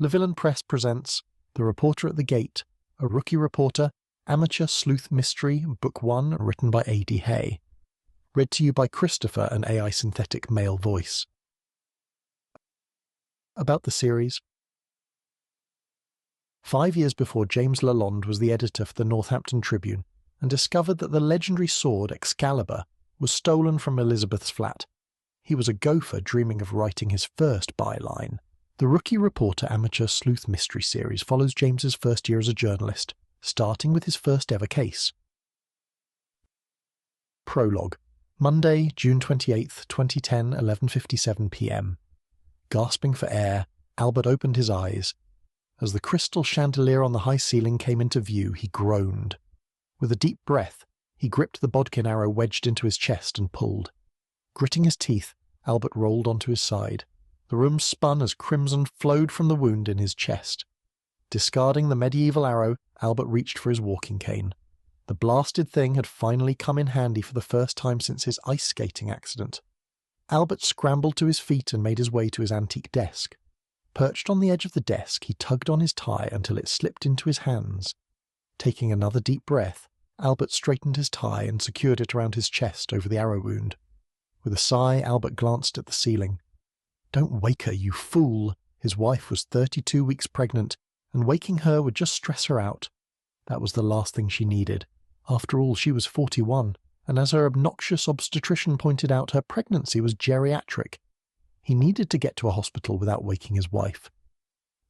Levillain Press presents The Reporter at the Gate, a Rookie Reporter Amateur Sleuth Mystery, Book 1, written by A.D. Hay. Read to you by Christopher, an AI synthetic male voice. About the series. 5 years before, James Lalonde was the editor for the Northampton Tribune and discovered that the legendary sword Excalibur was stolen from Elizabeth's flat. He was a gopher dreaming of writing his first byline. The Rookie Reporter Amateur Sleuth Mystery series follows James's first year as a journalist, starting with his first ever case. Prologue. Monday, June 28, 2010, 11:57 p.m. Gasping for air, Albert opened his eyes. As the crystal chandelier on the high ceiling came into view, he groaned. With a deep breath, he gripped the bodkin arrow wedged into his chest and pulled. Gritting his teeth, Albert rolled onto his side. The room spun as crimson flowed from the wound in his chest. Discarding the medieval arrow, Albert reached for his walking cane. The blasted thing had finally come in handy for the first time since his ice skating accident. Albert scrambled to his feet and made his way to his antique desk. Perched on the edge of the desk, he tugged on his tie until it slipped into his hands. Taking another deep breath, Albert straightened his tie and secured it around his chest over the arrow wound. With a sigh, Albert glanced at the ceiling. "Don't wake her, you fool!" His wife was 32 weeks pregnant, and waking her would just stress her out. That was the last thing she needed. After all, she was 41, and as her obnoxious obstetrician pointed out, her pregnancy was geriatric. He needed to get to a hospital without waking his wife.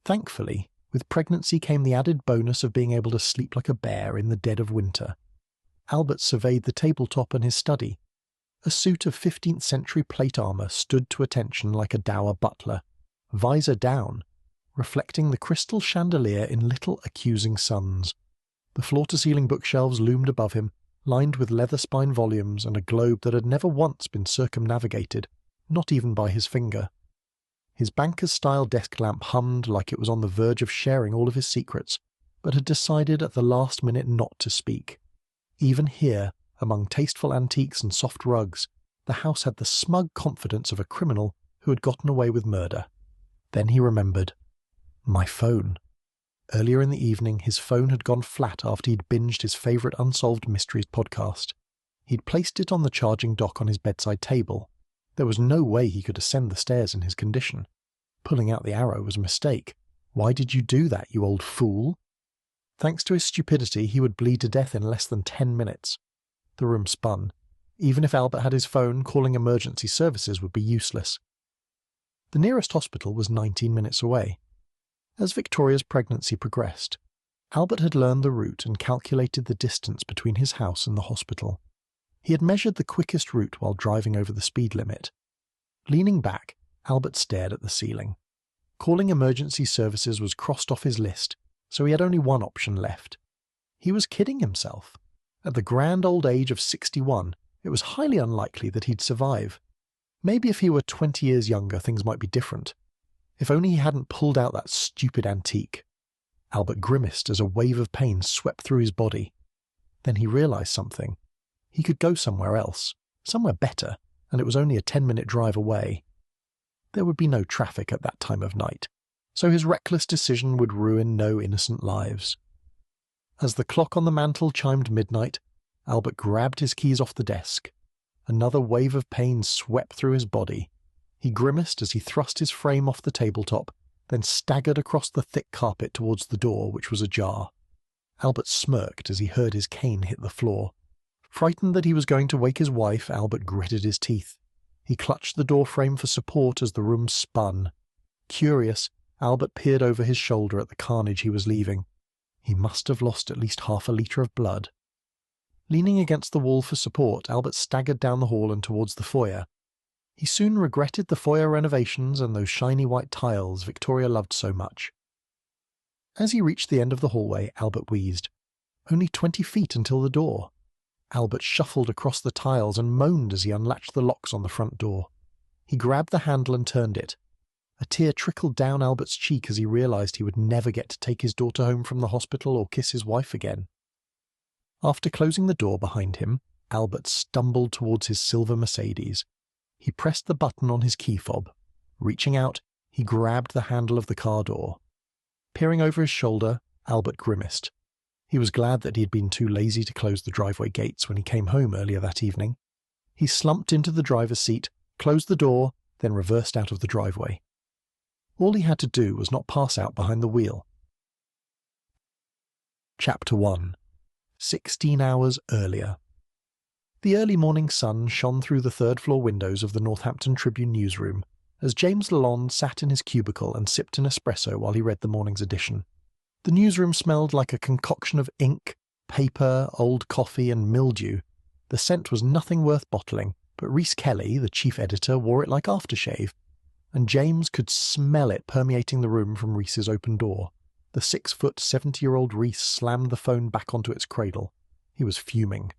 Thankfully, with pregnancy came the added bonus of being able to sleep like a bear in the dead of winter. Albert surveyed the tabletop and his study. A suit of 15th century plate armour stood to attention like a dour butler, visor down, reflecting the crystal chandelier in little accusing suns. The floor-to-ceiling bookshelves loomed above him, lined with leather-spine volumes and a globe that had never once been circumnavigated, not even by his finger. His banker's-style desk lamp hummed like it was on the verge of sharing all of his secrets, but had decided at the last minute not to speak. Even here, among tasteful antiques and soft rugs, the house had the smug confidence of a criminal who had gotten away with murder. Then he remembered. My phone. Earlier in the evening, his phone had gone flat after he'd binged his favourite Unsolved Mysteries podcast. He'd placed it on the charging dock on his bedside table. There was no way he could ascend the stairs in his condition. Pulling out the arrow was a mistake. Why did you do that, you old fool? Thanks to his stupidity, he would bleed to death in less than 10 minutes. The room spun. Even if Albert had his phone, calling emergency services would be useless. The nearest hospital was 19 minutes away. As Victoria's pregnancy progressed, Albert had learned the route and calculated the distance between his house and the hospital. He had measured the quickest route while driving over the speed limit. Leaning back, Albert stared at the ceiling. Calling emergency services was crossed off his list, so he had only one option left. He was kidding himself. At the grand old age of 61, it was highly unlikely that he'd survive. Maybe if he were 20 years younger, things might be different. If only he hadn't pulled out that stupid antique. Albert grimaced as a wave of pain swept through his body. Then he realized something. He could go somewhere else, somewhere better, and it was only a 10-minute drive away. There would be no traffic at that time of night, so his reckless decision would ruin no innocent lives. As the clock on the mantel chimed midnight, Albert grabbed his keys off the desk. Another wave of pain swept through his body. He grimaced as he thrust his frame off the tabletop, then staggered across the thick carpet towards the door, which was ajar. Albert smirked as he heard his cane hit the floor. Frightened that he was going to wake his wife, Albert gritted his teeth. He clutched the door frame for support as the room spun. Curious, Albert peered over his shoulder at the carnage he was leaving. He must have lost at least half a litre of blood. Leaning against the wall for support, Albert staggered down the hall and towards the foyer. He soon regretted the foyer renovations and those shiny white tiles Victoria loved so much. As he reached the end of the hallway, Albert wheezed. Only 20 feet until the door. Albert shuffled across the tiles and moaned as he unlatched the locks on the front door. He grabbed the handle and turned it. A tear trickled down Albert's cheek as he realized he would never get to take his daughter home from the hospital or kiss his wife again. After closing the door behind him, Albert stumbled towards his silver Mercedes. He pressed the button on his key fob. Reaching out, he grabbed the handle of the car door. Peering over his shoulder, Albert grimaced. He was glad that he had been too lazy to close the driveway gates when he came home earlier that evening. He slumped into the driver's seat, closed the door, then reversed out of the driveway. All he had to do was not pass out behind the wheel. Chapter 1. 16 hours earlier. The early morning sun shone through the third-floor windows of the Northampton Tribune newsroom as James Lalonde sat in his cubicle and sipped an espresso while he read the morning's edition. The newsroom smelled like a concoction of ink, paper, old coffee, and mildew. The scent was nothing worth bottling, but Rhys Kelly, the chief editor, wore it like aftershave, and James could smell it permeating the room from Rhys's open door. The 6-foot, 70-year-old Rhys slammed the phone back onto its cradle. He was fuming.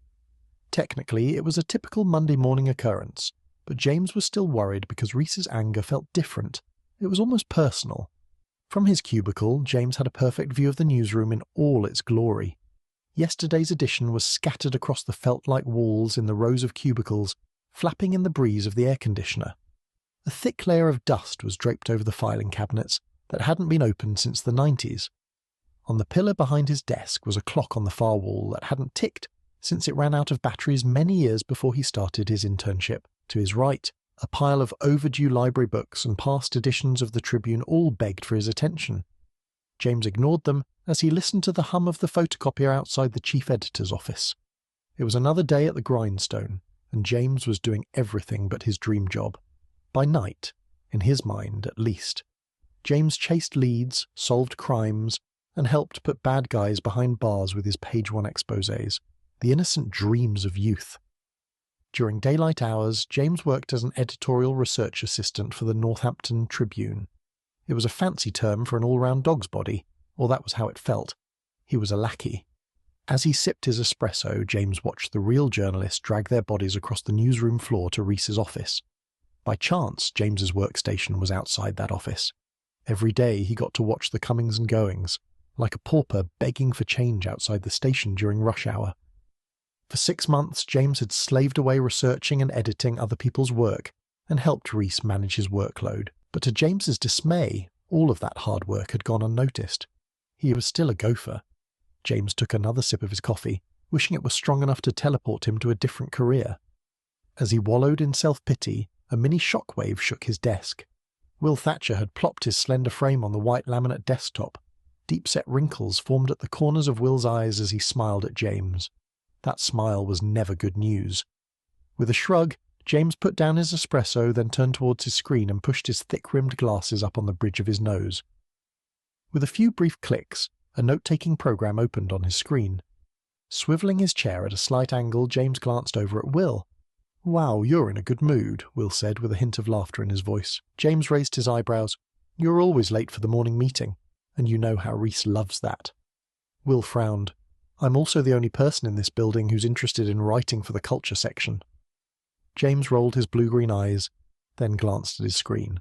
Technically, it was a typical Monday morning occurrence, but James was still worried because Rhys's anger felt different. It was almost personal. From his cubicle, James had a perfect view of the newsroom in all its glory. Yesterday's edition was scattered across the felt-like walls in the rows of cubicles, flapping in the breeze of the air conditioner. A thick layer of dust was draped over the filing cabinets that hadn't been opened since the 90s. On the pillar behind his desk was a clock on the far wall that hadn't ticked since it ran out of batteries many years before he started his internship. To his right, a pile of overdue library books and past editions of the Tribune all begged for his attention. James ignored them as he listened to the hum of the photocopier outside the chief editor's office. It was another day at the grindstone, and James was doing everything but his dream job. By night, in his mind at least, James chased leads, solved crimes, and helped put bad guys behind bars with his page-one exposés, the innocent dreams of youth. During daylight hours, James worked as an editorial research assistant for the Northampton Tribune. It was a fancy term for an all-round dog's body, or that was how it felt. He was a lackey. As he sipped his espresso, James watched the real journalists drag their bodies across the newsroom floor to Rhys's office. By chance, James's workstation was outside that office. Every day he got to watch the comings and goings, like a pauper begging for change outside the station during rush hour. For 6 months, James had slaved away researching and editing other people's work, and helped Rhys manage his workload. But to James's dismay, all of that hard work had gone unnoticed. He was still a gopher. James took another sip of his coffee, wishing it was strong enough to teleport him to a different career. As he wallowed in self-pity, a mini shockwave shook his desk. Will Thatcher had plopped his slender frame on the white laminate desktop. Deep-set wrinkles formed at the corners of Will's eyes as he smiled at James. That smile was never good news. With a shrug, James put down his espresso, then turned towards his screen and pushed his thick-rimmed glasses up on the bridge of his nose. With a few brief clicks, a note-taking program opened on his screen. Swivelling his chair at a slight angle, James glanced over at Will. "Wow, you're in a good mood," Will said with a hint of laughter in his voice. James raised his eyebrows. "You're always late for the morning meeting, and you know how Rhys loves that." Will frowned. "I'm also the only person in this building who's interested in writing for the culture section." James rolled his blue-green eyes, then glanced at his screen.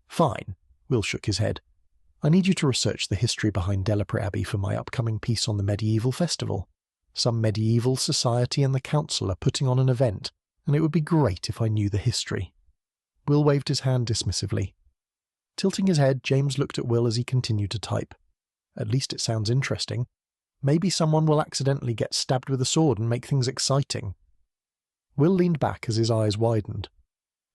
"Fine," Will shook his head. "I need you to research the history behind Delapre Abbey for my upcoming piece on the medieval festival. Some medieval society and the council are putting on an event, and it would be great if I knew the history." Will waved his hand dismissively. Tilting his head, James looked at Will as he continued to type. "At least it sounds interesting. Maybe someone will accidentally get stabbed with a sword and make things exciting." Will leaned back as his eyes widened.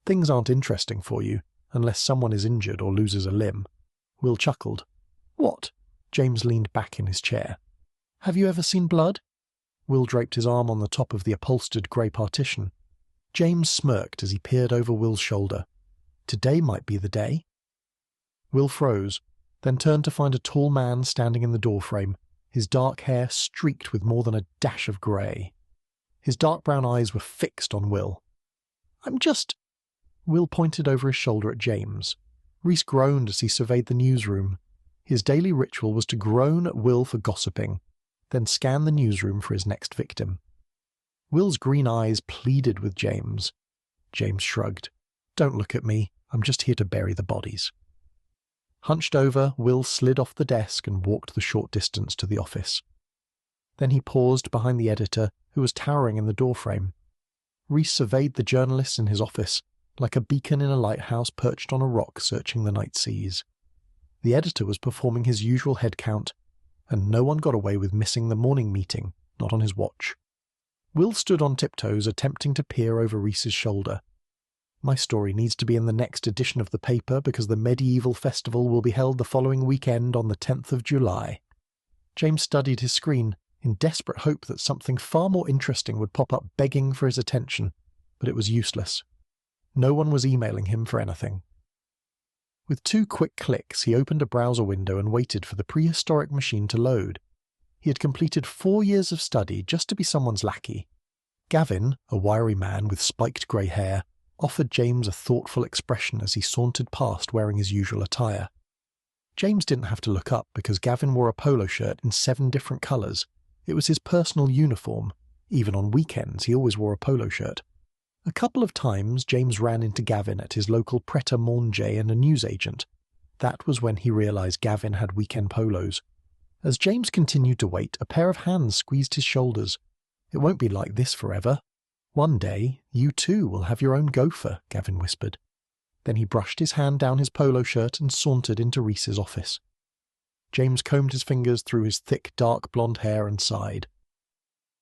"Things aren't interesting for you, unless someone is injured or loses a limb." Will chuckled. "What?" James leaned back in his chair. "Have you ever seen blood?" Will draped his arm on the top of the upholstered grey partition. James smirked as he peered over Will's shoulder. Today might be the day. Will froze, then turned to find a tall man standing in the doorframe, his dark hair streaked with more than a dash of grey. His dark brown eyes were fixed on Will. "I'm just—" Will pointed over his shoulder at James. Rhys groaned as he surveyed the newsroom. His daily ritual was to groan at Will for gossiping, then scan the newsroom for his next victim. Will's green eyes pleaded with James. James shrugged. "Don't look at me. I'm just here to bury the bodies." Hunched over, Will slid off the desk and walked the short distance to the office. Then he paused behind the editor, who was towering in the doorframe. Rhys surveyed the journalists in his office, like a beacon in a lighthouse perched on a rock searching the night seas. The editor was performing his usual head count, and no one got away with missing the morning meeting, not on his watch. Will stood on tiptoes, attempting to peer over Reese's shoulder. My story needs to be in the next edition of the paper because the medieval festival will be held the following weekend on the 10th of July. James studied his screen, in desperate hope that something far more interesting would pop up begging for his attention, but it was useless. No one was emailing him for anything. With 2 quick clicks, he opened a browser window and waited for the prehistoric machine to load. He had completed 4 years of study just to be someone's lackey. Gavin, a wiry man with spiked grey hair, offered James a thoughtful expression as he sauntered past wearing his usual attire. James didn't have to look up because Gavin wore a polo shirt in 7 different colours. It was his personal uniform. Even on weekends, he always wore a polo shirt. A couple of times, James ran into Gavin at his local pret-a-manger and a newsagent. That was when he realised Gavin had weekend polos. As James continued to wait, a pair of hands squeezed his shoulders. "It won't be like this forever. One day, you too will have your own gopher," Gavin whispered. Then he brushed his hand down his polo shirt and sauntered into Reese's office. James combed his fingers through his thick, dark blonde hair and sighed.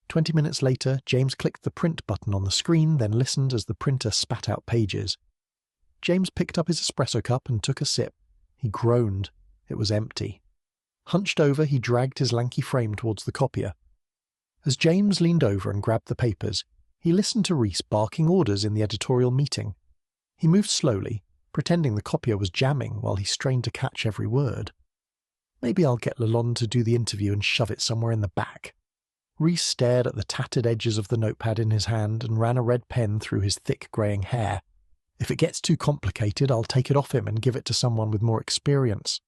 20 minutes later, James clicked the print button on the screen, then listened as the printer spat out pages. James picked up his espresso cup and took a sip. He groaned. It was empty. Hunched over, he dragged his lanky frame towards the copier. As James leaned over and grabbed the papers, he listened to Reese barking orders in the editorial meeting. He moved slowly, pretending the copier was jamming while he strained to catch every word. "Maybe I'll get Lalonde to do the interview and shove it somewhere in the back." Reese stared at the tattered edges of the notepad in his hand and ran a red pen through his thick greying hair. "If it gets too complicated, I'll take it off him and give it to someone with more experience."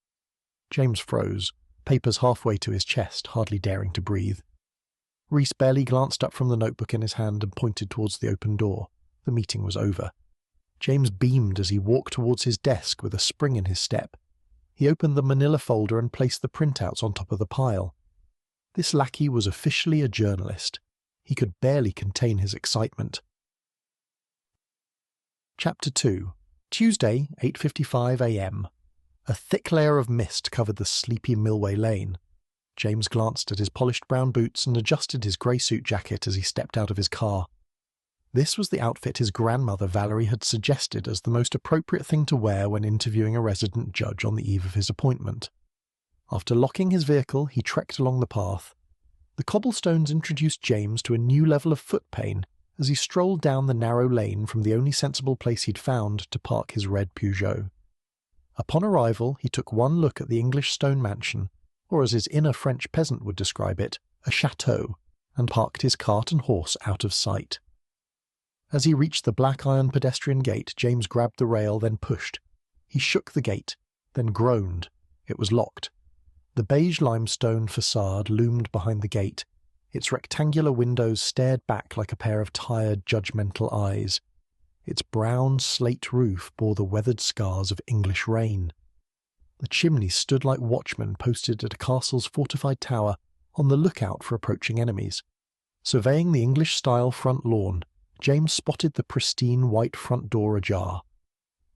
James froze, papers halfway to his chest, hardly daring to breathe. Reese barely glanced up from the notebook in his hand and pointed towards the open door. The meeting was over. James beamed as he walked towards his desk with a spring in his step. He opened the manila folder and placed the printouts on top of the pile. This lackey was officially a journalist. He could barely contain his excitement. Chapter 2. Tuesday, 8:55 a.m. A thick layer of mist covered the sleepy Millway Lane. James glanced at his polished brown boots and adjusted his grey suit jacket as he stepped out of his car. This was the outfit his grandmother Valerie had suggested as the most appropriate thing to wear when interviewing a resident judge on the eve of his appointment. After locking his vehicle, he trekked along the path. The cobblestones introduced James to a new level of foot pain as he strolled down the narrow lane from the only sensible place he'd found to park his red Peugeot. Upon arrival, he took one look at the English stone mansion, or as his inner French peasant would describe it, a chateau, and parked his cart and horse out of sight. As he reached the black iron pedestrian gate, James grabbed the rail, then pushed. He shook the gate, then groaned. It was locked. The beige limestone facade loomed behind the gate. Its rectangular windows stared back like a pair of tired, judgmental eyes. Its brown slate roof bore the weathered scars of English rain. The chimneys stood like watchmen posted at a castle's fortified tower, on the lookout for approaching enemies. Surveying the English-style front lawn, James spotted the pristine white front door ajar.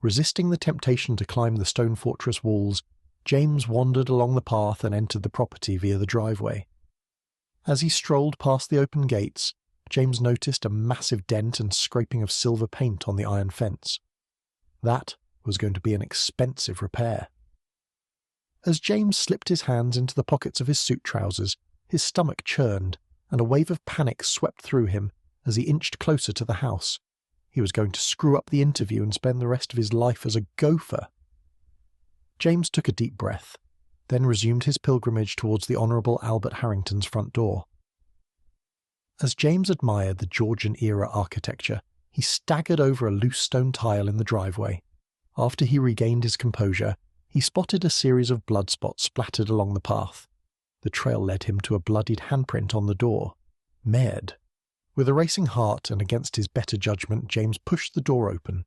Resisting the temptation to climb the stone fortress walls, James wandered along the path and entered the property via the driveway. As he strolled past the open gates, James noticed a massive dent and scraping of silver paint on the iron fence. That was going to be an expensive repair. As James slipped his hands into the pockets of his suit trousers, his stomach churned, and a wave of panic swept through him as he inched closer to the house. He was going to screw up the interview and spend the rest of his life as a gopher. James took a deep breath, then resumed his pilgrimage towards the Honourable Albert Harrington's front door. As James admired the Georgian-era architecture, he staggered over a loose stone tile in the driveway. After he regained his composure, he spotted a series of blood spots splattered along the path. The trail led him to a bloodied handprint on the door. Med. With a racing heart and against his better judgment, James pushed the door open.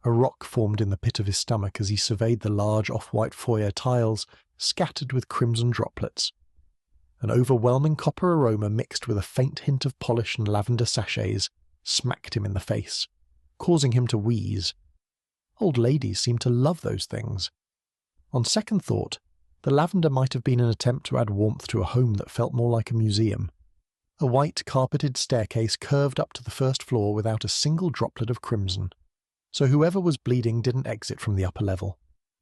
A rock formed in the pit of his stomach as he surveyed the large off-white foyer tiles, scattered with crimson droplets. An overwhelming copper aroma mixed with a faint hint of polish and lavender sachets smacked him in the face, causing him to wheeze. Old ladies seemed to love those things. On second thought, the lavender might have been an attempt to add warmth to a home that felt more like a museum. A white carpeted staircase curved up to the first floor without a single droplet of crimson, so whoever was bleeding didn't exit from the upper level.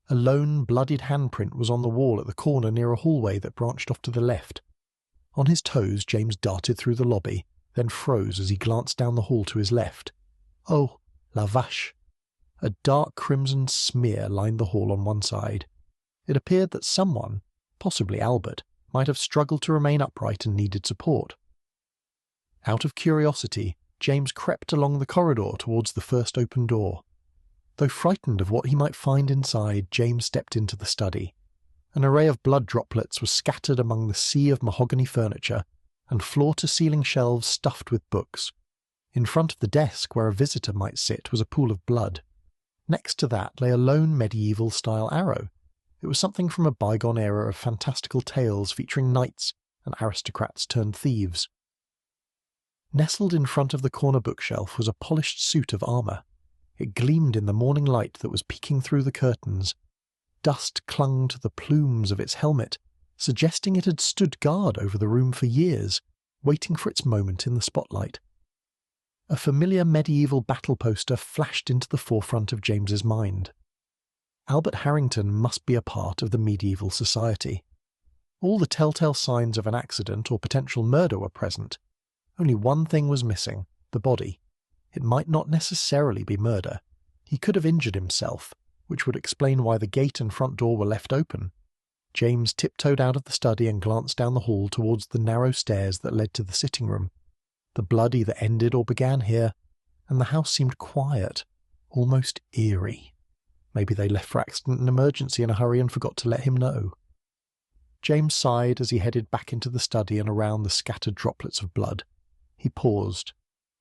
A lone, bloodied handprint was on the wall at the corner near a hallway that branched off to the left. On his toes, James darted through the lobby, then froze as he glanced down the hall to his left. Oh, la vache! A dark crimson smear lined the hall on one side. It appeared that someone, possibly Albert, might have struggled to remain upright and needed support. Out of curiosity, James crept along the corridor towards the first open door. Though frightened of what he might find inside, James stepped into the study. An array of blood droplets was scattered among the sea of mahogany furniture, and floor-to-ceiling shelves stuffed with books. In front of the desk where a visitor might sit was a pool of blood. Next to that lay a lone medieval-style arrow. It was something from a bygone era of fantastical tales featuring knights and aristocrats turned thieves. Nestled in front of the corner bookshelf was a polished suit of armour. It gleamed in the morning light that was peeking through the curtains. Dust clung to the plumes of its helmet, suggesting it had stood guard over the room for years, waiting for its moment in the spotlight. A familiar medieval battle poster flashed into the forefront of James's mind. Albert Harrington must be a part of the medieval society. All the telltale signs of an accident or potential murder were present. Only one thing was missing, the body. It might not necessarily be murder. He could have injured himself, which would explain why the gate and front door were left open. James tiptoed out of the study and glanced down the hall towards the narrow stairs that led to the sitting room. The blood either ended or began here, and the house seemed quiet, almost eerie. Maybe they left for accident and emergency in a hurry and forgot to let him know. James sighed as he headed back into the study and around the scattered droplets of blood. He paused.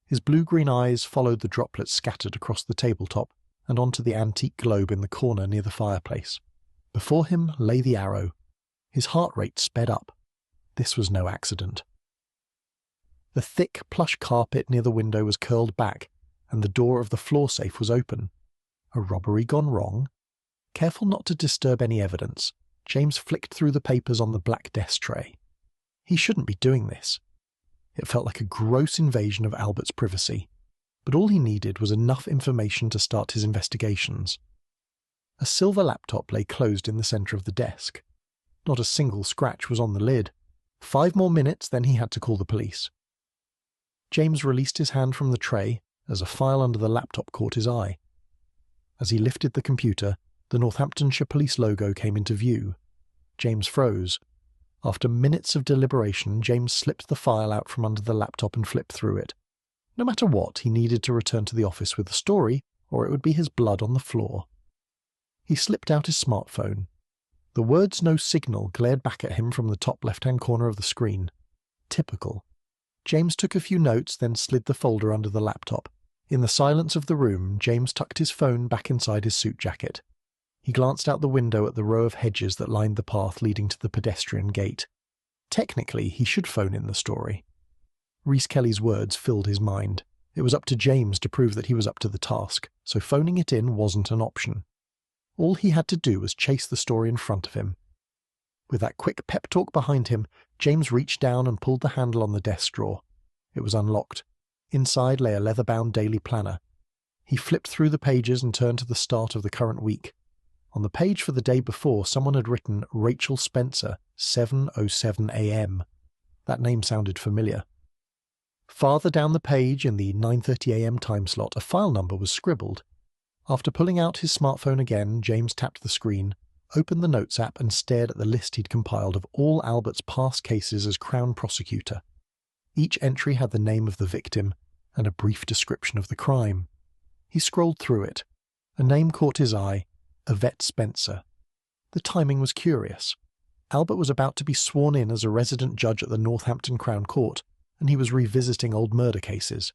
His blue-green eyes followed the droplets scattered across the tabletop and onto the antique globe in the corner near the fireplace. Before him lay the arrow. His heart rate sped up. This was no accident. The thick plush carpet near the window was curled back, and the door of the floor safe was open. A robbery gone wrong? Careful not to disturb any evidence, James flicked through the papers on the black desk tray. He shouldn't be doing this. It felt like a gross invasion of Albert's privacy, but all he needed was enough information to start his investigations. A silver laptop lay closed in the centre of the desk. Not a single scratch was on the lid. 5 more minutes, then he had to call the police. James released his hand from the tray as a file under the laptop caught his eye. As he lifted the computer, the Northamptonshire police logo came into view. James froze. After minutes of deliberation, James slipped the file out from under the laptop and flipped through it. No matter what, he needed to return to the office with the story, or it would be his blood on the floor. He slipped out his smartphone. The words "no signal" glared back at him from the top left-hand corner of the screen. Typical. James took a few notes, then slid the folder under the laptop. In the silence of the room, James tucked his phone back inside his suit jacket. He glanced out the window at the row of hedges that lined the path leading to the pedestrian gate. Technically, he should phone in the story. Rhys Kelly's words filled his mind. It was up to James to prove that he was up to the task, so phoning it in wasn't an option. All he had to do was chase the story in front of him. With that quick pep talk behind him, James reached down and pulled the handle on the desk drawer. It was unlocked. Inside lay a leather-bound daily planner. He flipped through the pages and turned to the start of the current week. On the page for the day before, someone had written Rachel Spencer, 7:07 a.m. That name sounded familiar. Farther down the page, in the 9:30 a.m. time slot, a file number was scribbled. After pulling out his smartphone again, James tapped the screen, opened the Notes app and stared at the list he'd compiled of all Albert's past cases as Crown Prosecutor. Each entry had the name of the victim and a brief description of the crime. He scrolled through it. A name caught his eye, Yvette Spencer. The timing was curious. Albert was about to be sworn in as a resident judge at the Northampton Crown Court, and he was revisiting old murder cases.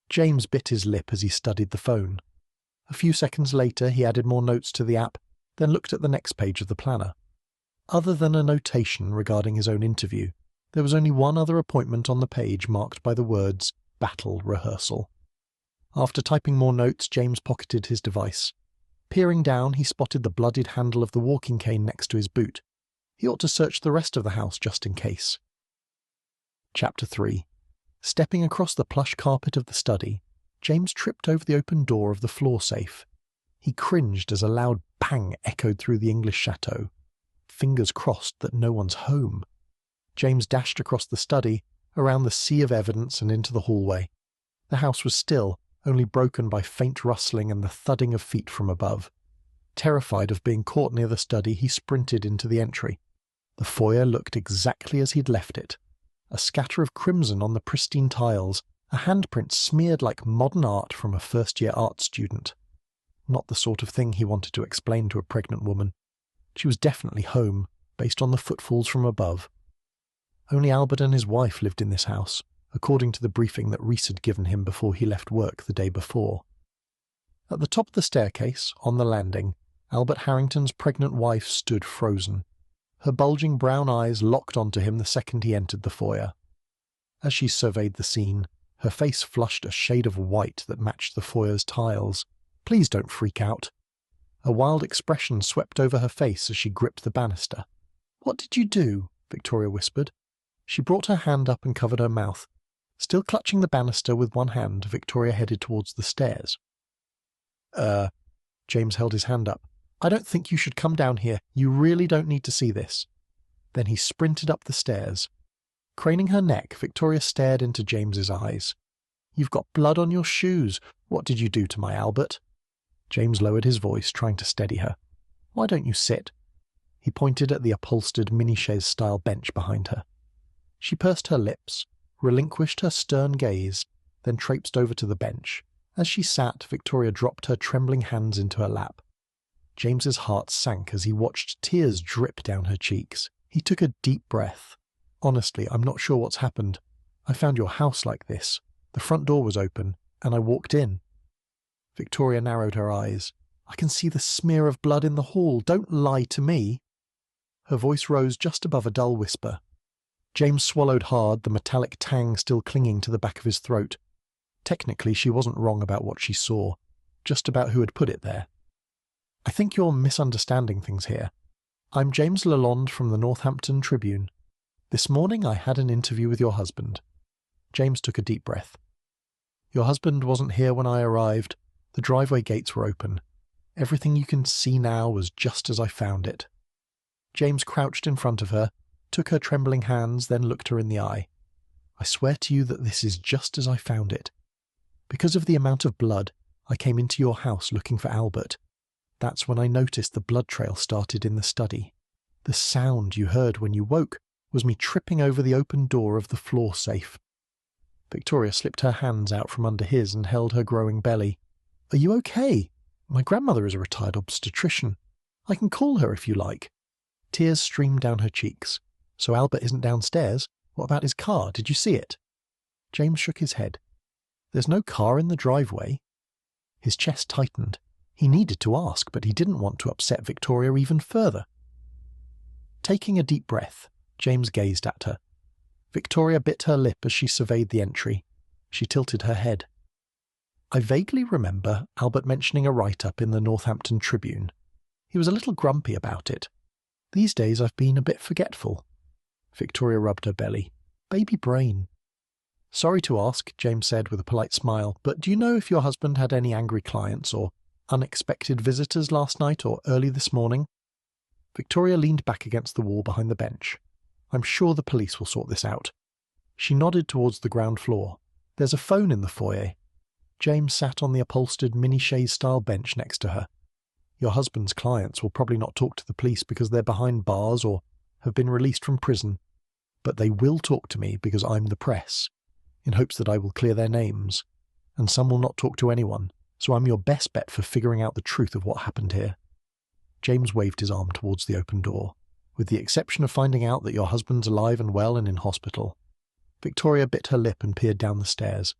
James bit his lip as he studied the phone. A few seconds later, he added more notes to the app, then looked at the next page of the planner. Other than a notation regarding his own interview, there was only one other appointment on the page marked by the words Battle Rehearsal. After typing more notes, James pocketed his device. Peering down, he spotted the bloodied handle of the walking cane next to his boot. He ought to search the rest of the house just in case. Chapter 3. Stepping across the plush carpet of the study, James tripped over the open door of the floor safe. He cringed as a loud bang echoed through the English chateau. Fingers crossed that no one's home. James dashed across the study, around the sea of evidence and into the hallway. The house was still, only broken by faint rustling and the thudding of feet from above. Terrified of being caught near the study, he sprinted into the entry. The foyer looked exactly as he'd left it. A scatter of crimson on the pristine tiles, a handprint smeared like modern art from a first-year art student. Not the sort of thing he wanted to explain to a pregnant woman. She was definitely home, based on the footfalls from above. Only Albert and his wife lived in this house, according to the briefing that Reese had given him before he left work the day before. At the top of the staircase, on the landing, Albert Harrington's pregnant wife stood frozen. Her bulging brown eyes locked onto him the second he entered the foyer. As she surveyed the scene, her face flushed a shade of white that matched the foyer's tiles. "Please don't freak out." A wild expression swept over her face as she gripped the banister. "What did you do?" Victoria whispered. She brought her hand up and covered her mouth. Still clutching the banister with one hand, Victoria headed towards the stairs. James held his hand up. "I don't think you should come down here. You really don't need to see this." Then he sprinted up the stairs. Craning her neck, Victoria stared into James's eyes. "You've got blood on your shoes. What did you do to my Albert?" James lowered his voice, trying to steady her. "Why don't you sit?" He pointed at the upholstered mini-chaise-style bench behind her. She pursed her lips, relinquished her stern gaze, then traipsed over to the bench. As she sat, Victoria dropped her trembling hands into her lap. James's heart sank as he watched tears drip down her cheeks. He took a deep breath. "Honestly, I'm not sure what's happened. I found your house like this. The front door was open, and I walked in." Victoria narrowed her eyes. "I can see the smear of blood in the hall. Don't lie to me." Her voice rose just above a dull whisper. James swallowed hard, the metallic tang still clinging to the back of his throat. Technically, she wasn't wrong about what she saw, just about who had put it there. "I think you're misunderstanding things here. I'm James Lalonde from the Northampton Tribune. This morning I had an interview with your husband." James took a deep breath. "Your husband wasn't here when I arrived. The driveway gates were open. Everything you can see now was just as I found it." James crouched in front of her, took her trembling hands, then looked her in the eye. "I swear to you that this is just as I found it. Because of the amount of blood, I came into your house looking for Albert. That's when I noticed the blood trail started in the study. The sound you heard when you woke was me tripping over the open door of the floor safe." Victoria slipped her hands out from under his and held her growing belly. "Are you okay? My grandmother is a retired obstetrician. I can call her if you like." Tears streamed down her cheeks. "So Albert isn't downstairs? What about his car? Did you see it?" James shook his head. "There's no car in the driveway." His chest tightened. He needed to ask, but he didn't want to upset Victoria even further. Taking a deep breath, James gazed at her. Victoria bit her lip as she surveyed the entry. She tilted her head. "I vaguely remember Albert mentioning a write-up in the Northampton Tribune. He was a little grumpy about it. These days I've been a bit forgetful." Victoria rubbed her belly. "Baby brain." "Sorry to ask," James said with a polite smile, "but do you know if your husband had any angry clients or unexpected visitors last night or early this morning?" Victoria leaned back against the wall behind the bench. "I'm sure the police will sort this out." She nodded towards the ground floor. "There's a phone in the foyer." James sat on the upholstered mini-chaise-style bench next to her. "Your husband's clients will probably not talk to the police because they're behind bars or have been released from prison. But they will talk to me because I'm the press, in hopes that I will clear their names. And some will not talk to anyone, so I'm your best bet for figuring out the truth of what happened here." James waved his arm towards the open door. "With the exception of finding out that your husband's alive and well and in hospital." Victoria bit her lip and peered down the stairs.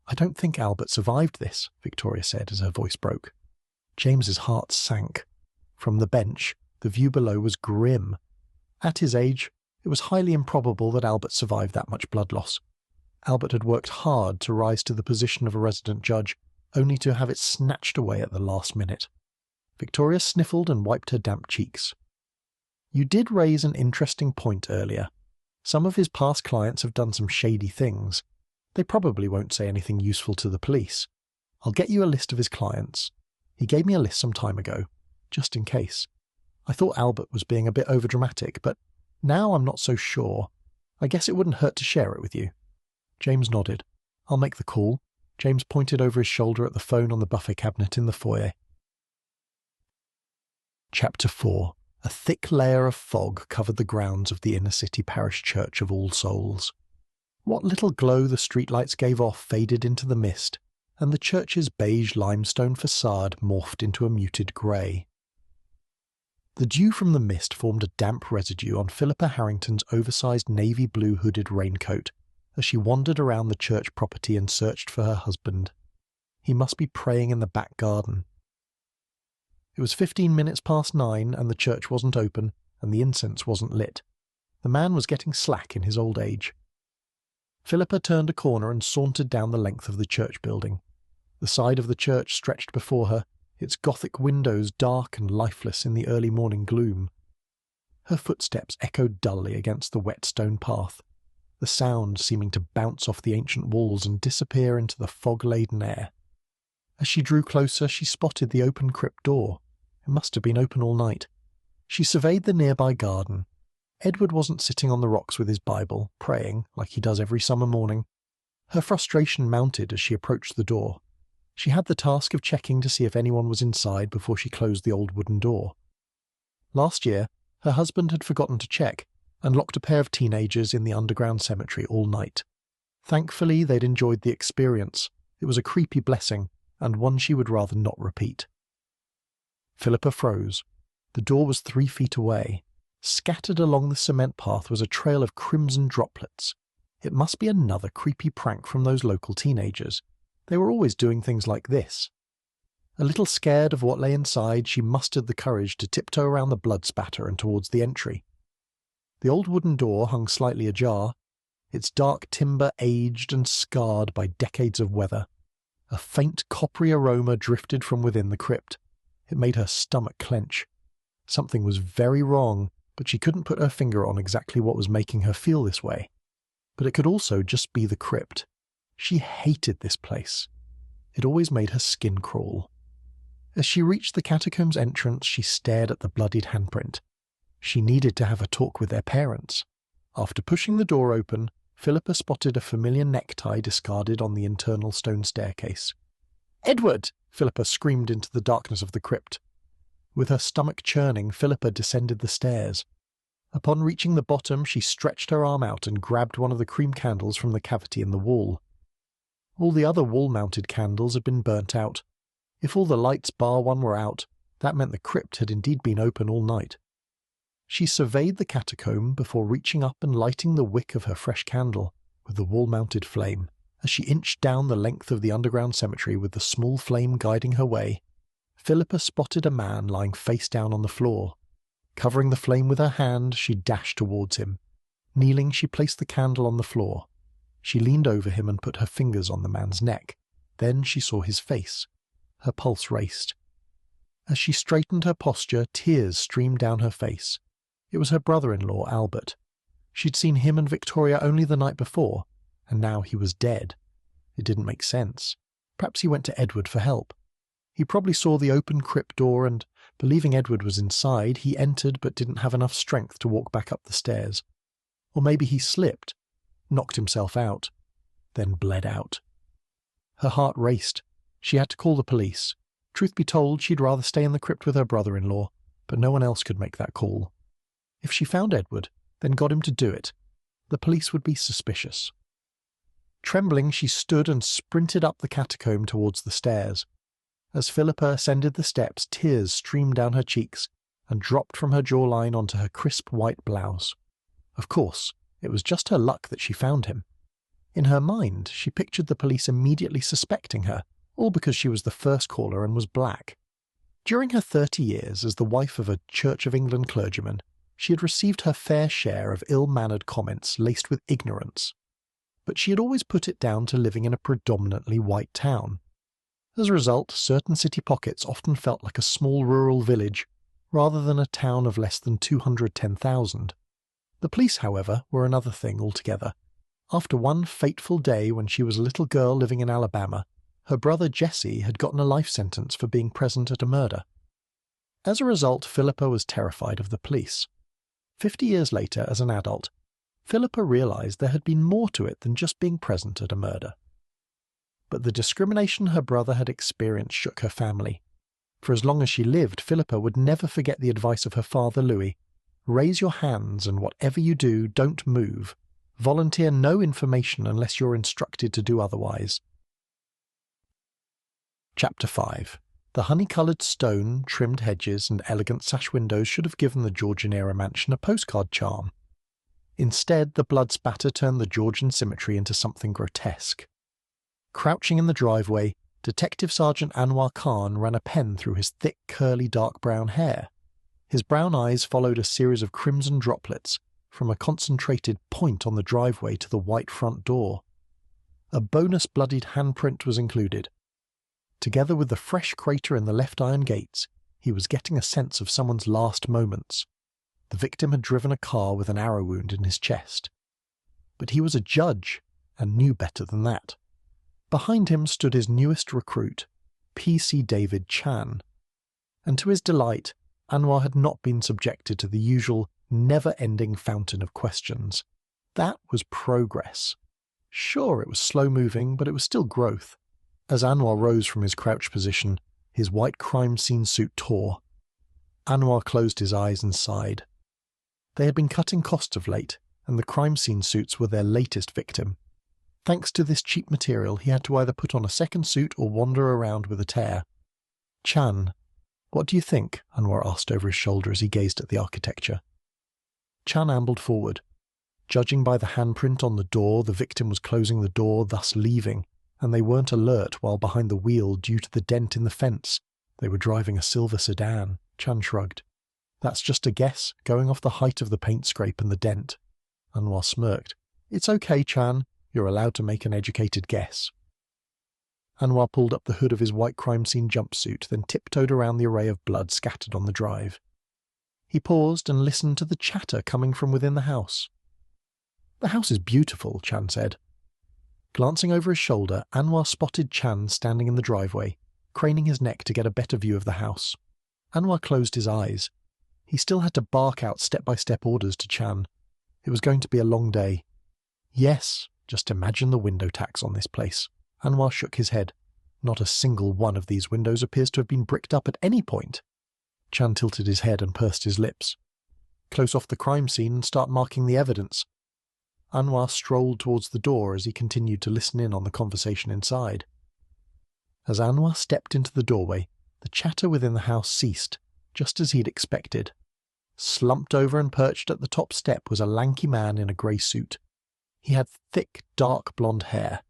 "I don't think Albert survived this," Victoria said as her voice broke. James's heart sank. From the bench, the view below was grim. At his age, it was highly improbable that Albert survived that much blood loss. Albert had worked hard to rise to the position of a resident judge, only to have it snatched away at the last minute. Victoria sniffled and wiped her damp cheeks. "You did raise an interesting point earlier. Some of his past clients have done some shady things. They probably won't say anything useful to the police. I'll get you a list of his clients. He gave me a list some time ago, just in case. I thought Albert was being a bit overdramatic, but now I'm not so sure. I guess it wouldn't hurt to share it with you." James nodded. "I'll make the call." James pointed over his shoulder at the phone on the buffet cabinet in the foyer. Chapter 4. A thick layer of fog covered the grounds of the inner-city parish church of All Souls. What little glow the streetlights gave off faded into the mist, and the church's beige limestone facade morphed into a muted grey. The dew from the mist formed a damp residue on Philippa Harrington's oversized navy blue hooded raincoat as she wandered around the church property and searched for her husband. He must be praying in the back garden. It was 15 minutes past 9, and the church wasn't open, and the incense wasn't lit. The man was getting slack in his old age. Philippa turned a corner and sauntered down the length of the church building. The side of the church stretched before her, its Gothic windows dark and lifeless in the early morning gloom. Her footsteps echoed dully against the wet stone path, the sound seeming to bounce off the ancient walls and disappear into the fog-laden air. As she drew closer, she spotted the open crypt door. It must have been open all night. She surveyed the nearby garden. Edward wasn't sitting on the rocks with his Bible, praying, like he does every summer morning. Her frustration mounted as she approached the door. She had the task of checking to see if anyone was inside before she closed the old wooden door. Last year, her husband had forgotten to check, and locked a pair of teenagers in the underground cemetery all night. Thankfully, they'd enjoyed the experience. It was a creepy blessing, and one she would rather not repeat. Philippa froze. The door was 3 feet away. Scattered along the cement path was a trail of crimson droplets. It must be another creepy prank from those local teenagers. They were always doing things like this. A little scared of what lay inside, she mustered the courage to tiptoe around the blood spatter and towards the entry. The old wooden door hung slightly ajar, its dark timber aged and scarred by decades of weather. A faint coppery aroma drifted from within the crypt. It made her stomach clench. Something was very wrong, but she couldn't put her finger on exactly what was making her feel this way. But it could also just be the crypt. She hated this place. It always made her skin crawl. As she reached the catacombs entrance, she stared at the bloodied handprint. She needed to have a talk with their parents. After pushing the door open, Philippa spotted a familiar necktie discarded on the internal stone staircase. "Edward!" Philippa screamed into the darkness of the crypt. With her stomach churning, Philippa descended the stairs. Upon reaching the bottom, she stretched her arm out and grabbed one of the cream candles from the cavity in the wall. All the other wall-mounted candles had been burnt out. If all the lights bar one were out, that meant the crypt had indeed been open all night. She surveyed the catacomb before reaching up and lighting the wick of her fresh candle with the wall-mounted flame. As she inched down the length of the underground cemetery with the small flame guiding her way, Philippa spotted a man lying face down on the floor. Covering the flame with her hand, she dashed towards him. Kneeling, she placed the candle on the floor. She leaned over him and put her fingers on the man's neck. Then she saw his face. Her pulse raced. As she straightened her posture, tears streamed down her face. It was her brother-in-law, Albert. She'd seen him and Victoria only the night before, and now he was dead. It didn't make sense. Perhaps he went to Edward for help. He probably saw the open crypt door and, believing Edward was inside, he entered but didn't have enough strength to walk back up the stairs. Or maybe he slipped, knocked himself out, then bled out. Her heart raced. She had to call the police. Truth be told, she'd rather stay in the crypt with her brother-in-law, but no one else could make that call. If she found Edward, then got him to do it, the police would be suspicious. Trembling, she stood and sprinted up the catacomb towards the stairs. As Philippa ascended the steps, tears streamed down her cheeks and dropped from her jawline onto her crisp white blouse. Of course, it was just her luck that she found him. In her mind, she pictured the police immediately suspecting her, all because she was the first caller and was black. During her 30 years as the wife of a Church of England clergyman, she had received her fair share of ill-mannered comments laced with ignorance. But she had always put it down to living in a predominantly white town. As a result, certain city pockets often felt like a small rural village, rather than a town of less than 210,000. The police, however, were another thing altogether. After one fateful day when she was a little girl living in Alabama, her brother Jesse had gotten a life sentence for being present at a murder. As a result, Philippa was terrified of the police. 50 years later, as an adult, Philippa realized there had been more to it than just being present at a murder. But the discrimination her brother had experienced shook her family. For as long as she lived, Philippa would never forget the advice of her father Louis: raise your hands and whatever you do, don't move. Volunteer no information unless you're instructed to do otherwise. Chapter 5. The honey-coloured stone, trimmed hedges, and elegant sash windows should have given the Georgian-era mansion a postcard charm. Instead, the blood spatter turned the Georgian symmetry into something grotesque. Crouching in the driveway, Detective Sergeant Anwar Khan ran a pen through his thick, curly, dark brown hair. His brown eyes followed a series of crimson droplets from a concentrated point on the driveway to the white front door. A bonus bloodied handprint was included. Together with the fresh crater in the left iron gates, he was getting a sense of someone's last moments. The victim had driven a car with an arrow wound in his chest. But he was a judge, and knew better than that. Behind him stood his newest recruit, P.C. David Chan. And to his delight, Anwar had not been subjected to the usual, never-ending fountain of questions. That was progress. Sure, it was slow-moving, but it was still growth. As Anwar rose from his crouch position, his white crime scene suit tore. Anwar closed his eyes and sighed. They had been cutting costs of late, and the crime scene suits were their latest victim. Thanks to this cheap material, he had to either put on a second suit or wander around with a tear. Chan, what do you think? Anwar asked over his shoulder as he gazed at the architecture. Chan ambled forward. Judging by the handprint on the door, the victim was closing the door, thus leaving, and they weren't alert while behind the wheel due to the dent in the fence. They were driving a silver sedan. Chan shrugged. That's just a guess, going off the height of the paint scrape and the dent. Anwar smirked. It's okay, Chan. You're allowed to make an educated guess. Anwar pulled up the hood of his white crime scene jumpsuit, then tiptoed around the array of blood scattered on the drive. He paused and listened to the chatter coming from within the house. The house is beautiful, Chan said. Glancing over his shoulder, Anwar spotted Chan standing in the driveway, craning his neck to get a better view of the house. Anwar closed his eyes. He still had to bark out step-by-step orders to Chan. It was going to be a long day. Yes, just imagine the window tax on this place. Anwar shook his head. Not a single one of these windows appears to have been bricked up at any point. Chan tilted his head and pursed his lips. Close off the crime scene and start marking the evidence. Anwar strolled towards the door as he continued to listen in on the conversation inside. As Anwar stepped into the doorway, the chatter within the house ceased, just as he'd expected. Slumped over and perched at the top step was a lanky man in a grey suit. He had thick, dark blonde hair.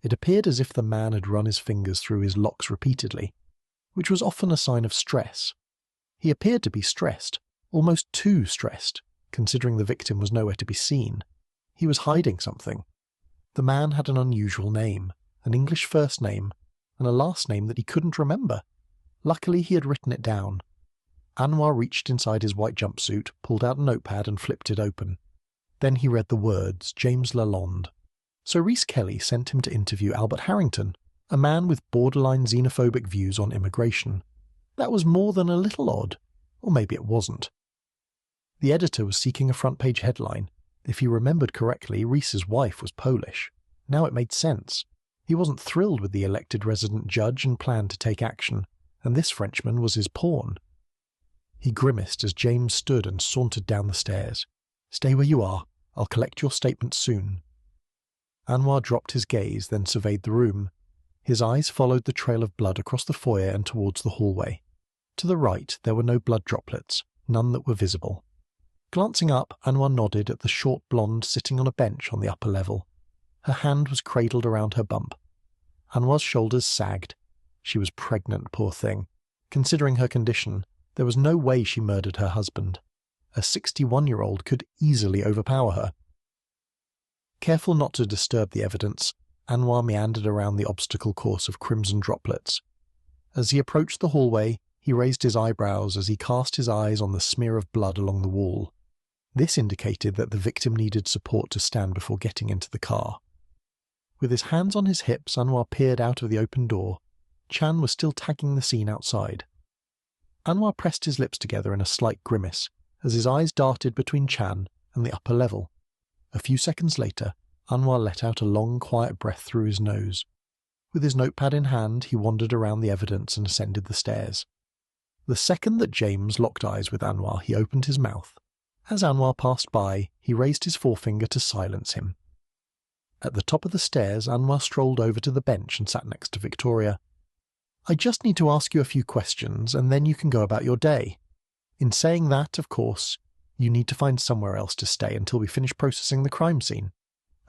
It appeared as if the man had run his fingers through his locks repeatedly, which was often a sign of stress. He appeared to be stressed, almost too stressed, considering the victim was nowhere to be seen. He was hiding something. The man had an unusual name, an English first name, and a last name that he couldn't remember. Luckily, he had written it down. Anwar reached inside his white jumpsuit, pulled out a notepad and flipped it open. Then he read the words, James Lalonde. So Rhys Kelly sent him to interview Albert Harrington, a man with borderline xenophobic views on immigration. That was more than a little odd. Or maybe it wasn't. The editor was seeking a front-page headline. If he remembered correctly, Rhys's wife was Polish. Now it made sense. He wasn't thrilled with the elected resident judge and planned to take action, and this Frenchman was his pawn. He grimaced as James stood and sauntered down the stairs. Stay where you are. I'll collect your statement soon. Anwar dropped his gaze, then surveyed the room. His eyes followed the trail of blood across the foyer and towards the hallway. To the right, there were no blood droplets, none that were visible. Glancing up, Anwar nodded at the short blonde sitting on a bench on the upper level. Her hand was cradled around her bump. Anwar's shoulders sagged. She was pregnant, poor thing. Considering her condition, there was no way she murdered her husband. A 61-year-old could easily overpower her. Careful not to disturb the evidence, Anwar meandered around the obstacle course of crimson droplets. As he approached the hallway, he raised his eyebrows as he cast his eyes on the smear of blood along the wall. This indicated that the victim needed support to stand before getting into the car. With his hands on his hips, Anwar peered out of the open door. Chan was still tagging the scene outside. Anwar pressed his lips together in a slight grimace as his eyes darted between Chan and the upper level. A few seconds later, Anwar let out a long, quiet breath through his nose. With his notepad in hand, he wandered around the evidence and ascended the stairs. The second that James locked eyes with Anwar, he opened his mouth. As Anwar passed by, he raised his forefinger to silence him. At the top of the stairs, Anwar strolled over to the bench and sat next to Victoria. "I just need to ask you a few questions, and then you can go about your day. In saying that, of course, you need to find somewhere else to stay until we finish processing the crime scene,"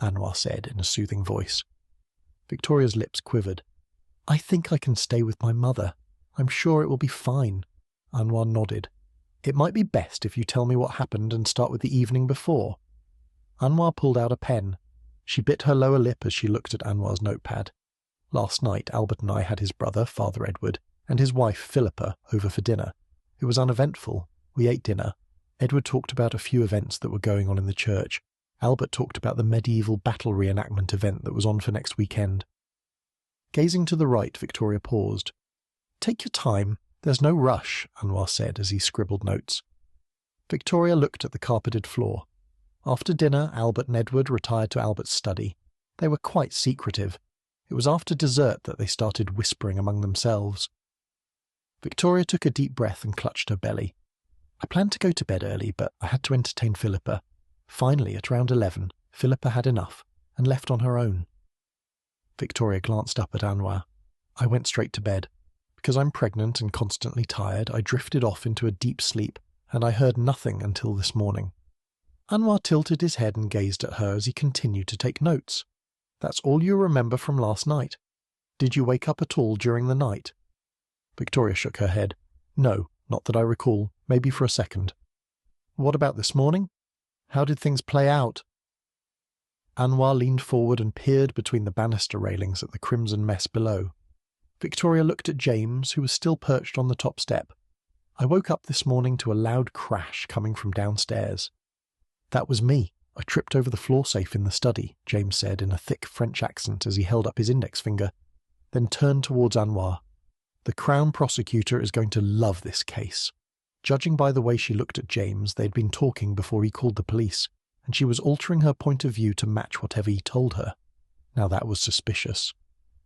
Anwar said in a soothing voice. Victoria's lips quivered. "I think I can stay with my mother. I'm sure it will be fine." Anwar nodded. "It might be best if you tell me what happened and start with the evening before." Anwar pulled out a pen. She bit her lower lip as she looked at Anwar's notepad. "Last night, Albert and I had his brother, Father Edward, and his wife, Philippa, over for dinner. It was uneventful. We ate dinner. Edward talked about a few events that were going on in the church. Albert talked about the medieval battle reenactment event that was on for next weekend." Gazing to the right, Victoria paused. "Take your time. There's no rush," Anwar said as he scribbled notes. Victoria looked at the carpeted floor. After dinner, Albert and Edward retired to Albert's study. They were quite secretive. It was after dessert that they started whispering among themselves. Victoria took a deep breath and clutched her belly. "I planned to go to bed early, but I had to entertain Philippa. Finally, at around 11, Philippa had enough and left on her own." Victoria glanced up at Anwar. "I went straight to bed. Because I'm pregnant and constantly tired, I drifted off into a deep sleep, and I heard nothing until this morning." Anwar tilted his head and gazed at her as he continued to take notes. "That's all you remember from last night? Did you wake up at all during the night?" Victoria shook her head. "No, not that I recall. Maybe for a second." "What about this morning? How did things play out?" Anwar leaned forward and peered between the banister railings at the crimson mess below. Victoria looked at James, who was still perched on the top step. "I woke up this morning to a loud crash coming from downstairs." "That was me. I tripped over the floor safe in the study," James said in a thick French accent as he held up his index finger, then turned towards Anwar. "The Crown Prosecutor is going to love this case." Judging by the way she looked at James, they'd been talking before he called the police, and she was altering her point of view to match whatever he told her. Now that was suspicious.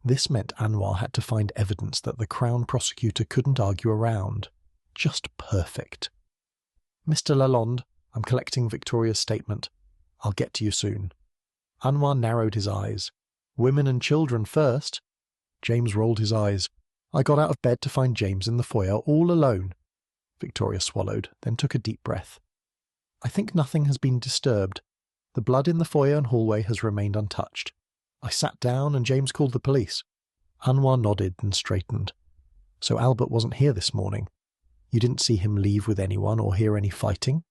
This meant Anwar had to find evidence that the Crown Prosecutor couldn't argue around. Just perfect. "Mr. Lalonde, I'm collecting Victoria's statement. I'll get to you soon." Anwar narrowed his eyes. "Women and children first." James rolled his eyes. "I got out of bed to find James in the foyer all alone." Victoria swallowed, then took a deep breath. "I think nothing has been disturbed. The blood in the foyer and hallway has remained untouched. I sat down and James called the police." Anwar nodded and straightened. "So Albert wasn't here this morning? You didn't see him leave with anyone or hear any fighting?"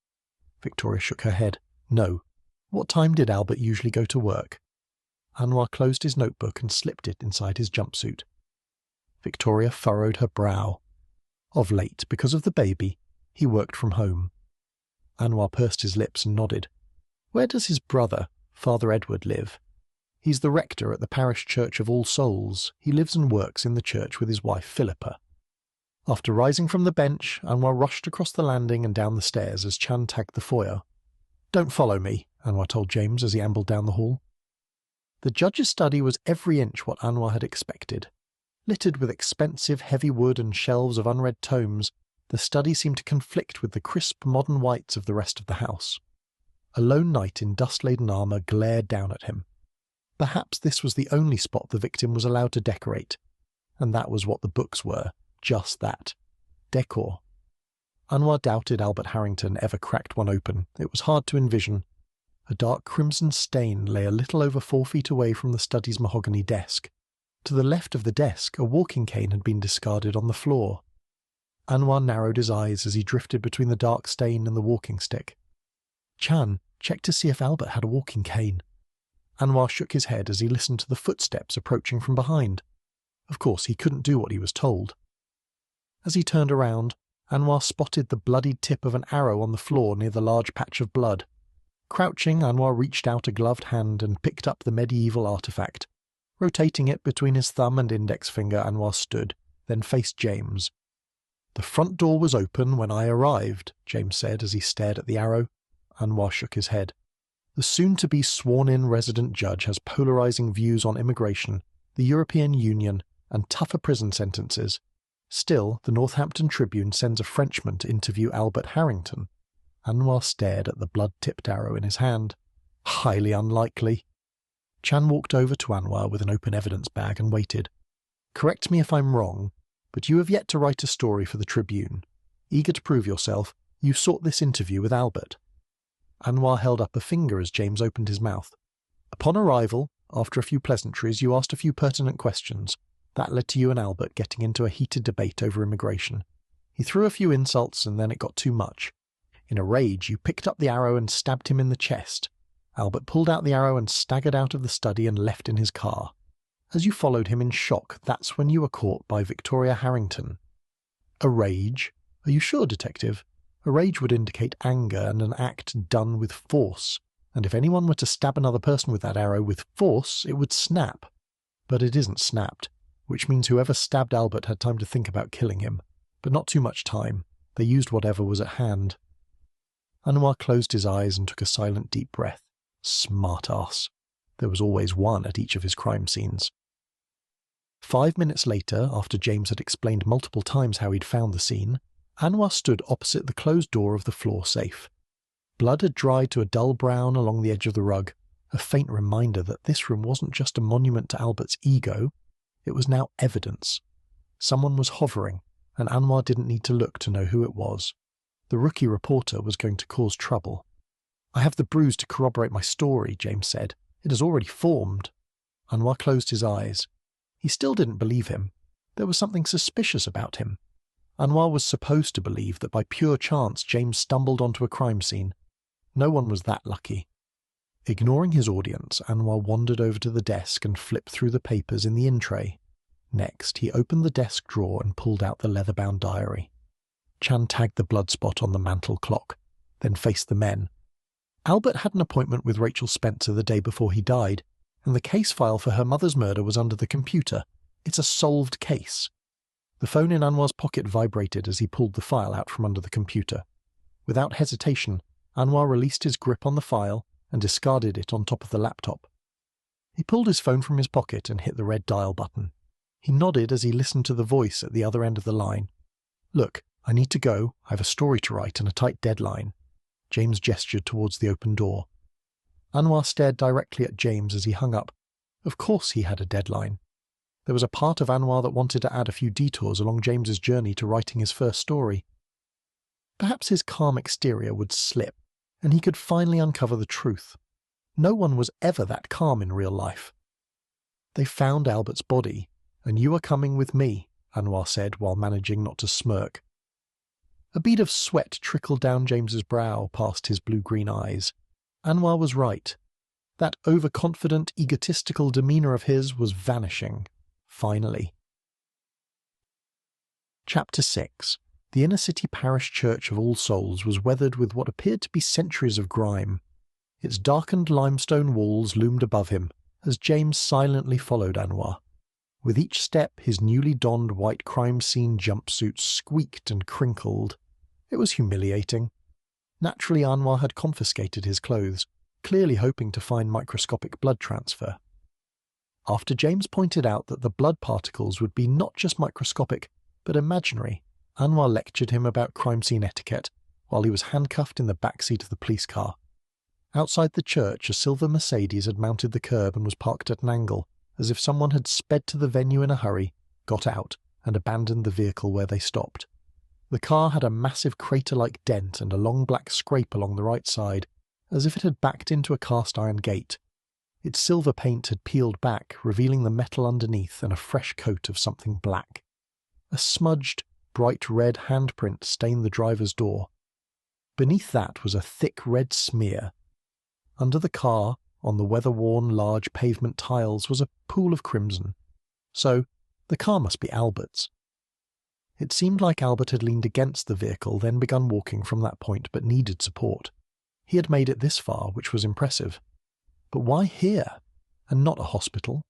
Victoria shook her head. "No. What time did Albert usually go to work?" Anwar closed his notebook and slipped it inside his jumpsuit. Victoria furrowed her brow. Of late, because of the baby, he worked from home. Anwar pursed his lips and nodded. "Where does his brother, Father Edward, live?" "He's the rector at the parish church of All Souls. He lives and works in the church with his wife Philippa." After rising from the bench, Anwar rushed across the landing and down the stairs as Chan tagged the foyer. "Don't follow me," Anwar told James as he ambled down the hall. The judge's study was every inch what Anwar had expected. Littered with expensive heavy wood and shelves of unread tomes, the study seemed to conflict with the crisp modern whites of the rest of the house. A lone knight in dust-laden armour glared down at him. Perhaps this was the only spot the victim was allowed to decorate, and that was what the books were. Just that. Decor. Anwar doubted Albert Harrington ever cracked one open. It was hard to envision. A dark crimson stain lay a little over 4 feet away from the study's mahogany desk. To the left of the desk, a walking cane had been discarded on the floor. Anwar narrowed his eyes as he drifted between the dark stain and the walking stick. "Chan, check to see if Albert had a walking cane." Anwar shook his head as he listened to the footsteps approaching from behind. Of course, he couldn't do what he was told. As he turned around, Anwar spotted the bloodied tip of an arrow on the floor near the large patch of blood. Crouching, Anwar reached out a gloved hand and picked up the medieval artifact. Rotating it between his thumb and index finger, Anwar stood, then faced James. "The front door was open when I arrived," James said as he stared at the arrow. Anwar shook his head. "The soon-to-be sworn-in resident judge has polarizing views on immigration, the European Union, and tougher prison sentences. Still, the Northampton Tribune sends a Frenchman to interview Albert Harrington." Anwar stared at the blood-tipped arrow in his hand. "Highly unlikely." Chan walked over to Anwar with an open evidence bag and waited. "Correct me if I'm wrong, but you have yet to write a story for the Tribune. Eager to prove yourself, you sought this interview with Albert." Anwar held up a finger as James opened his mouth. "Upon arrival, after a few pleasantries, you asked a few pertinent questions. That led to you and Albert getting into a heated debate over immigration. He threw a few insults and then it got too much. In a rage, you picked up the arrow and stabbed him in the chest. Albert pulled out the arrow and staggered out of the study and left in his car. As you followed him in shock, that's when you were caught by Victoria Harrington." "A rage? Are you sure, Detective? A rage would indicate anger and an act done with force, and if anyone were to stab another person with that arrow with force, it would snap. But it isn't snapped, which means whoever stabbed Albert had time to think about killing him, but not too much time. They used whatever was at hand." Anwar closed his eyes and took a silent deep breath. Smart ass. There was always one at each of his crime scenes. 5 minutes later, after James had explained multiple times how he'd found the scene, Anwar stood opposite the closed door of the floor safe. Blood had dried to a dull brown along the edge of the rug, a faint reminder that this room wasn't just a monument to Albert's ego, it was now evidence. Someone was hovering, and Anwar didn't need to look to know who it was. The rookie reporter was going to cause trouble. "I have the bruise to corroborate my story," James said. "It has already formed." Anwar closed his eyes. He still didn't believe him. There was something suspicious about him. Anwar was supposed to believe that by pure chance James stumbled onto a crime scene. No one was that lucky. Ignoring his audience, Anwar wandered over to the desk and flipped through the papers in the in-tray. Next, he opened the desk drawer and pulled out the leather-bound diary. Chan tagged the blood spot on the mantel clock, then faced the men. Albert had an appointment with Rachel Spencer the day before he died, and the case file for her mother's murder was under the computer. It's a solved case. The phone in Anwar's pocket vibrated as he pulled the file out from under the computer. Without hesitation, Anwar released his grip on the file and discarded it on top of the laptop. He pulled his phone from his pocket and hit the red dial button. He nodded as he listened to the voice at the other end of the line. "Look, I need to go. I have a story to write and a tight deadline." James gestured towards the open door. Anwar stared directly at James as he hung up. Of course he had a deadline. There was a part of Anwar that wanted to add a few detours along James's journey to writing his first story. Perhaps his calm exterior would slip, and he could finally uncover the truth. No one was ever that calm in real life. "They found Albert's body, and you are coming with me," Anwar said while managing not to smirk. A bead of sweat trickled down James's brow past his blue-green eyes. Anwar was right. That overconfident, egotistical demeanour of his was vanishing. Finally. Chapter 6. The inner-city parish church of All Souls was weathered with what appeared to be centuries of grime. Its darkened limestone walls loomed above him, as James silently followed Anwar. With each step, his newly donned white crime scene jumpsuit squeaked and crinkled. It was humiliating. Naturally, Anwar had confiscated his clothes, clearly hoping to find microscopic blood transfer. After James pointed out that the blood particles would be not just microscopic, but imaginary, Anwar lectured him about crime scene etiquette while he was handcuffed in the back seat of the police car. Outside the church, a silver Mercedes had mounted the curb and was parked at an angle, as if someone had sped to the venue in a hurry, got out, and abandoned the vehicle where they stopped. The car had a massive crater-like dent and a long black scrape along the right side, as if it had backed into a cast-iron gate. Its silver paint had peeled back, revealing the metal underneath and a fresh coat of something black. A smudged, bright red handprint stained the driver's door. Beneath that was a thick red smear. Under the car, on the weather-worn large pavement tiles was a pool of crimson. So, the car must be Albert's. It seemed like Albert had leaned against the vehicle, then begun walking from that point, but needed support. He had made it this far, which was impressive. But why here, and not a hospital?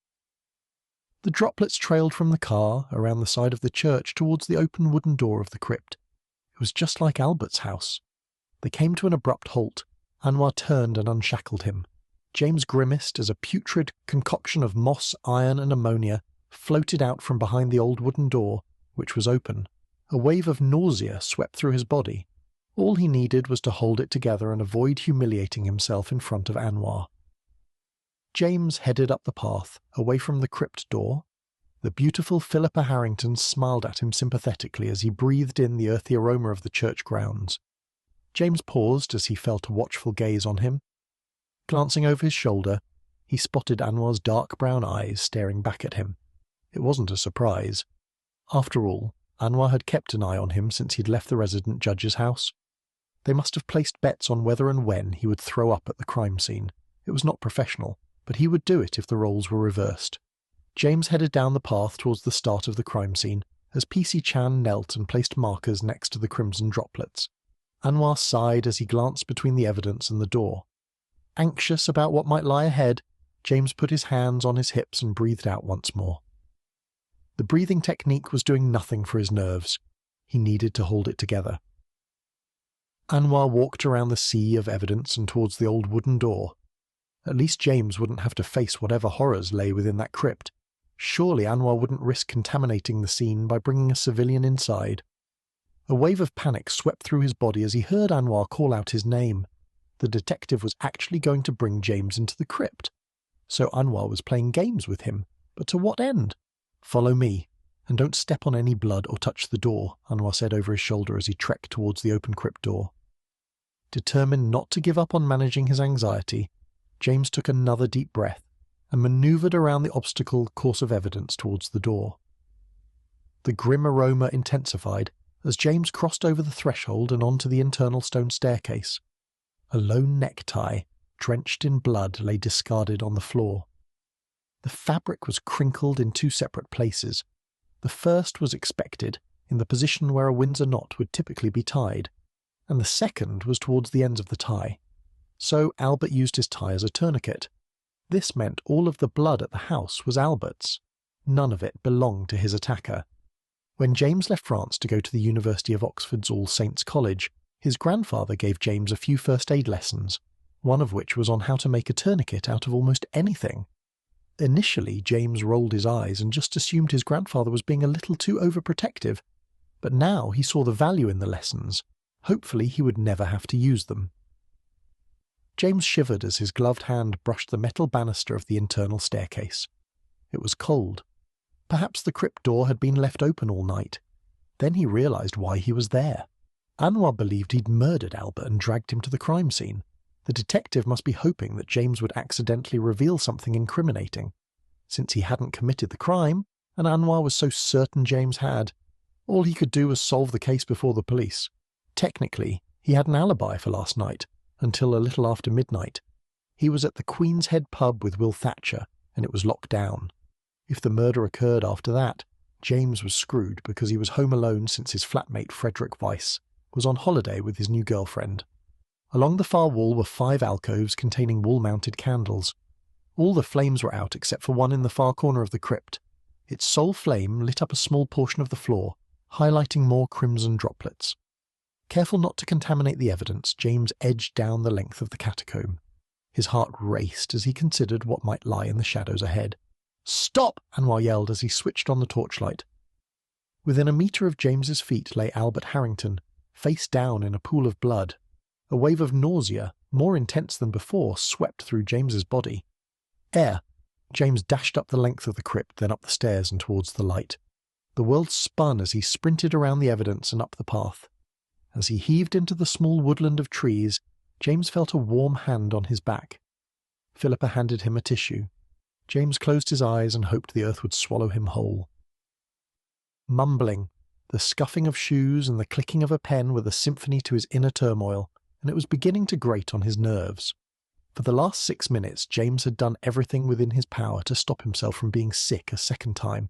The droplets trailed from the car, around the side of the church, towards the open wooden door of the crypt. It was just like Albert's house. They came to an abrupt halt. Anwar turned and unshackled him. James grimaced as a putrid concoction of moss, iron, and ammonia floated out from behind the old wooden door, which was open. A wave of nausea swept through his body. All he needed was to hold it together and avoid humiliating himself in front of Anwar. James headed up the path, away from the crypt door. The beautiful Philippa Harrington smiled at him sympathetically as he breathed in the earthy aroma of the church grounds. James paused as he felt a watchful gaze on him. Glancing over his shoulder, he spotted Anwar's dark brown eyes staring back at him. It wasn't a surprise. After all, Anwar had kept an eye on him since he'd left the resident judge's house. They must have placed bets on whether and when he would throw up at the crime scene. It was not professional, but he would do it if the roles were reversed. James headed down the path towards the start of the crime scene, as P.C. Chan knelt and placed markers next to the crimson droplets. Anwar sighed as he glanced between the evidence and the door. Anxious about what might lie ahead, James put his hands on his hips and breathed out once more. The breathing technique was doing nothing for his nerves. He needed to hold it together. Anwar walked around the sea of evidence and towards the old wooden door. At least James wouldn't have to face whatever horrors lay within that crypt. Surely Anwar wouldn't risk contaminating the scene by bringing a civilian inside. A wave of panic swept through his body as he heard Anwar call out his name. The detective was actually going to bring James into the crypt. So Anwar was playing games with him. But to what end? "Follow me, and don't step on any blood or touch the door," Anwar said over his shoulder as he trekked towards the open crypt door. Determined not to give up on managing his anxiety, James took another deep breath and manoeuvred around the obstacle course of evidence towards the door. The grim aroma intensified as James crossed over the threshold and onto the internal stone staircase. A lone necktie, drenched in blood, lay discarded on the floor. The fabric was crinkled in two separate places. The first was expected, in the position where a Windsor knot would typically be tied, and the second was towards the ends of the tie. So Albert used his tie as a tourniquet. This meant all of the blood at the house was Albert's. None of it belonged to his attacker. When James left France to go to the University of Oxford's All Saints College, his grandfather gave James a few first aid lessons, one of which was on how to make a tourniquet out of almost anything. Initially, James rolled his eyes and just assumed his grandfather was being a little too overprotective, but now he saw the value in the lessons. Hopefully he would never have to use them. James shivered as his gloved hand brushed the metal banister of the internal staircase. It was cold. Perhaps the crypt door had been left open all night. Then he realized why he was there. Anwar believed he'd murdered Albert and dragged him to the crime scene. The detective must be hoping that James would accidentally reveal something incriminating. Since he hadn't committed the crime, and Anwar was so certain James had, all he could do was solve the case before the police. Technically, he had an alibi for last night, until a little after midnight. He was at the Queen's Head pub with Will Thatcher, and it was locked down. If the murder occurred after that, James was screwed because he was home alone since his flatmate Frederick Weiss was on holiday with his new girlfriend. Along the far wall were 5 alcoves containing wall-mounted candles. All the flames were out except for one in the far corner of the crypt. Its sole flame lit up a small portion of the floor, highlighting more crimson droplets. Careful not to contaminate the evidence, James edged down the length of the catacomb. His heart raced as he considered what might lie in the shadows ahead. "Stop!" Anwar yelled as he switched on the torchlight. Within a metre of James's feet lay Albert Harrington, face down in a pool of blood. A wave of nausea, more intense than before, swept through James's body. "Air!" James dashed up the length of the crypt, then up the stairs and towards the light. The world spun as he sprinted around the evidence and up the path. As he heaved into the small woodland of trees, James felt a warm hand on his back. Philippa handed him a tissue. James closed his eyes and hoped the earth would swallow him whole. Mumbling, the scuffing of shoes and the clicking of a pen were the symphony to his inner turmoil, and it was beginning to grate on his nerves. For the last 6 minutes, James had done everything within his power to stop himself from being sick a second time,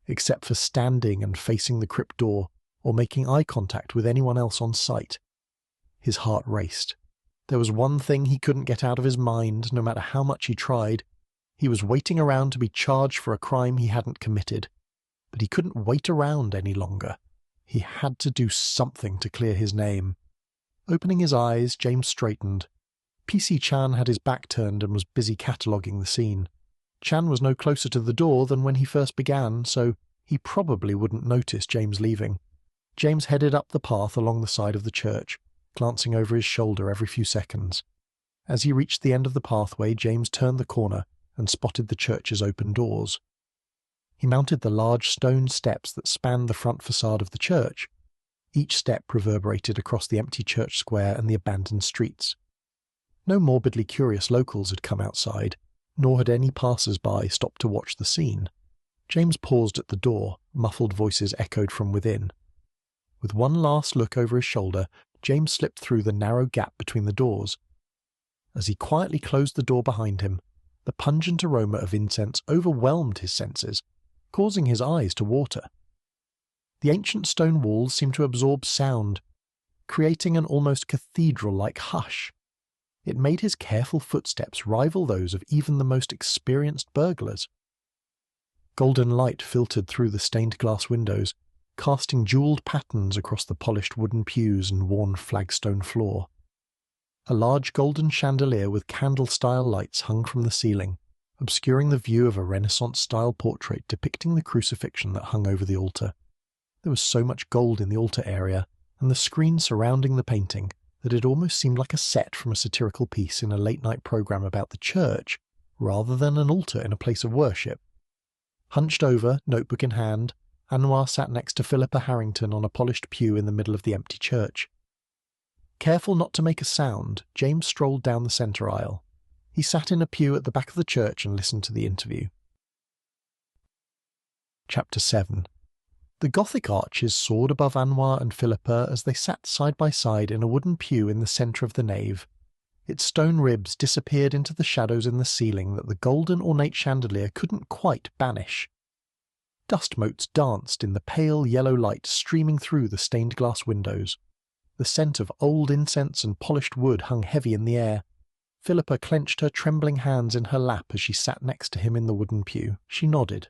except for standing and facing the crypt door or making eye contact with anyone else on sight. His heart raced. There was one thing he couldn't get out of his mind, no matter how much he tried. He was waiting around to be charged for a crime he hadn't committed. But he couldn't wait around any longer. He had to do something to clear his name. Opening his eyes, James straightened. PC Chan had his back turned and was busy cataloguing the scene. Chan was no closer to the door than when he first began, so he probably wouldn't notice James leaving. James headed up the path along the side of the church, glancing over his shoulder every few seconds. As he reached the end of the pathway, James turned the corner and spotted the church's open doors. He mounted the large stone steps that spanned the front facade of the church. Each step reverberated across the empty church square and the abandoned streets. No morbidly curious locals had come outside, nor had any passers-by stopped to watch the scene. James paused at the door, muffled voices echoed from within. With one last look over his shoulder, James slipped through the narrow gap between the doors. As he quietly closed the door behind him, the pungent aroma of incense overwhelmed his senses, causing his eyes to water. The ancient stone walls seemed to absorb sound, creating an almost cathedral-like hush. It made his careful footsteps rival those of even the most experienced burglars. Golden light filtered through the stained glass windows, casting jewelled patterns across the polished wooden pews and worn flagstone floor. A large golden chandelier with candle-style lights hung from the ceiling, obscuring the view of a Renaissance-style portrait depicting the crucifixion that hung over the altar. There was so much gold in the altar area, and the screen surrounding the painting, that it almost seemed like a set from a satirical piece in a late-night program about the church, rather than an altar in a place of worship. Hunched over, notebook in hand, Anwar sat next to Philippa Harrington on a polished pew in the middle of the empty church. Careful not to make a sound, James strolled down the centre aisle. He sat in a pew at the back of the church and listened to the interview. Chapter 7. The Gothic arches soared above Anwar and Philippa as they sat side by side in a wooden pew in the centre of the nave. Its stone ribs disappeared into the shadows in the ceiling that the golden ornate chandelier couldn't quite banish. Dust motes danced in the pale yellow light streaming through the stained glass windows. The scent of old incense and polished wood hung heavy in the air. Philippa clenched her trembling hands in her lap as she sat next to him in the wooden pew. She nodded.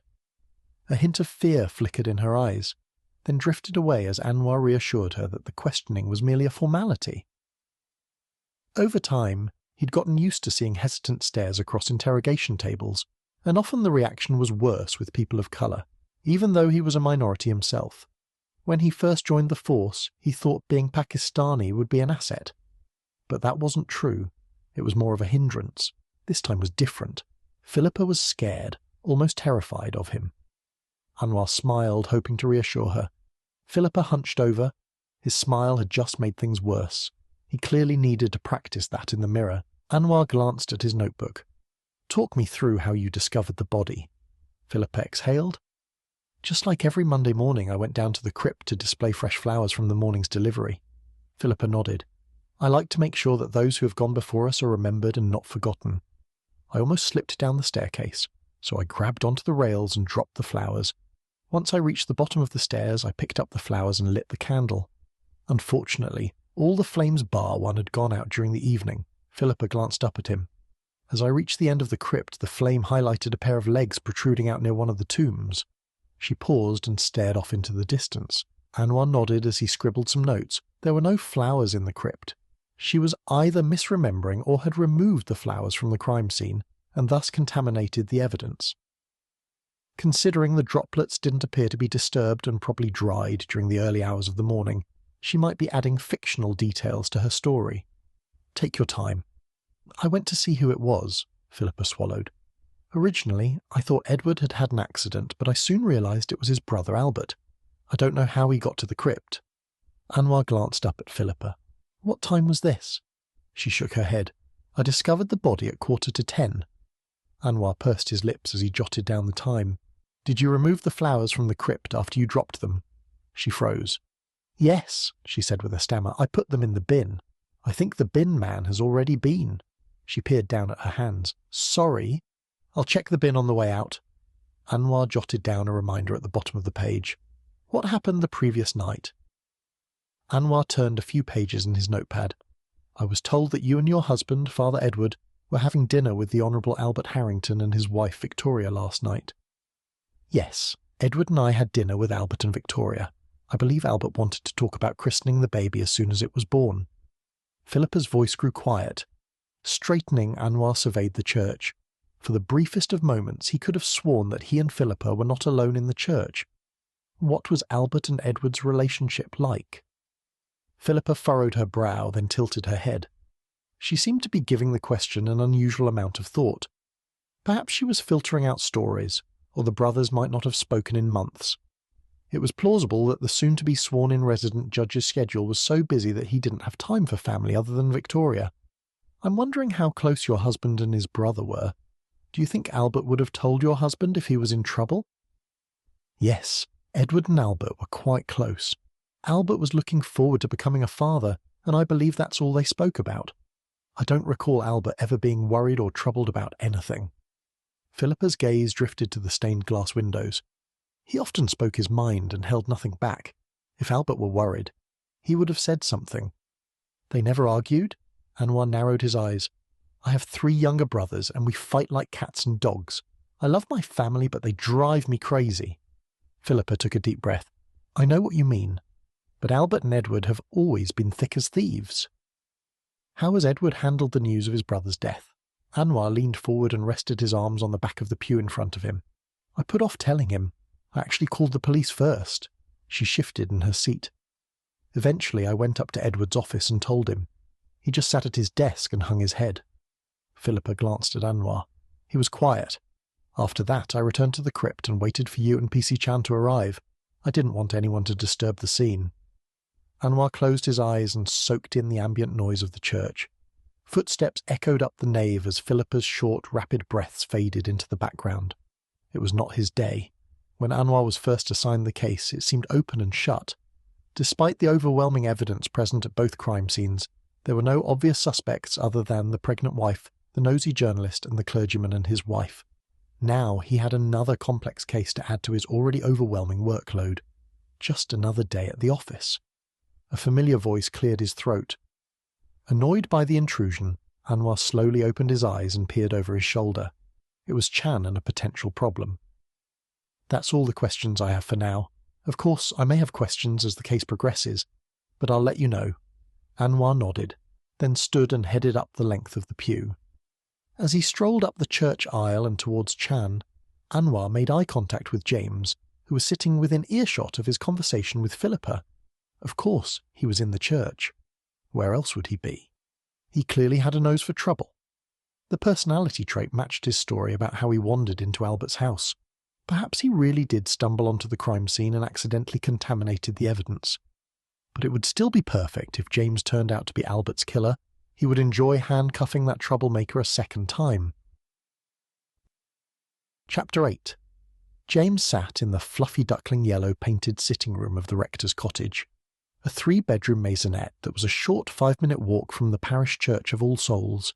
A hint of fear flickered in her eyes, then drifted away as Anwar reassured her that the questioning was merely a formality. Over time, he'd gotten used to seeing hesitant stares across interrogation tables, and often the reaction was worse with people of colour, even though he was a minority himself. When he first joined the force, he thought being Pakistani would be an asset. But that wasn't true. It was more of a hindrance. This time was different. Philippa was scared, almost terrified of him. Anwar smiled, hoping to reassure her. Philippa hunched over. His smile had just made things worse. He clearly needed to practice that in the mirror. Anwar glanced at his notebook. "Talk me through how you discovered the body." Philippa exhaled. "Just like every Monday morning I went down to the crypt to display fresh flowers from the morning's delivery." Philippa nodded. "I like to make sure that those who have gone before us are remembered and not forgotten. I almost slipped down the staircase, so I grabbed onto the rails and dropped the flowers. Once I reached the bottom of the stairs, I picked up the flowers and lit the candle. Unfortunately, all the flames bar one had gone out during the evening." Philippa glanced up at him. "As I reached the end of the crypt, the flame highlighted a pair of legs protruding out near one of the tombs." She paused and stared off into the distance. Anwar nodded as he scribbled some notes. There were no flowers in the crypt. She was either misremembering or had removed the flowers from the crime scene, and thus contaminated the evidence. Considering the droplets didn't appear to be disturbed and probably dried during the early hours of the morning, she might be adding fictional details to her story. "Take your time." "I went to see who it was," Philippa swallowed. "Originally, I thought Edward had had an accident, but I soon realised it was his brother Albert. I don't know how he got to the crypt." Anwar glanced up at Philippa. "What time was this?" She shook her head. "I discovered the body at 10:15. Anwar pursed his lips as he jotted down the time. "Did you remove the flowers from the crypt after you dropped them?" She froze. "Yes," she said with a stammer. "I put them in the bin. I think the bin man has already been." She peered down at her hands. "Sorry. I'll check the bin on the way out." Anwar jotted down a reminder at the bottom of the page. "What happened the previous night?" Anwar turned a few pages in his notepad. "I was told that you and your husband, Father Edward, were having dinner with the Honourable Albert Harrington and his wife Victoria last night." "Yes, Edward and I had dinner with Albert and Victoria. I believe Albert wanted to talk about christening the baby as soon as it was born." Philippa's voice grew quiet. Straightening, Anwar surveyed the church. For the briefest of moments he could have sworn that he and Philippa were not alone in the church. What was Albert and Edward's relationship like? Philippa furrowed her brow, then tilted her head. She seemed to be giving the question an unusual amount of thought. Perhaps she was filtering out stories, or the brothers might not have spoken in months. It was plausible that the soon-to-be sworn-in resident judge's schedule was so busy that he didn't have time for family other than Victoria. "I'm wondering how close your husband and his brother were. Do you think Albert would have told your husband if he was in trouble?" Yes, Edward and Albert were quite close. Albert was looking forward to becoming a father, and I believe that's all they spoke about. I don't recall Albert ever being worried or troubled about anything. Philippa's gaze drifted to the stained glass windows. He often spoke his mind and held nothing back. If Albert were worried, he would have said something. "They never argued?" Anwar narrowed his eyes. "I have 3 younger brothers, and we fight like cats and dogs. I love my family, but they drive me crazy." Philippa took a deep breath. "I know what you mean, but Albert and Edward have always been thick as thieves." How has Edward handled the news of his brother's death? Anwar leaned forward and rested his arms on the back of the pew in front of him. "I put off telling him. I actually called the police first." She shifted in her seat. "Eventually I went up to Edward's office and told him. He just sat at his desk and hung his head." Philippa glanced at Anwar. He was quiet. "After that I returned to the crypt and waited for you and PC Chan to arrive. I didn't want anyone to disturb the scene." Anwar closed his eyes and soaked in the ambient noise of the church. Footsteps echoed up the nave as Philippa's short, rapid breaths faded into the background. It was not his day. When Anwar was first assigned the case, it seemed open and shut. Despite the overwhelming evidence present at both crime scenes, there were no obvious suspects other than the pregnant wife, the nosy journalist, and the clergyman and his wife. Now he had another complex case to add to his already overwhelming workload. Just another day at the office. A familiar voice cleared his throat. Annoyed by the intrusion, Anwar slowly opened his eyes and peered over his shoulder. It was Chan and a potential problem. "That's all the questions I have for now. Of course, I may have questions as the case progresses, but I'll let you know." Anwar nodded, then stood and headed up the length of the pew. As he strolled up the church aisle and towards Chan, Anwar made eye contact with James, who was sitting within earshot of his conversation with Philippa. Of course, he was in the church. Where else would he be? He clearly had a nose for trouble. The personality trait matched his story about how he wandered into Albert's house. Perhaps he really did stumble onto the crime scene and accidentally contaminated the evidence. But it would still be perfect if James turned out to be Albert's killer. He would enjoy handcuffing that troublemaker a second time. Chapter 8. James sat in the fluffy duckling yellow painted sitting room of the rector's cottage, a 3-bedroom maisonette that was a short 5-minute walk from the parish church of All Souls.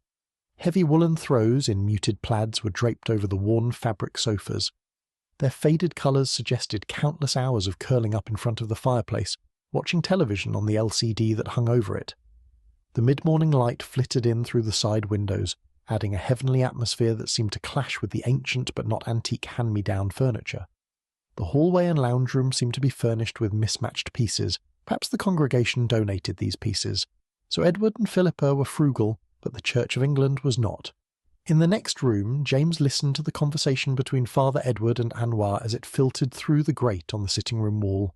Heavy woolen throws in muted plaids were draped over the worn fabric sofas. Their faded colours suggested countless hours of curling up in front of the fireplace, watching television on the LCD that hung over it. The mid-morning light flittered in through the side windows, adding a heavenly atmosphere that seemed to clash with the ancient but not antique hand-me-down furniture. The hallway and lounge room seemed to be furnished with mismatched pieces. Perhaps the congregation donated these pieces. So Edward and Philippa were frugal, but the Church of England was not. In the next room, James listened to the conversation between Father Edward and Anwar as it filtered through the grate on the sitting-room wall.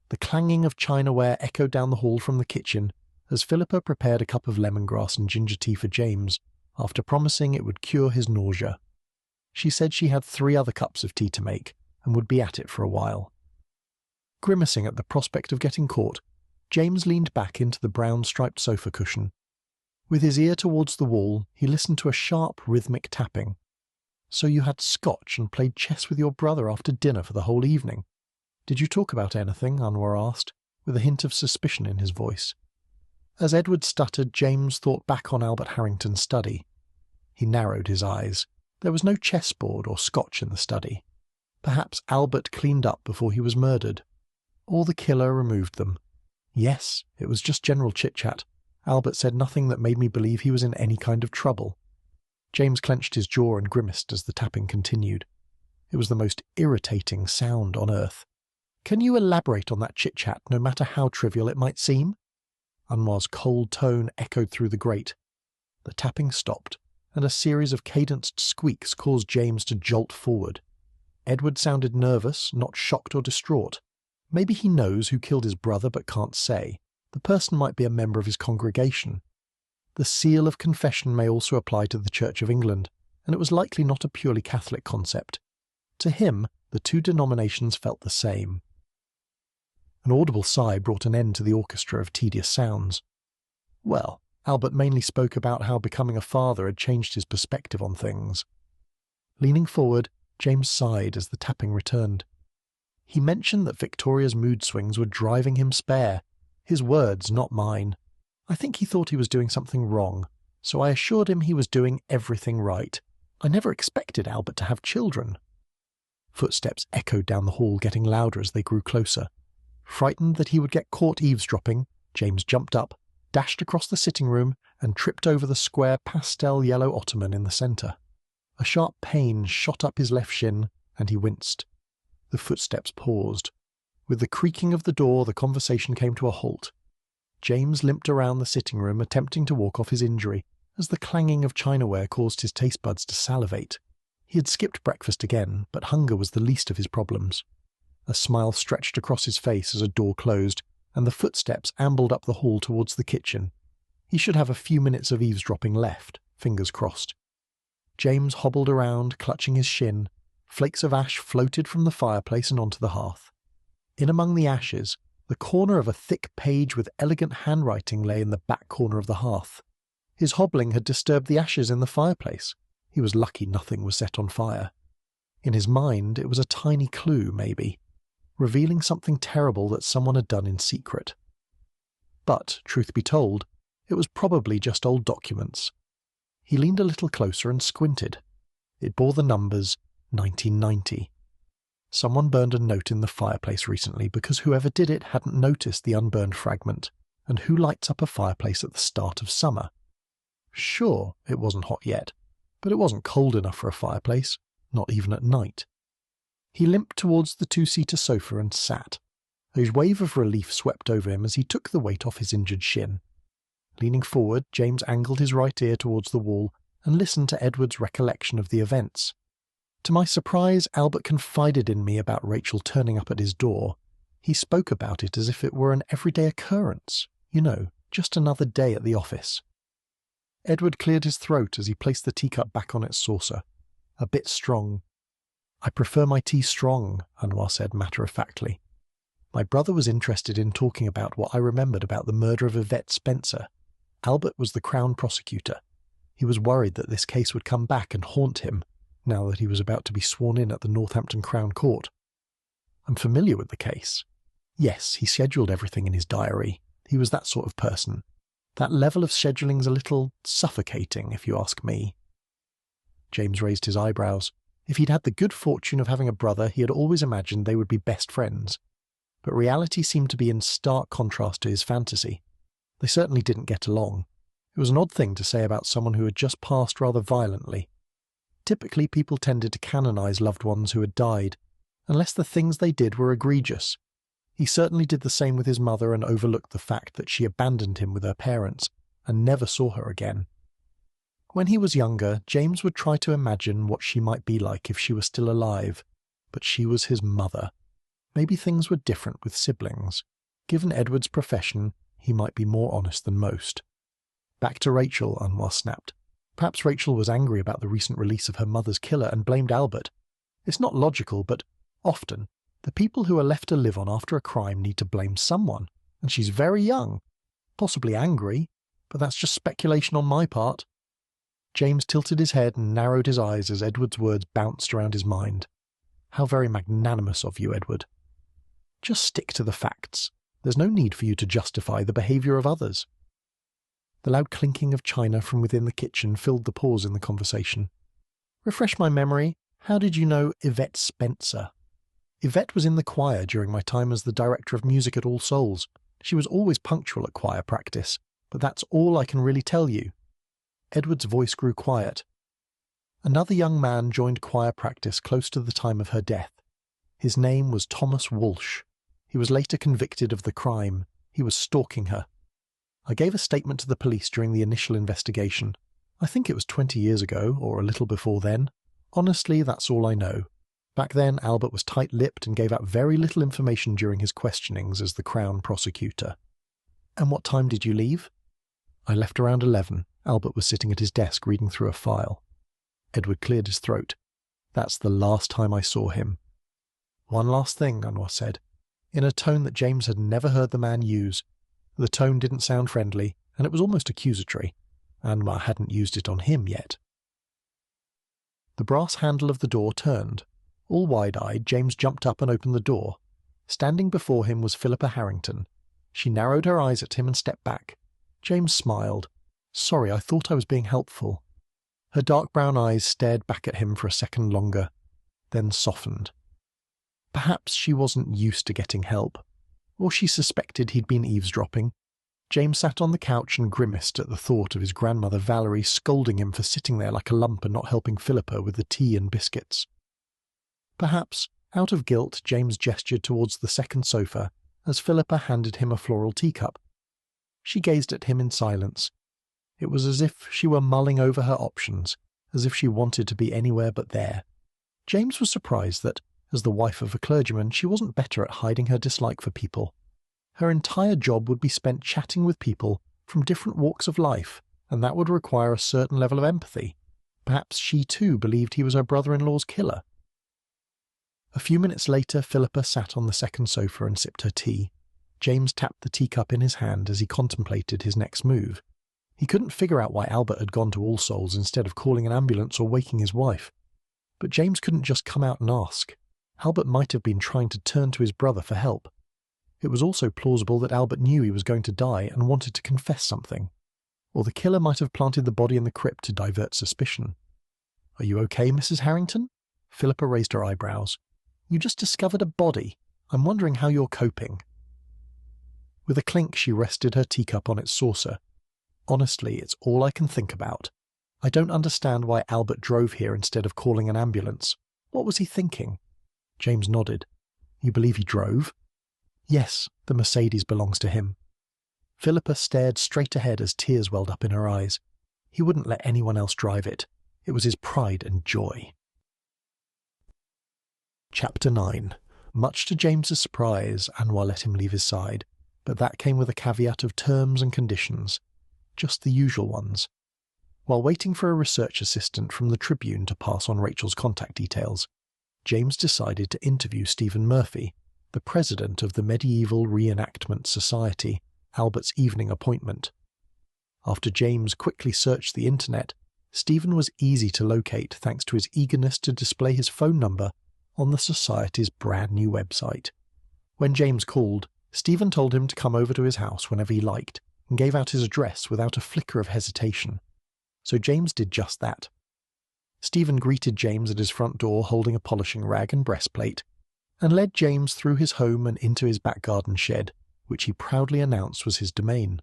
The clanging of chinaware echoed down the hall from the kitchen as Philippa prepared a cup of lemongrass and ginger tea for James, after promising it would cure his nausea. She said she had 3 other cups of tea to make, and would be at it for a while. Grimacing at the prospect of getting caught, James leaned back into the brown-striped sofa cushion. With his ear towards the wall, he listened to a sharp, rhythmic tapping. "So you had scotch and played chess with your brother after dinner for the whole evening? Did you talk about anything?" Anwar asked, with a hint of suspicion in his voice. As Edward stuttered, James thought back on Albert Harrington's study. He narrowed his eyes. There was no chessboard or scotch in the study. Perhaps Albert cleaned up before he was murdered. Or the killer removed them. Yes, it was just general chit-chat. Albert said nothing that made me believe he was in any kind of trouble. James clenched his jaw and grimaced as the tapping continued. It was the most irritating sound on earth. "Can you elaborate on that chit-chat, no matter how trivial it might seem?" Anwar's cold tone echoed through the grate. The tapping stopped, and a series of cadenced squeaks caused James to jolt forward. Edward sounded nervous, not shocked or distraught. Maybe he knows who killed his brother but can't say. The person might be a member of his congregation. The seal of confession may also apply to the Church of England, and it was likely not a purely Catholic concept. To him, the two denominations felt the same. An audible sigh brought an end to the orchestra of tedious sounds. Well, Albert mainly spoke about how becoming a father had changed his perspective on things. Leaning forward, James sighed as the tapping returned. He mentioned that Victoria's mood swings were driving him spare. His words, not mine. I think he thought he was doing something wrong, so I assured him he was doing everything right. I never expected Albert to have children. Footsteps echoed down the hall, getting louder as they grew closer. Frightened that he would get caught eavesdropping, James jumped up, dashed across the sitting room, and tripped over the square pastel yellow ottoman in the centre. A sharp pain shot up his left shin, and he winced. The footsteps paused. With the creaking of the door, the conversation came to a halt. James limped around the sitting room, attempting to walk off his injury, as the clanging of chinaware caused his taste buds to salivate. He had skipped breakfast again, but hunger was the least of his problems. A smile stretched across his face as a door closed, and the footsteps ambled up the hall towards the kitchen. He should have a few minutes of eavesdropping left, fingers crossed. James hobbled around, clutching his shin. Flakes of ash floated from the fireplace and onto the hearth. In among the ashes, the corner of a thick page with elegant handwriting lay in the back corner of the hearth. His hobbling had disturbed the ashes in the fireplace. He was lucky nothing was set on fire. In his mind, it was a tiny clue, maybe, revealing something terrible that someone had done in secret. But, truth be told, it was probably just old documents. He leaned a little closer and squinted. It bore the numbers 1990. Someone burned a note in the fireplace recently because whoever did it hadn't noticed the unburned fragment, and who lights up a fireplace at the start of summer? Sure, it wasn't hot yet, but it wasn't cold enough for a fireplace, not even at night. He limped towards the two-seater sofa and sat. A wave of relief swept over him as he took the weight off his injured shin. Leaning forward, James angled his right ear towards the wall and listened to Edward's recollection of the events. To my surprise, Albert confided in me about Rachel turning up at his door. He spoke about it as if it were an everyday occurrence. You know, just another day at the office. Edward cleared his throat as he placed the teacup back on its saucer. A bit strong. "I prefer my tea strong," Anwar said matter-of-factly. My brother was interested in talking about what I remembered about the murder of Yvette Spencer. Albert was the Crown prosecutor. He was worried that this case would come back and haunt him, now that he was about to be sworn in at the Northampton Crown Court. I'm familiar with the case. Yes, he scheduled everything in his diary. He was that sort of person. That level of scheduling's a little suffocating, if you ask me. James raised his eyebrows. If he'd had the good fortune of having a brother, he had always imagined they would be best friends. But reality seemed to be in stark contrast to his fantasy. They certainly didn't get along. It was an odd thing to say about someone who had just passed rather violently. Typically, people tended to canonize loved ones who had died, unless the things they did were egregious. He certainly did the same with his mother and overlooked the fact that she abandoned him with her parents and never saw her again. When he was younger, James would try to imagine what she might be like if she were still alive, but she was his mother. Maybe things were different with siblings. Given Edward's profession, he might be more honest than most. Back to Rachel, Anwar snapped. Perhaps Rachel was angry about the recent release of her mother's killer and blamed Albert. It's not logical, but often, the people who are left to live on after a crime need to blame someone, and she's very young. Possibly angry, but that's just speculation on my part. James tilted his head and narrowed his eyes as Edward's words bounced around his mind. How very magnanimous of you, Edward. Just stick to the facts. There's no need for you to justify the behaviour of others. The loud clinking of china from within the kitchen filled the pause in the conversation. "Refresh my memory. How did you know Yvette Spencer?" "Yvette was in the choir during my time as the director of music at All Souls. She was always punctual at choir practice, but that's all I can really tell you." Edward's voice grew quiet. "Another young man joined choir practice close to the time of her death. His name was Thomas Walsh. He was later convicted of the crime. He was stalking her. I gave a statement to the police during the initial investigation. I think it was 20 years ago, or a little before then. Honestly, that's all I know. Back then, Albert was tight-lipped and gave out very little information during his questionings as the Crown prosecutor." "And what time did you leave?" "I left around 11. Albert was sitting at his desk reading through a file." Edward cleared his throat. "That's the last time I saw him." "One last thing," Anwar said, in a tone that James had never heard the man use. The tone didn't sound friendly, and it was almost accusatory. Anwar hadn't used it on him yet. The brass handle of the door turned. All wide-eyed, James jumped up and opened the door. Standing before him was Philippa Harrington. She narrowed her eyes at him and stepped back. James smiled. "Sorry, I thought I was being helpful." Her dark brown eyes stared back at him for a second longer, then softened. Perhaps she wasn't used to getting help, or she suspected he'd been eavesdropping. James sat on the couch and grimaced at the thought of his grandmother Valerie scolding him for sitting there like a lump and not helping Philippa with the tea and biscuits. Perhaps, out of guilt, James gestured towards the second sofa as Philippa handed him a floral teacup. She gazed at him in silence. It was as if she were mulling over her options, as if she wanted to be anywhere but there. James was surprised that, as the wife of a clergyman, she wasn't better at hiding her dislike for people. Her entire job would be spent chatting with people from different walks of life, and that would require a certain level of empathy. Perhaps she too believed he was her brother-in-law's killer. A few minutes later, Philippa sat on the second sofa and sipped her tea. James tapped the teacup in his hand as he contemplated his next move. He couldn't figure out why Albert had gone to All Souls instead of calling an ambulance or waking his wife. But James couldn't just come out and ask. Albert might have been trying to turn to his brother for help. It was also plausible that Albert knew he was going to die and wanted to confess something. Or the killer might have planted the body in the crypt to divert suspicion. "Are you okay, Mrs. Harrington?" Philippa raised her eyebrows. "You just discovered a body. I'm wondering how you're coping." With a clink, she rested her teacup on its saucer. "Honestly, it's all I can think about. I don't understand why Albert drove here instead of calling an ambulance. What was he thinking?" James nodded. "You believe he drove?" "Yes, the Mercedes belongs to him." Philippa stared straight ahead as tears welled up in her eyes. He wouldn't let anyone else drive it. It was his pride and joy. Chapter 9. Much to James's surprise, Anwar let him leave his side, but that came with a caveat of terms and conditions. Just the usual ones. While waiting for a research assistant from the Tribune to pass on Rachel's contact details, James decided to interview Stephen Murphy, the president of the Medieval Reenactment Society, Albert's evening appointment. After James quickly searched the internet, Stephen was easy to locate thanks to his eagerness to display his phone number on the Society's brand new website. When James called, Stephen told him to come over to his house whenever he liked, and gave out his address without a flicker of hesitation. So James did just that. Stephen greeted James at his front door holding a polishing rag and breastplate, and led James through his home and into his back garden shed, which he proudly announced was his domain.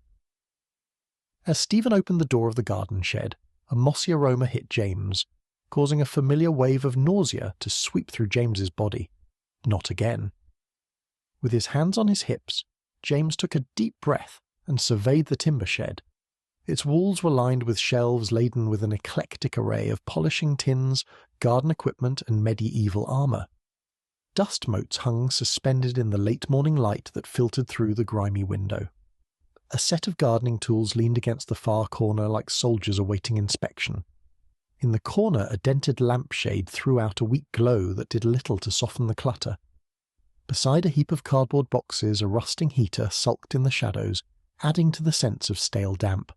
As Stephen opened the door of the garden shed, a mossy aroma hit James, causing a familiar wave of nausea to sweep through James's body. Not again. With his hands on his hips, James took a deep breath and surveyed the timber shed. Its walls were lined with shelves laden with an eclectic array of polishing tins, garden equipment, and medieval armour. Dust motes hung suspended in the late-morning light that filtered through the grimy window. A set of gardening tools leaned against the far corner like soldiers awaiting inspection. In the corner, a dented lampshade threw out a weak glow that did little to soften the clutter. Beside a heap of cardboard boxes, a rusting heater sulked in the shadows, adding to the sense of stale damp.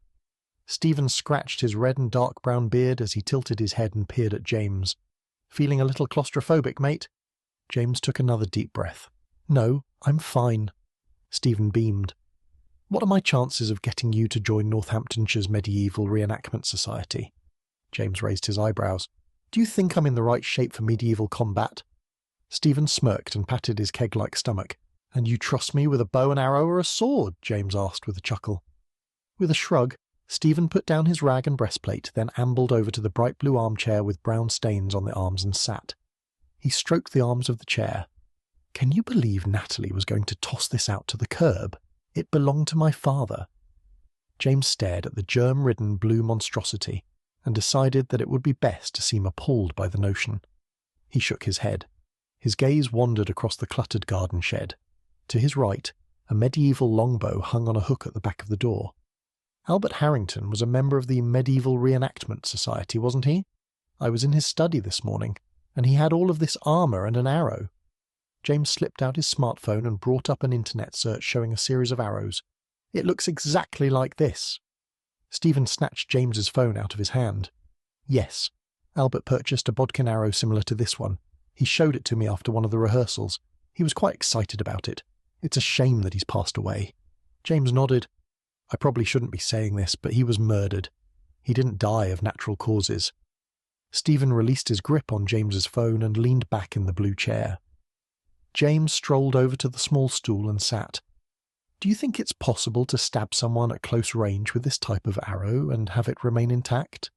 Stephen scratched his red and dark brown beard as he tilted his head and peered at James. "Feeling a little claustrophobic, mate?" James took another deep breath. "No, I'm fine." Stephen beamed. What are my chances of getting you to join Northamptonshire's Medieval Reenactment Society? James raised his eyebrows. Do you think I'm in the right shape for medieval combat? Stephen smirked and patted his keg-like stomach. And you trust me with a bow and arrow or a sword? James asked with a chuckle. With a shrug, Stephen put down his rag and breastplate, then ambled over to the bright blue armchair with brown stains on the arms and sat. He stroked the arms of the chair. Can you believe Natalie was going to toss this out to the curb? It belonged to my father. James stared at the germ-ridden blue monstrosity and decided that it would be best to seem appalled by the notion. He shook his head. His gaze wandered across the cluttered garden shed. To his right, a medieval longbow hung on a hook at the back of the door. Albert Harrington was a member of the Medieval Reenactment Society, wasn't he? I was in his study this morning, and he had all of this armour and an arrow. James slipped out his smartphone and brought up an internet search showing a series of arrows. It looks exactly like this. Stephen snatched James's phone out of his hand. Yes, Albert purchased a bodkin arrow similar to this one. He showed it to me after one of the rehearsals. He was quite excited about it. It's a shame that he's passed away. James nodded. I probably shouldn't be saying this, but he was murdered. He didn't die of natural causes. Stephen released his grip on James's phone and leaned back in the blue chair. James strolled over to the small stool and sat. Do you think it's possible to stab someone at close range with this type of arrow and have it remain intact?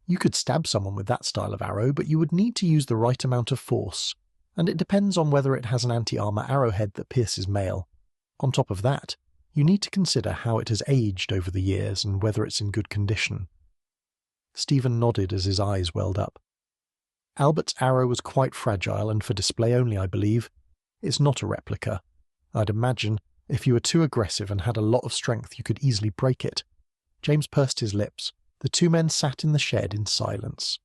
You could stab someone with that style of arrow, but you would need to use the right amount of force, and it depends on whether it has an anti-armor arrowhead that pierces mail. On top of that, you need to consider how it has aged over the years and whether it's in good condition. Stephen nodded as his eyes welled up. Albert's arrow was quite fragile and for display only, I believe. It's not a replica. I'd imagine if you were too aggressive and had a lot of strength, you could easily break it. James pursed his lips. The two men sat in the shed in silence.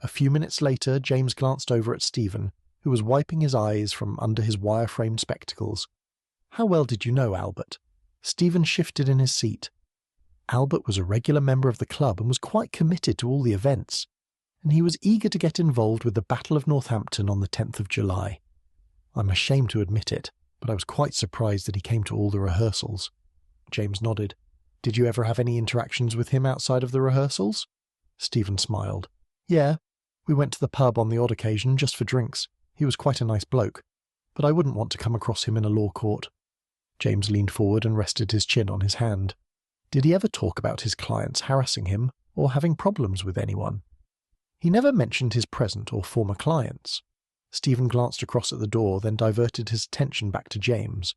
A few minutes later, James glanced over at Stephen, who was wiping his eyes from under his wire-framed spectacles. How well did you know Albert? Stephen shifted in his seat. Albert was a regular member of the club and was quite committed to all the events, and he was eager to get involved with the Battle of Northampton on the 10th of July. I'm ashamed to admit it, but I was quite surprised that he came to all the rehearsals. James nodded. Did you ever have any interactions with him outside of the rehearsals? Stephen smiled. Yeah, we went to the pub on the odd occasion just for drinks. He was quite a nice bloke, but I wouldn't want to come across him in a law court. James leaned forward and rested his chin on his hand. Did he ever talk about his clients harassing him or having problems with anyone? He never mentioned his present or former clients. Stephen glanced across at the door, then diverted his attention back to James.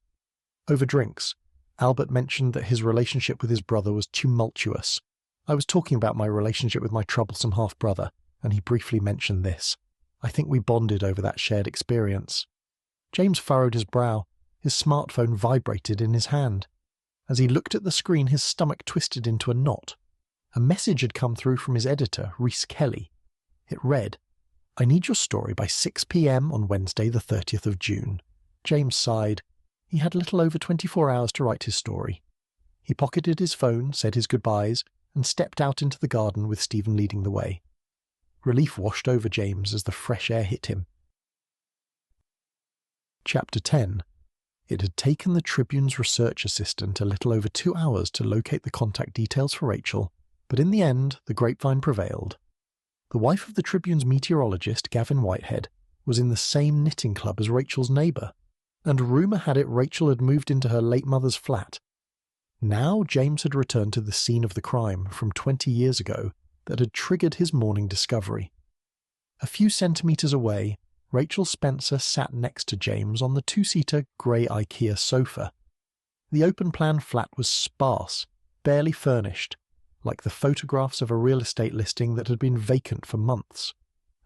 Over drinks, Albert mentioned that his relationship with his brother was tumultuous. I was talking about my relationship with my troublesome half-brother, and he briefly mentioned this. I think we bonded over that shared experience. James furrowed his brow. His smartphone vibrated in his hand. As he looked at the screen, his stomach twisted into a knot. A message had come through from his editor, Rhys Kelly. It read, I need your story by 6 p.m. on Wednesday the 30th of June. James sighed. He had little over 24 hours to write his story. He pocketed his phone, said his goodbyes, and stepped out into the garden with Stephen leading the way. Relief washed over James as the fresh air hit him. Chapter 10. It had taken the Tribune's research assistant a little over 2 hours to locate the contact details for Rachel, but in the end, the grapevine prevailed. The wife of the Tribune's meteorologist, Gavin Whitehead, was in the same knitting club as Rachel's neighbour, and rumour had it Rachel had moved into her late mother's flat. Now James had returned to the scene of the crime from 20 years ago that had triggered his morning discovery. A few centimetres away, Rachel Spencer sat next to James on the two-seater grey IKEA sofa. The open-plan flat was sparse, barely furnished, like the photographs of a real estate listing that had been vacant for months.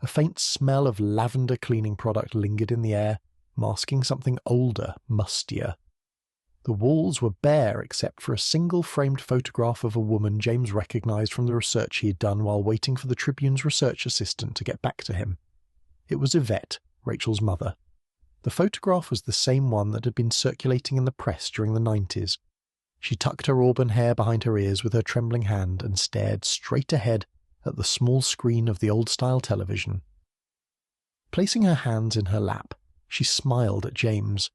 A faint smell of lavender cleaning product lingered in the air, masking something older, mustier. The walls were bare except for a single framed photograph of a woman James recognised from the research he had done while waiting for the Tribune's research assistant to get back to him. It was Yvette, Rachel's mother. The photograph was the same one that had been circulating in the press during the 90s. She tucked her auburn hair behind her ears with her trembling hand and stared straight ahead at the small screen of the old-style television. Placing her hands in her lap, she smiled at James.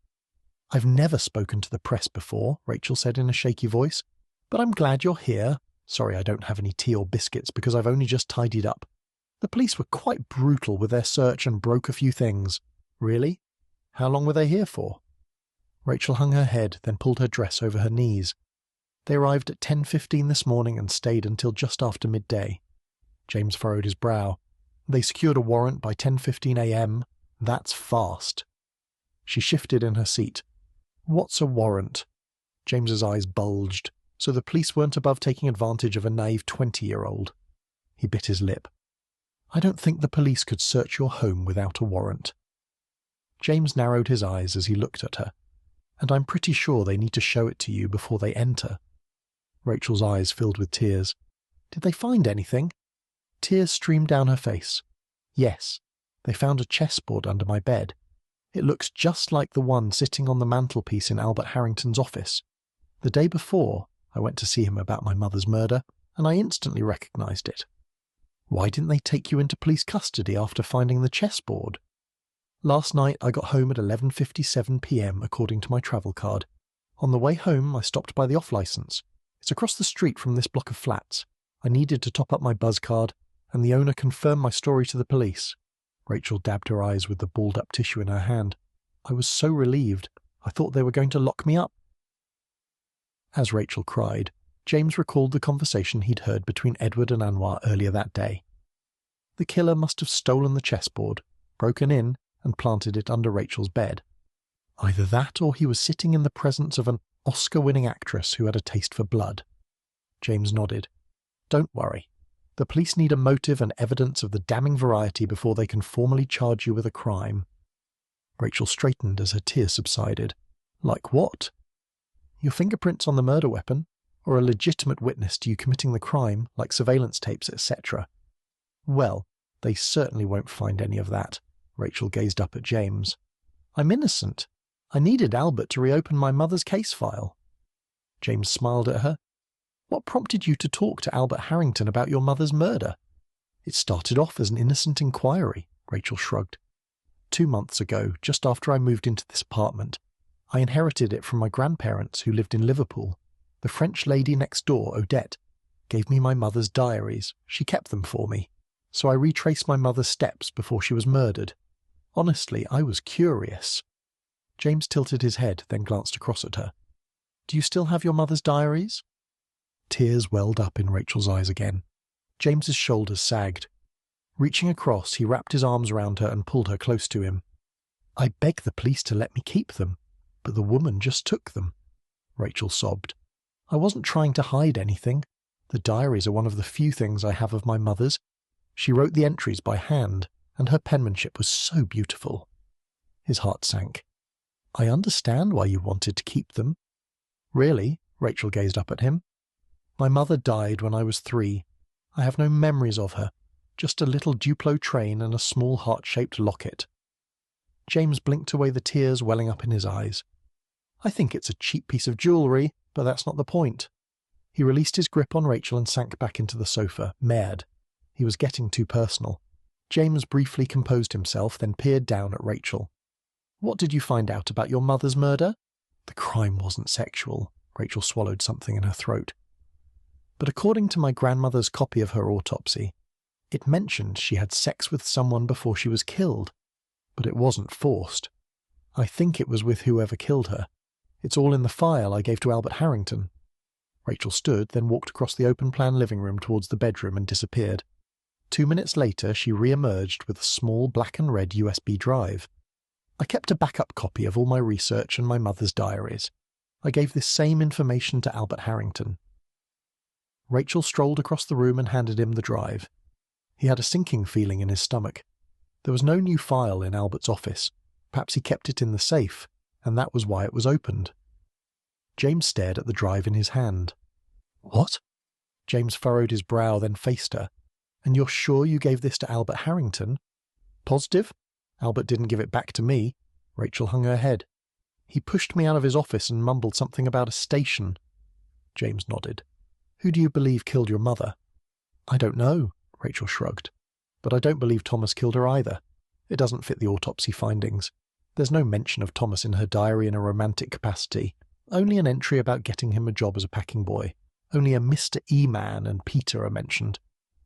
"I've never spoken to the press before," Rachel said in a shaky voice, "but I'm glad you're here. Sorry I don't have any tea or biscuits because I've only just tidied up. The police were quite brutal with their search and broke a few things." "Really? How long were they here for?" Rachel hung her head, then pulled her dress over her knees. "They arrived at 10:15 this morning and stayed until just after midday." James furrowed his brow. "They secured a warrant by 10:15 a.m. That's fast." She shifted in her seat. "What's a warrant?" James's eyes bulged. So the police weren't above taking advantage of a naive 20-year-old. He bit his lip. "I don't think the police could search your home without a warrant." James narrowed his eyes as he looked at her. "And I'm pretty sure they need to show it to you before they enter." Rachel's eyes filled with tears. "Did they find anything?" Tears streamed down her face. "Yes, they found a chessboard under my bed. It looks just like the one sitting on the mantelpiece in Albert Harrington's office. The day before, I went to see him about my mother's murder, and I instantly recognized it." "Why didn't they take you into police custody after finding the chessboard?" "Last night I got home at 11:57 p.m. according to my travel card. On the way home I stopped by the off-licence. It's across the street from this block of flats. I needed to top up my buzz card, and the owner confirmed my story to the police." Rachel dabbed her eyes with the balled-up tissue in her hand. "I was so relieved. I thought they were going to lock me up." As Rachel cried, James recalled the conversation he'd heard between Edward and Anwar earlier that day. The killer must have stolen the chessboard, broken in, and planted it under Rachel's bed. Either that or he was sitting in the presence of an Oscar-winning actress who had a taste for blood. James nodded. "Don't worry. The police need a motive and evidence of the damning variety before they can formally charge you with a crime." Rachel straightened as her tears subsided. "Like what?" "Your fingerprints on the murder weapon, or a legitimate witness to you committing the crime, like surveillance tapes, etc." "Well, they certainly won't find any of that." Rachel gazed up at James. "I'm innocent. I needed Albert to reopen my mother's case file." James smiled at her. "What prompted you to talk to Albert Harrington about your mother's murder?" "It started off as an innocent inquiry," Rachel shrugged. 2 months ago, just after I moved into this apartment, I inherited it from my grandparents who lived in Liverpool. The French lady next door, Odette, gave me my mother's diaries. She kept them for me. So I retraced my mother's steps before she was murdered. Honestly, I was curious." James tilted his head, then glanced across at her. "Do you still have your mother's diaries?" Tears welled up in Rachel's eyes again. James's shoulders sagged. Reaching across, he wrapped his arms around her and pulled her close to him. "I begged the police to let me keep them, but the woman just took them." Rachel sobbed. "I wasn't trying to hide anything. The diaries are one of the few things I have of my mother's. She wrote the entries by hand, and her penmanship was so beautiful." His heart sank. "I understand why you wanted to keep them." "Really?" Rachel gazed up at him. "My mother died when I was 3. I have no memories of her, just a little Duplo train and a small heart-shaped locket." James blinked away the tears welling up in his eyes. "I think it's a cheap piece of jewellery, but that's not the point." He released his grip on Rachel and sank back into the sofa, mad. He was getting too personal. James briefly composed himself, then peered down at Rachel. "What did you find out about your mother's murder?" "The crime wasn't sexual." Rachel swallowed something in her throat. "But according to my grandmother's copy of her autopsy, it mentioned she had sex with someone before she was killed. But it wasn't forced. I think it was with whoever killed her. It's all in the file I gave to Albert Harrington." Rachel stood, then walked across the open-plan living room towards the bedroom and disappeared. 2 minutes later, she re-emerged with a small black and red USB drive. "I kept a backup copy of all my research and my mother's diaries. I gave this same information to Albert Harrington." Rachel strolled across the room and handed him the drive. He had a sinking feeling in his stomach. There was no new file in Albert's office. Perhaps he kept it in the safe, and that was why it was opened. James stared at the drive in his hand. "What?" James furrowed his brow, then faced her. "And you're sure you gave this to Albert Harrington?" "Positive? Albert didn't give it back to me." Rachel hung her head. "He pushed me out of his office and mumbled something about a station." James nodded. "Who do you believe killed your mother?" "I don't know," Rachel shrugged. "But I don't believe Thomas killed her either. It doesn't fit the autopsy findings. There's no mention of Thomas in her diary in a romantic capacity, only an entry about getting him a job as a packing boy. Only a Mr. E-Man and Peter are mentioned.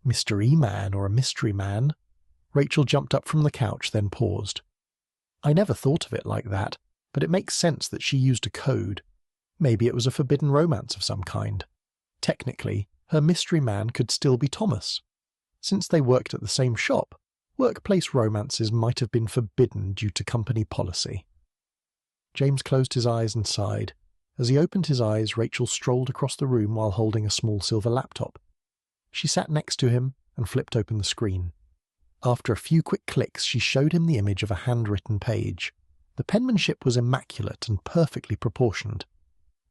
Mr. E-Man or a mystery man? Rachel jumped up from the couch, then paused. I never thought of it like that, but it makes sense that she used a code. Maybe it was a forbidden romance of some kind. Technically, her mystery man could still be Thomas. Since they worked at the same shop, workplace romances might have been forbidden due to company policy. James closed his eyes and sighed. As he opened his eyes, Rachel strolled across the room while holding a small silver laptop. She sat next to him and flipped open the screen. After a few quick clicks, she showed him the image of a handwritten page. The penmanship was immaculate and perfectly proportioned.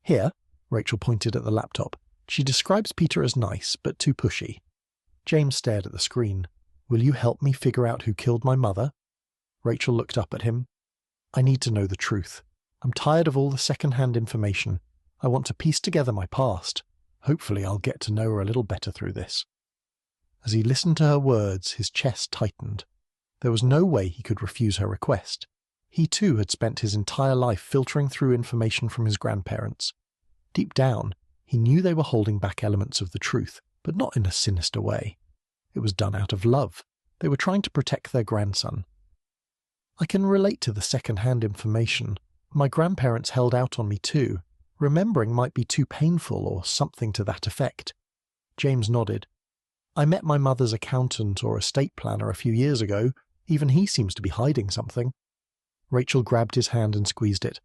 Here, Rachel pointed at the laptop, she describes Peter as nice, but too pushy. James stared at the screen. Will you help me figure out who killed my mother? Rachel looked up at him. I need to know the truth. I'm tired of all the second-hand information. I want to piece together my past. Hopefully I'll get to know her a little better through this. As he listened to her words, his chest tightened. There was no way he could refuse her request. He too had spent his entire life filtering through information from his grandparents. Deep down, he knew they were holding back elements of the truth, but not in a sinister way. It was done out of love. They were trying to protect their grandson. I can relate to the second-hand information. My grandparents held out on me too. Remembering might be too painful or something to that effect. James nodded. I met my mother's accountant or estate planner a few years ago. Even he seems to be hiding something. Rachel grabbed his hand and squeezed it.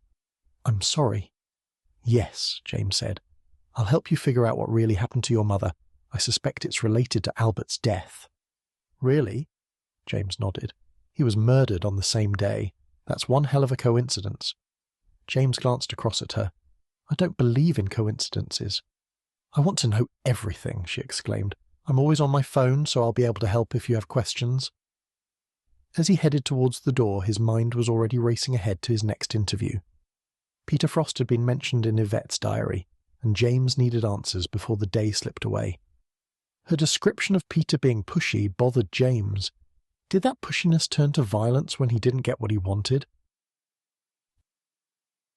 I'm sorry. Yes, James said. I'll help you figure out what really happened to your mother. I suspect it's related to Albert's death. Really? James nodded. He was murdered on the same day. That's one hell of a coincidence. James glanced across at her. I don't believe in coincidences. I want to know everything, she exclaimed. I'm always on my phone, so I'll be able to help if you have questions. As he headed towards the door, his mind was already racing ahead to his next interview. Peter Frost had been mentioned in Yvette's diary, and James needed answers before the day slipped away. Her description of Peter being pushy bothered James. Did that pushiness turn to violence when he didn't get what he wanted?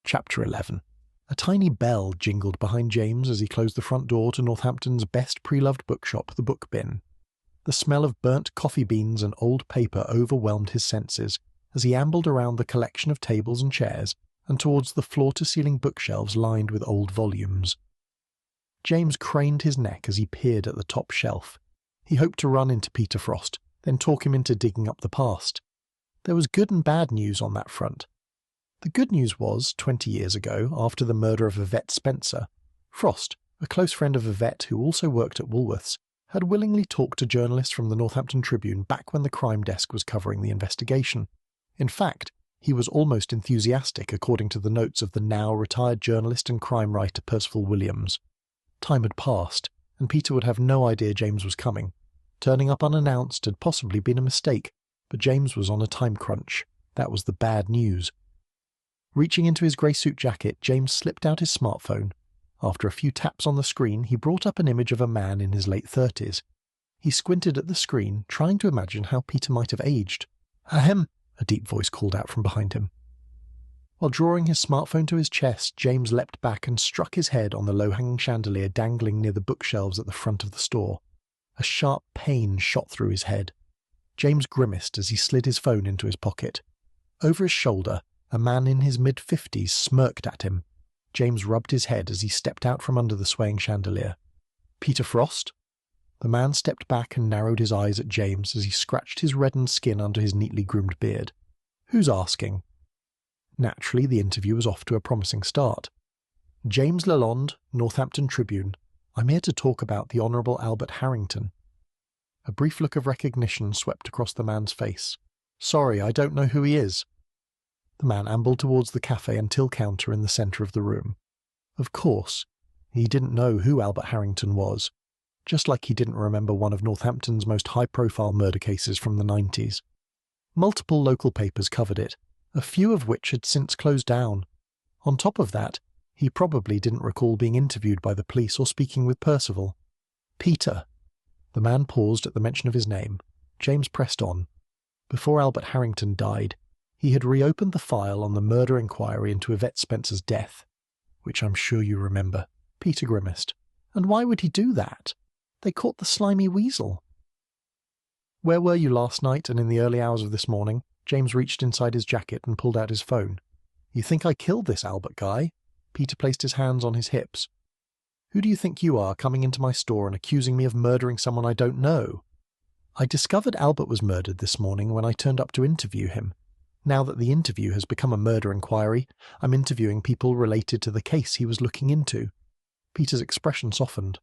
Chapter 11. A tiny bell jingled behind James as he closed the front door to Northampton's best pre-loved bookshop, the Book Bin. The smell of burnt coffee beans and old paper overwhelmed his senses as he ambled around the collection of tables and chairs and towards the floor-to-ceiling bookshelves lined with old volumes. James craned his neck as he peered at the top shelf. He hoped to run into Peter Frost, then talk him into digging up the past. There was good and bad news on that front. The good news was, 20 years ago, after the murder of Yvette Spencer, Frost, a close friend of Yvette who also worked at Woolworths, had willingly talked to journalists from the Northampton Tribune back when the crime desk was covering the investigation. In fact, he was almost enthusiastic, according to the notes of the now retired journalist and crime writer Percival Williams. Time had passed, and Peter would have no idea James was coming. Turning up unannounced had possibly been a mistake, but James was on a time crunch. That was the bad news. Reaching into his grey suit jacket, James slipped out his smartphone. After a few taps on the screen, he brought up an image of a man in his late 30s. He squinted at the screen, trying to imagine how Peter might have aged. Ahem, a deep voice called out from behind him. While drawing his smartphone to his chest, James leapt back and struck his head on the low-hanging chandelier dangling near the bookshelves at the front of the store. A sharp pain shot through his head. James grimaced as he slid his phone into his pocket. Over his shoulder, a man in his mid-50s smirked at him. James rubbed his head as he stepped out from under the swaying chandelier. Peter Frost? The man stepped back and narrowed his eyes at James as he scratched his reddened skin under his neatly groomed beard. Who's asking? Naturally, the interview was off to a promising start. James Lalonde, Northampton Tribune. I'm here to talk about the Honourable Albert Harrington. A brief look of recognition swept across the man's face. Sorry, I don't know who he is. The man ambled towards the cafe and till counter in the centre of the room. Of course, he didn't know who Albert Harrington was, just like he didn't remember one of Northampton's most high-profile murder cases from the 90s. Multiple local papers covered it, a few of which had since closed down. On top of that, he probably didn't recall being interviewed by the police or speaking with Percival. Peter. The man paused at the mention of his name. James pressed on. Before Albert Harrington died, He had reopened the file on the murder inquiry into Yvette Spencer's death, which I'm sure you remember. Peter grimaced. And why would he do that? They caught the slimy weasel. Where were you last night and in the early hours of this morning? James reached inside his jacket and pulled out his phone. You think I killed this Albert guy? Peter placed his hands on his hips. Who do you think you are, coming into my store and accusing me of murdering someone I don't know? I discovered Albert was murdered this morning when I turned up to interview him. Now that the interview has become a murder inquiry, I'm interviewing people related to the case he was looking into. Peter's expression softened.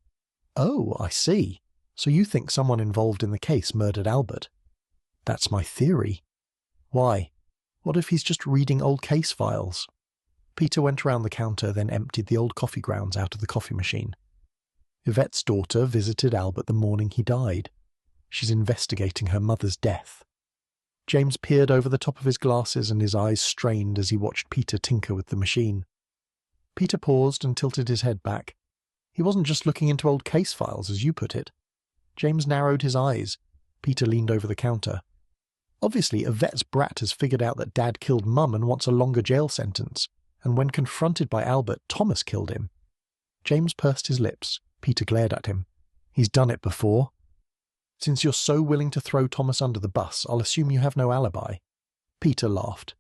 Oh, I see. So you think someone involved in the case murdered Albert? That's my theory. Why? What if he's just reading old case files? Peter went around the counter, then emptied the old coffee grounds out of the coffee machine. Yvette's daughter visited Albert the morning he died. She's investigating her mother's death. James peered over the top of his glasses and his eyes strained as he watched Peter tinker with the machine. Peter paused and tilted his head back. He wasn't just looking into old case files, as you put it. James narrowed his eyes. Peter leaned over the counter. Obviously, Yvette's brat has figured out that Dad killed Mum and wants a longer jail sentence, and when confronted by Albert, Thomas killed him. James pursed his lips. Peter glared at him. He's done it before. Since you're so willing to throw Thomas under the bus, I'll assume you have no alibi. Peter laughed.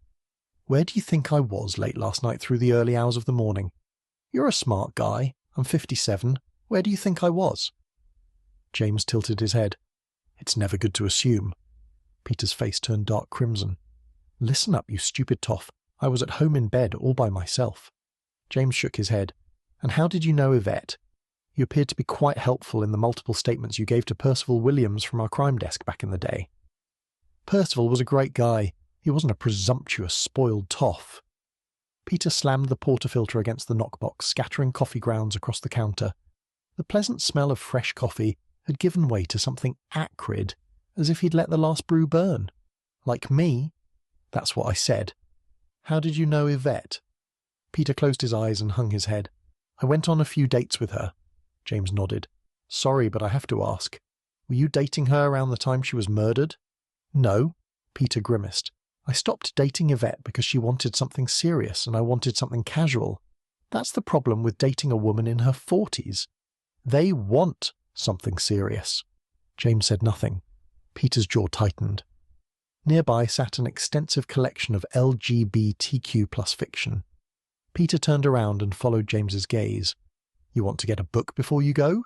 Where do you think I was late last night through the early hours of the morning? You're a smart guy. I'm 57. Where do you think I was? James tilted his head. It's never good to assume. Peter's face turned dark crimson. Listen up, you stupid toff. I was at home in bed all by myself. James shook his head. And how did you know Yvette? You appeared to be quite helpful in the multiple statements you gave to Percival Williams from our crime desk back in the day. Percival was a great guy. He wasn't a presumptuous, spoiled toff. Peter slammed the portafilter against the knockbox, scattering coffee grounds across the counter. The pleasant smell of fresh coffee had given way to something acrid, as if he'd let the last brew burn. Like me? That's what I said. How did you know Yvette? Peter closed his eyes and hung his head. I went on a few dates with her. James nodded. Sorry, but I have to ask. Were you dating her around the time she was murdered? No. Peter grimaced. I stopped dating Yvette because she wanted something serious and I wanted something casual. That's the problem with dating a woman in her 40s. They want something serious. James said nothing. Peter's jaw tightened. Nearby sat an extensive collection of LGBTQ+ fiction. Peter turned around and followed James's gaze. You want to get a book before you go?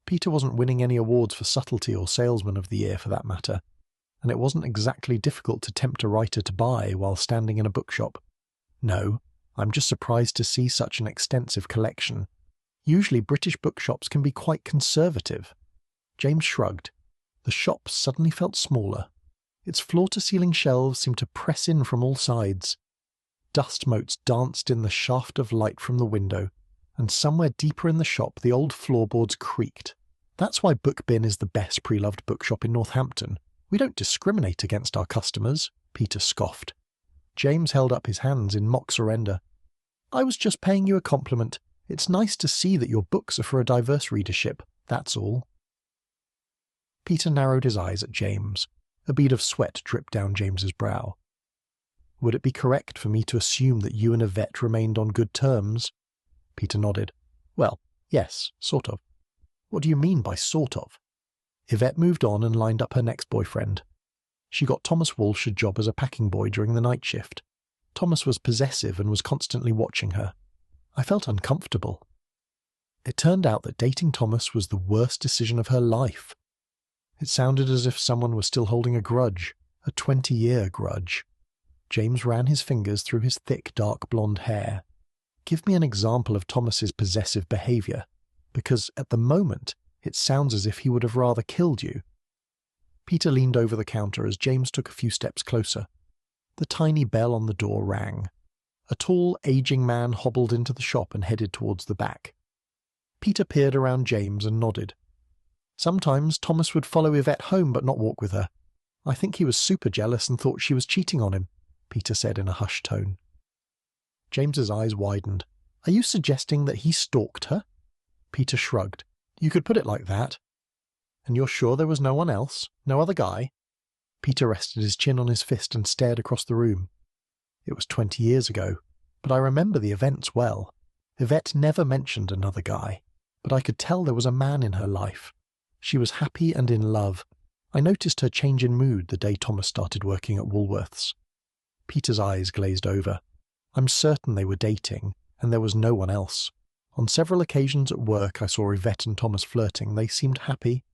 Peter wasn't winning any awards for subtlety or salesman of the year for that matter, and it wasn't exactly difficult to tempt a writer to buy while standing in a bookshop. No, I'm just surprised to see such an extensive collection. Usually British bookshops can be quite conservative. James shrugged. The shop suddenly felt smaller. Its floor-to-ceiling shelves seemed to press in from all sides. Dust motes danced in the shaft of light from the window, and somewhere deeper in the shop the old floorboards creaked. That's why Book Bin is the best pre-loved bookshop in Northampton. We don't discriminate against our customers, Peter scoffed. James held up his hands in mock surrender. I was just paying you a compliment. It's nice to see that your books are for a diverse readership, that's all. Peter narrowed his eyes at James. A bead of sweat dripped down James's brow. Would it be correct for me to assume that you and Yvette remained on good terms? Peter nodded. Well, yes, sort of. What do you mean by sort of? Yvette moved on and lined up her next boyfriend. She got Thomas Walsh a job as a packing boy during the night shift. Thomas was possessive and was constantly watching her. I felt uncomfortable. It turned out that dating Thomas was the worst decision of her life. It sounded as if someone was still holding a grudge, a 20-year grudge. James ran his fingers through his thick, dark blonde hair. Give me an example of Thomas's possessive behaviour, because at the moment it sounds as if he would have rather killed you. Peter leaned over the counter as James took a few steps closer. The tiny bell on the door rang. A tall, aging man hobbled into the shop and headed towards the back. Peter peered around James and nodded. Sometimes Thomas would follow Yvette home but not walk with her. I think he was super jealous and thought she was cheating on him, Peter said in a hushed tone. James's eyes widened. Are you suggesting that he stalked her? Peter shrugged. You could put it like that. And you're sure there was no one else? No other guy? Peter rested his chin on his fist and stared across the room. It was 20 years ago, but I remember the events well. Yvette never mentioned another guy, but I could tell there was a man in her life. She was happy and in love. I noticed her change in mood the day Thomas started working at Woolworths. Peter's eyes glazed over. I'm certain they were dating, and there was no one else. On several occasions at work I saw Yvette and Thomas flirting. They seemed happy.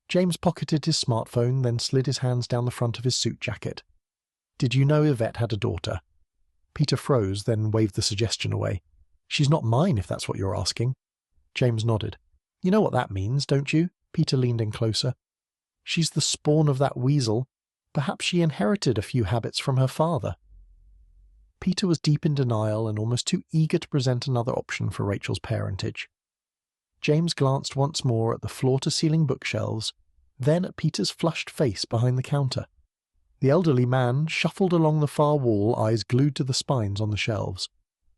James pocketed his smartphone, then slid his hands down the front of his suit jacket. Did you know Yvette had a daughter? Peter froze, then waved the suggestion away. She's not mine, if that's what you're asking. James nodded. You know what that means, don't you? Peter leaned in closer. She's the spawn of that weasel. Perhaps she inherited a few habits from her father. Peter was deep in denial and almost too eager to present another option for Rachel's parentage. James glanced once more at the floor-to-ceiling bookshelves, then at Peter's flushed face behind the counter. The elderly man shuffled along the far wall, eyes glued to the spines on the shelves.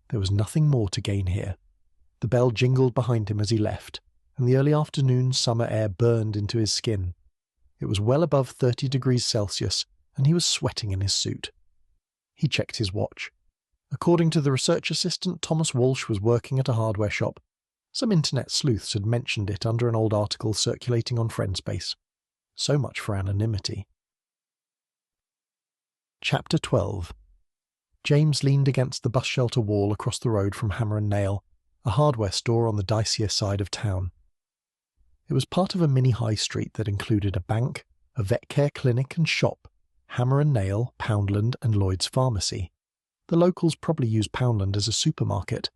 There was nothing more to gain here. The bell jingled behind him as he left, and the early afternoon summer air burned into his skin. It was well above 30 degrees Celsius, and he was sweating in his suit. He checked his watch. According to the research assistant, Thomas Walsh was working at a hardware shop. Some internet sleuths had mentioned it under an old article circulating on Friendspace. So much for anonymity. Chapter 12. James leaned against the bus shelter wall across the road from Hammer and Nail, a hardware store on the dicier side of town. It was part of a mini high street that included a bank, a vet care clinic and shop, Hammer and Nail, Poundland and Lloyd's Pharmacy. The locals probably used Poundland as a supermarket.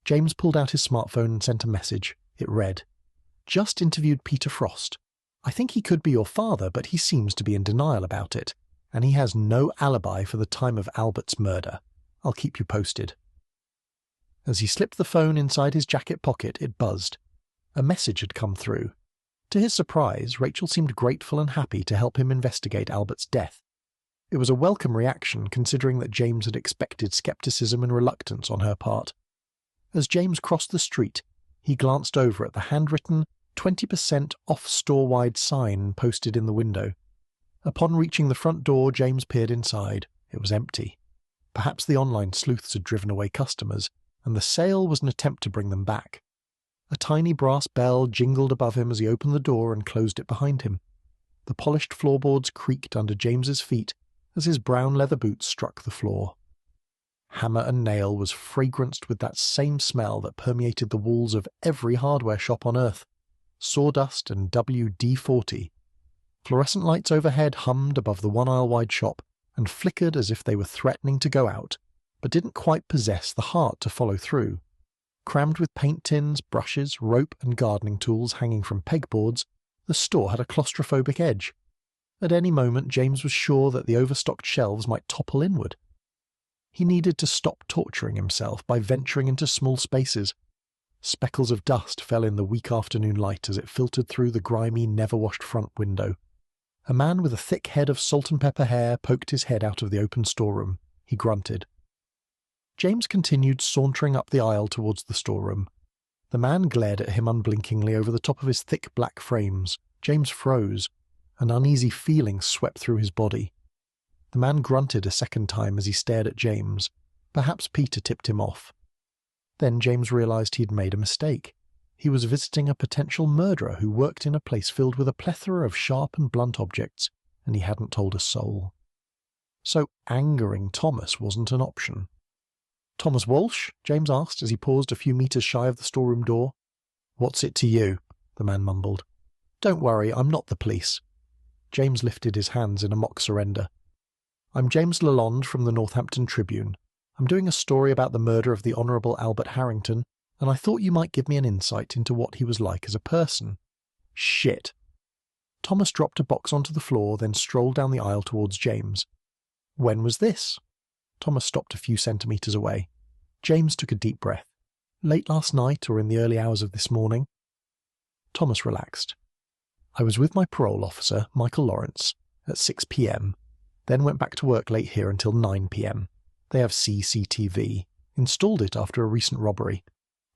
James pulled out his smartphone and sent a message. It read, "Just interviewed Peter Frost. I think he could be your father, but he seems to be in denial about it, and he has no alibi for the time of Albert's murder. I'll keep you posted." As he slipped the phone inside his jacket pocket, it buzzed. A message had come through. To his surprise, Rachel seemed grateful and happy to help him investigate Albert's death. It was a welcome reaction, considering that James had expected skepticism and reluctance on her part. As James crossed the street, he glanced over at the handwritten 20% off store-wide sign posted in the window. Upon reaching the front door, James peered inside. It was empty. Perhaps the online sleuths had driven away customers, and the sale was an attempt to bring them back. A tiny brass bell jingled above him as he opened the door and closed it behind him. The polished floorboards creaked under James's feet as his brown leather boots struck the floor. Hammer and Nail was fragranced with that same smell that permeated the walls of every hardware shop on Earth. Sawdust and WD-40. Fluorescent lights overhead hummed above the one-aisle-wide shop and flickered as if they were threatening to go out, but didn't quite possess the heart to follow through. Crammed with paint tins, brushes, rope and gardening tools hanging from pegboards, the store had a claustrophobic edge. At any moment, James was sure that the overstocked shelves might topple inward. He needed to stop torturing himself by venturing into small spaces. Speckles of dust fell in the weak afternoon light as it filtered through the grimy, never-washed front window. A man with a thick head of salt and pepper hair poked his head out of the open storeroom. He grunted. James continued sauntering up the aisle towards the storeroom. The man glared at him unblinkingly over the top of his thick black frames. James froze. An uneasy feeling swept through his body. The man grunted a second time as he stared at James. Perhaps Peter tipped him off. Then James realized he'd made a mistake. He was visiting a potential murderer who worked in a place filled with a plethora of sharp and blunt objects, and he hadn't told a soul. So angering Thomas wasn't an option. "Thomas Walsh?" James asked as he paused a few meters shy of the storeroom door. "What's it to you?" the man mumbled. "Don't worry, I'm not the police." James lifted his hands in a mock surrender. "I'm James Lalonde from the Northampton Tribune. I'm doing a story about the murder of the Honourable Albert Harrington, and I thought you might give me an insight into what he was like as a person." "Shit." Thomas dropped a box onto the floor, then strolled down the aisle towards James. "When was this?" Thomas stopped a few centimetres away. James took a deep breath. "Late last night or in the early hours of this morning?" Thomas relaxed. "I was with my parole officer, Michael Lawrence, at 6 p.m, then went back to work late here until 9 p.m. They have CCTV. Installed it after a recent robbery.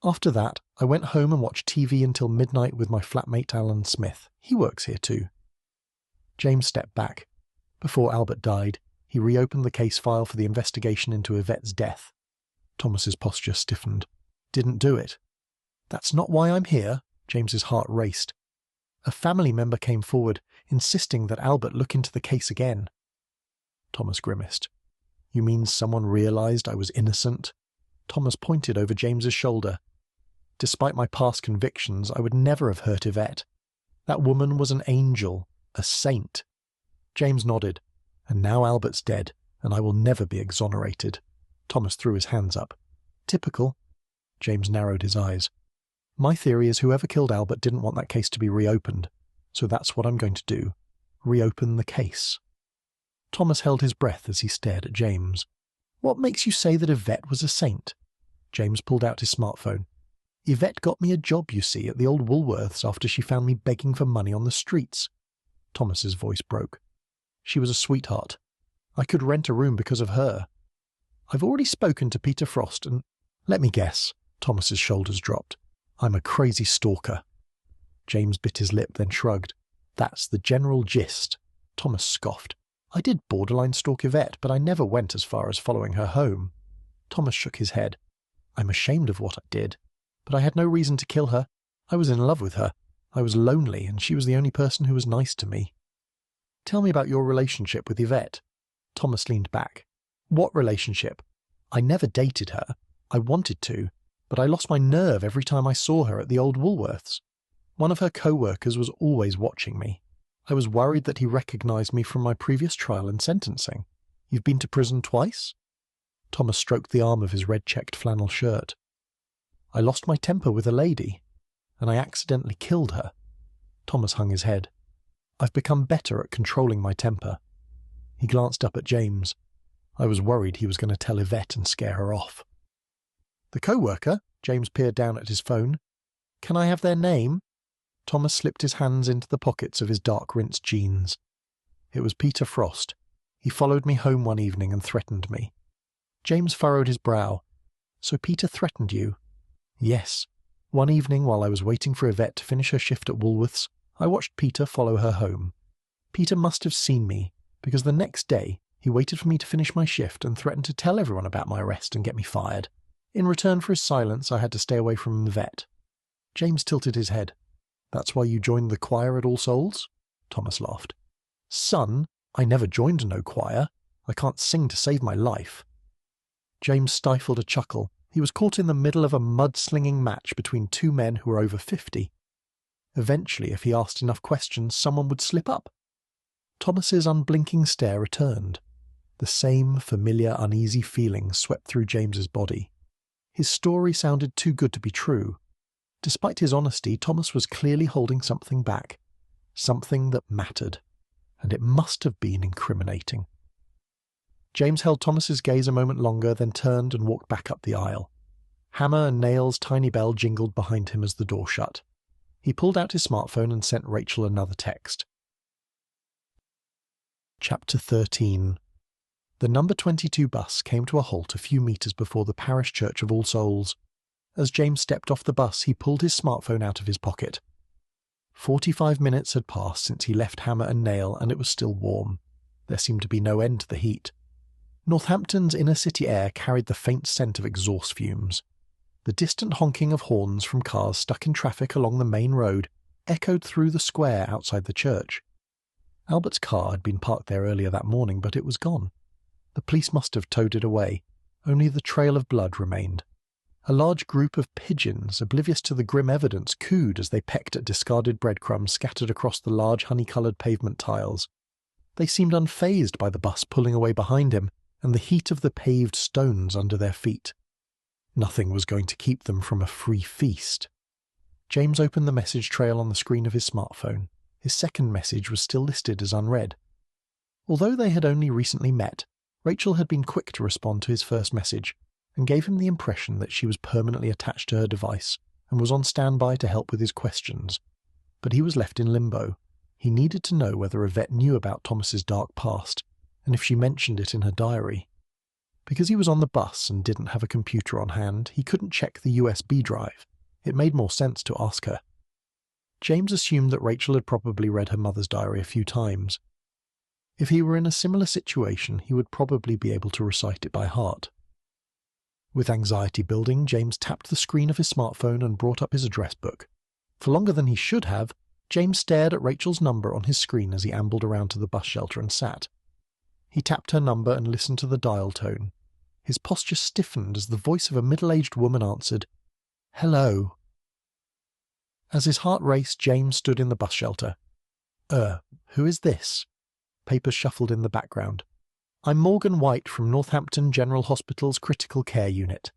After that, I went home and watched TV until midnight with my flatmate Alan Smith. He works here too." James stepped back. Before Albert died, he reopened the case file for the investigation into Yvette's death. Thomas's posture stiffened. Didn't do it. That's not why I'm here. James's heart raced. A family member came forward, insisting that Albert look into the case again. Thomas grimaced. You mean someone realized I was innocent? Thomas pointed over James's shoulder. Despite my past convictions, I would never have hurt Yvette. That woman was an angel, a saint. James nodded. And now Albert's dead, and I will never be exonerated. Thomas threw his hands up. Typical. James narrowed his eyes. My theory is whoever killed Albert didn't want that case to be reopened, so that's what I'm going to do. Reopen the case. Thomas held his breath as he stared at James. What makes you say that Yvette was a saint? James pulled out his smartphone. Yvette got me a job, you see, at the old Woolworths after she found me begging for money on the streets. Thomas's voice broke. She was a sweetheart. I could rent a room because of her. I've already spoken to Peter Frost and... Let me guess. Thomas's shoulders dropped. I'm a crazy stalker. James bit his lip, then shrugged. That's the general gist. Thomas scoffed. I did borderline stalk Yvette, but I never went as far as following her home. Thomas shook his head. I'm ashamed of what I did, but I had no reason to kill her. I was in love with her. I was lonely, and she was the only person who was nice to me. Tell me about your relationship with Yvette. Thomas leaned back. What relationship? I never dated her. I wanted to, but I lost my nerve every time I saw her at the old Woolworths. One of her co-workers was always watching me. I was worried that he recognized me from my previous trial and sentencing. You've been to prison twice? Thomas stroked the arm of his red-checked flannel shirt. I lost my temper with a lady, and I accidentally killed her. Thomas hung his head. I've become better at controlling my temper. He glanced up at James. I was worried he was going to tell Yvette and scare her off. The co-worker? James peered down at his phone. Can I have their name? Thomas slipped his hands into the pockets of his dark-rinsed jeans. It was Peter Frost. He followed me home one evening and threatened me. James furrowed his brow. So Peter threatened you? Yes. One evening while I was waiting for Yvette to finish her shift at Woolworths, I watched Peter follow her home. Peter must have seen me, because the next day he waited for me to finish my shift and threatened to tell everyone about my arrest and get me fired. In return for his silence, I had to stay away from Yvette. James tilted his head. That's why you joined the choir at All Souls? Thomas laughed. Son, I never joined no choir. I can't sing to save my life. James stifled a chuckle. He was caught in the middle of a mud-slinging match between two men who were over 50. Eventually, if he asked enough questions, someone would slip up. Thomas's unblinking stare returned. The same familiar, uneasy feeling swept through James's body. His story sounded too good to be true. Despite his honesty, Thomas was clearly holding something back. Something that mattered. And it must have been incriminating. James held Thomas's gaze a moment longer, then turned and walked back up the aisle. Hammer and Nail's tiny bell jingled behind him as the door shut. He pulled out his smartphone and sent Rachel another text. Chapter 13. The number 22 bus came to a halt a few metres before the parish church of All Souls. As James stepped off the bus, he pulled his smartphone out of his pocket. 45 minutes had passed since he left Hammer and Nail, and it was still warm. There seemed to be no end to the heat. Northampton's inner-city air carried the faint scent of exhaust fumes. The distant honking of horns from cars stuck in traffic along the main road echoed through the square outside the church. Albert's car had been parked there earlier that morning, but it was gone. The police must have towed it away. Only the trail of blood remained. A large group of pigeons, oblivious to the grim evidence, cooed as they pecked at discarded breadcrumbs scattered across the large honey-coloured pavement tiles. They seemed unfazed by the bus pulling away behind him and the heat of the paved stones under their feet. Nothing was going to keep them from a free feast. James opened the message trail on the screen of his smartphone. His second message was still listed as unread. Although they had only recently met, Rachel had been quick to respond to his first message, and gave him the impression that she was permanently attached to her device and was on standby to help with his questions. But he was left in limbo. He needed to know whether Yvette knew about Thomas's dark past, and if she mentioned it in her diary. Because he was on the bus and didn't have a computer on hand, he couldn't check the USB drive. It made more sense to ask her. James assumed that Rachel had probably read her mother's diary a few times. If he were in a similar situation, he would probably be able to recite it by heart. With anxiety building, James tapped the screen of his smartphone and brought up his address book. For longer than he should have, James stared at Rachel's number on his screen as he ambled around to the bus shelter and sat. He tapped her number and listened to the dial tone. His posture stiffened as the voice of a middle-aged woman answered, "Hello." As his heart raced, James stood in the bus shelter. Who is this?" Papers shuffled in the background. "I'm Morgan White from Northampton General Hospital's Critical Care Unit."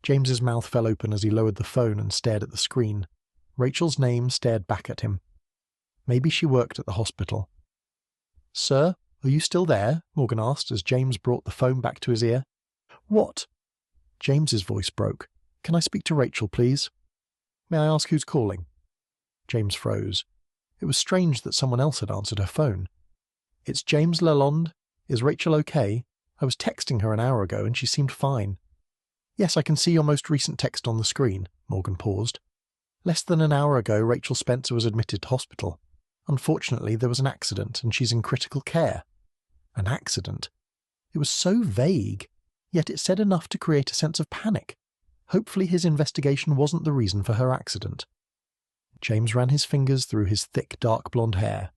James's mouth fell open as he lowered the phone and stared at the screen. Rachel's name stared back at him. Maybe she worked at the hospital. "Sir, are you still there?" Morgan asked as James brought the phone back to his ear. "What?" James's voice broke. "Can I speak to Rachel, please?" "May I ask who's calling?" James froze. It was strange that someone else had answered her phone. "It's James Lalonde. Is Rachel okay? I was texting her an hour ago and she seemed fine." "Yes, I can see your most recent text on the screen." Morgan paused. "Less than an hour ago, Rachel Spencer was admitted to hospital. Unfortunately, there was an accident and she's in critical care." An accident? It was so vague, yet it said enough to create a sense of panic. Hopefully his investigation wasn't the reason for her accident. James ran his fingers through his thick, dark blonde hair.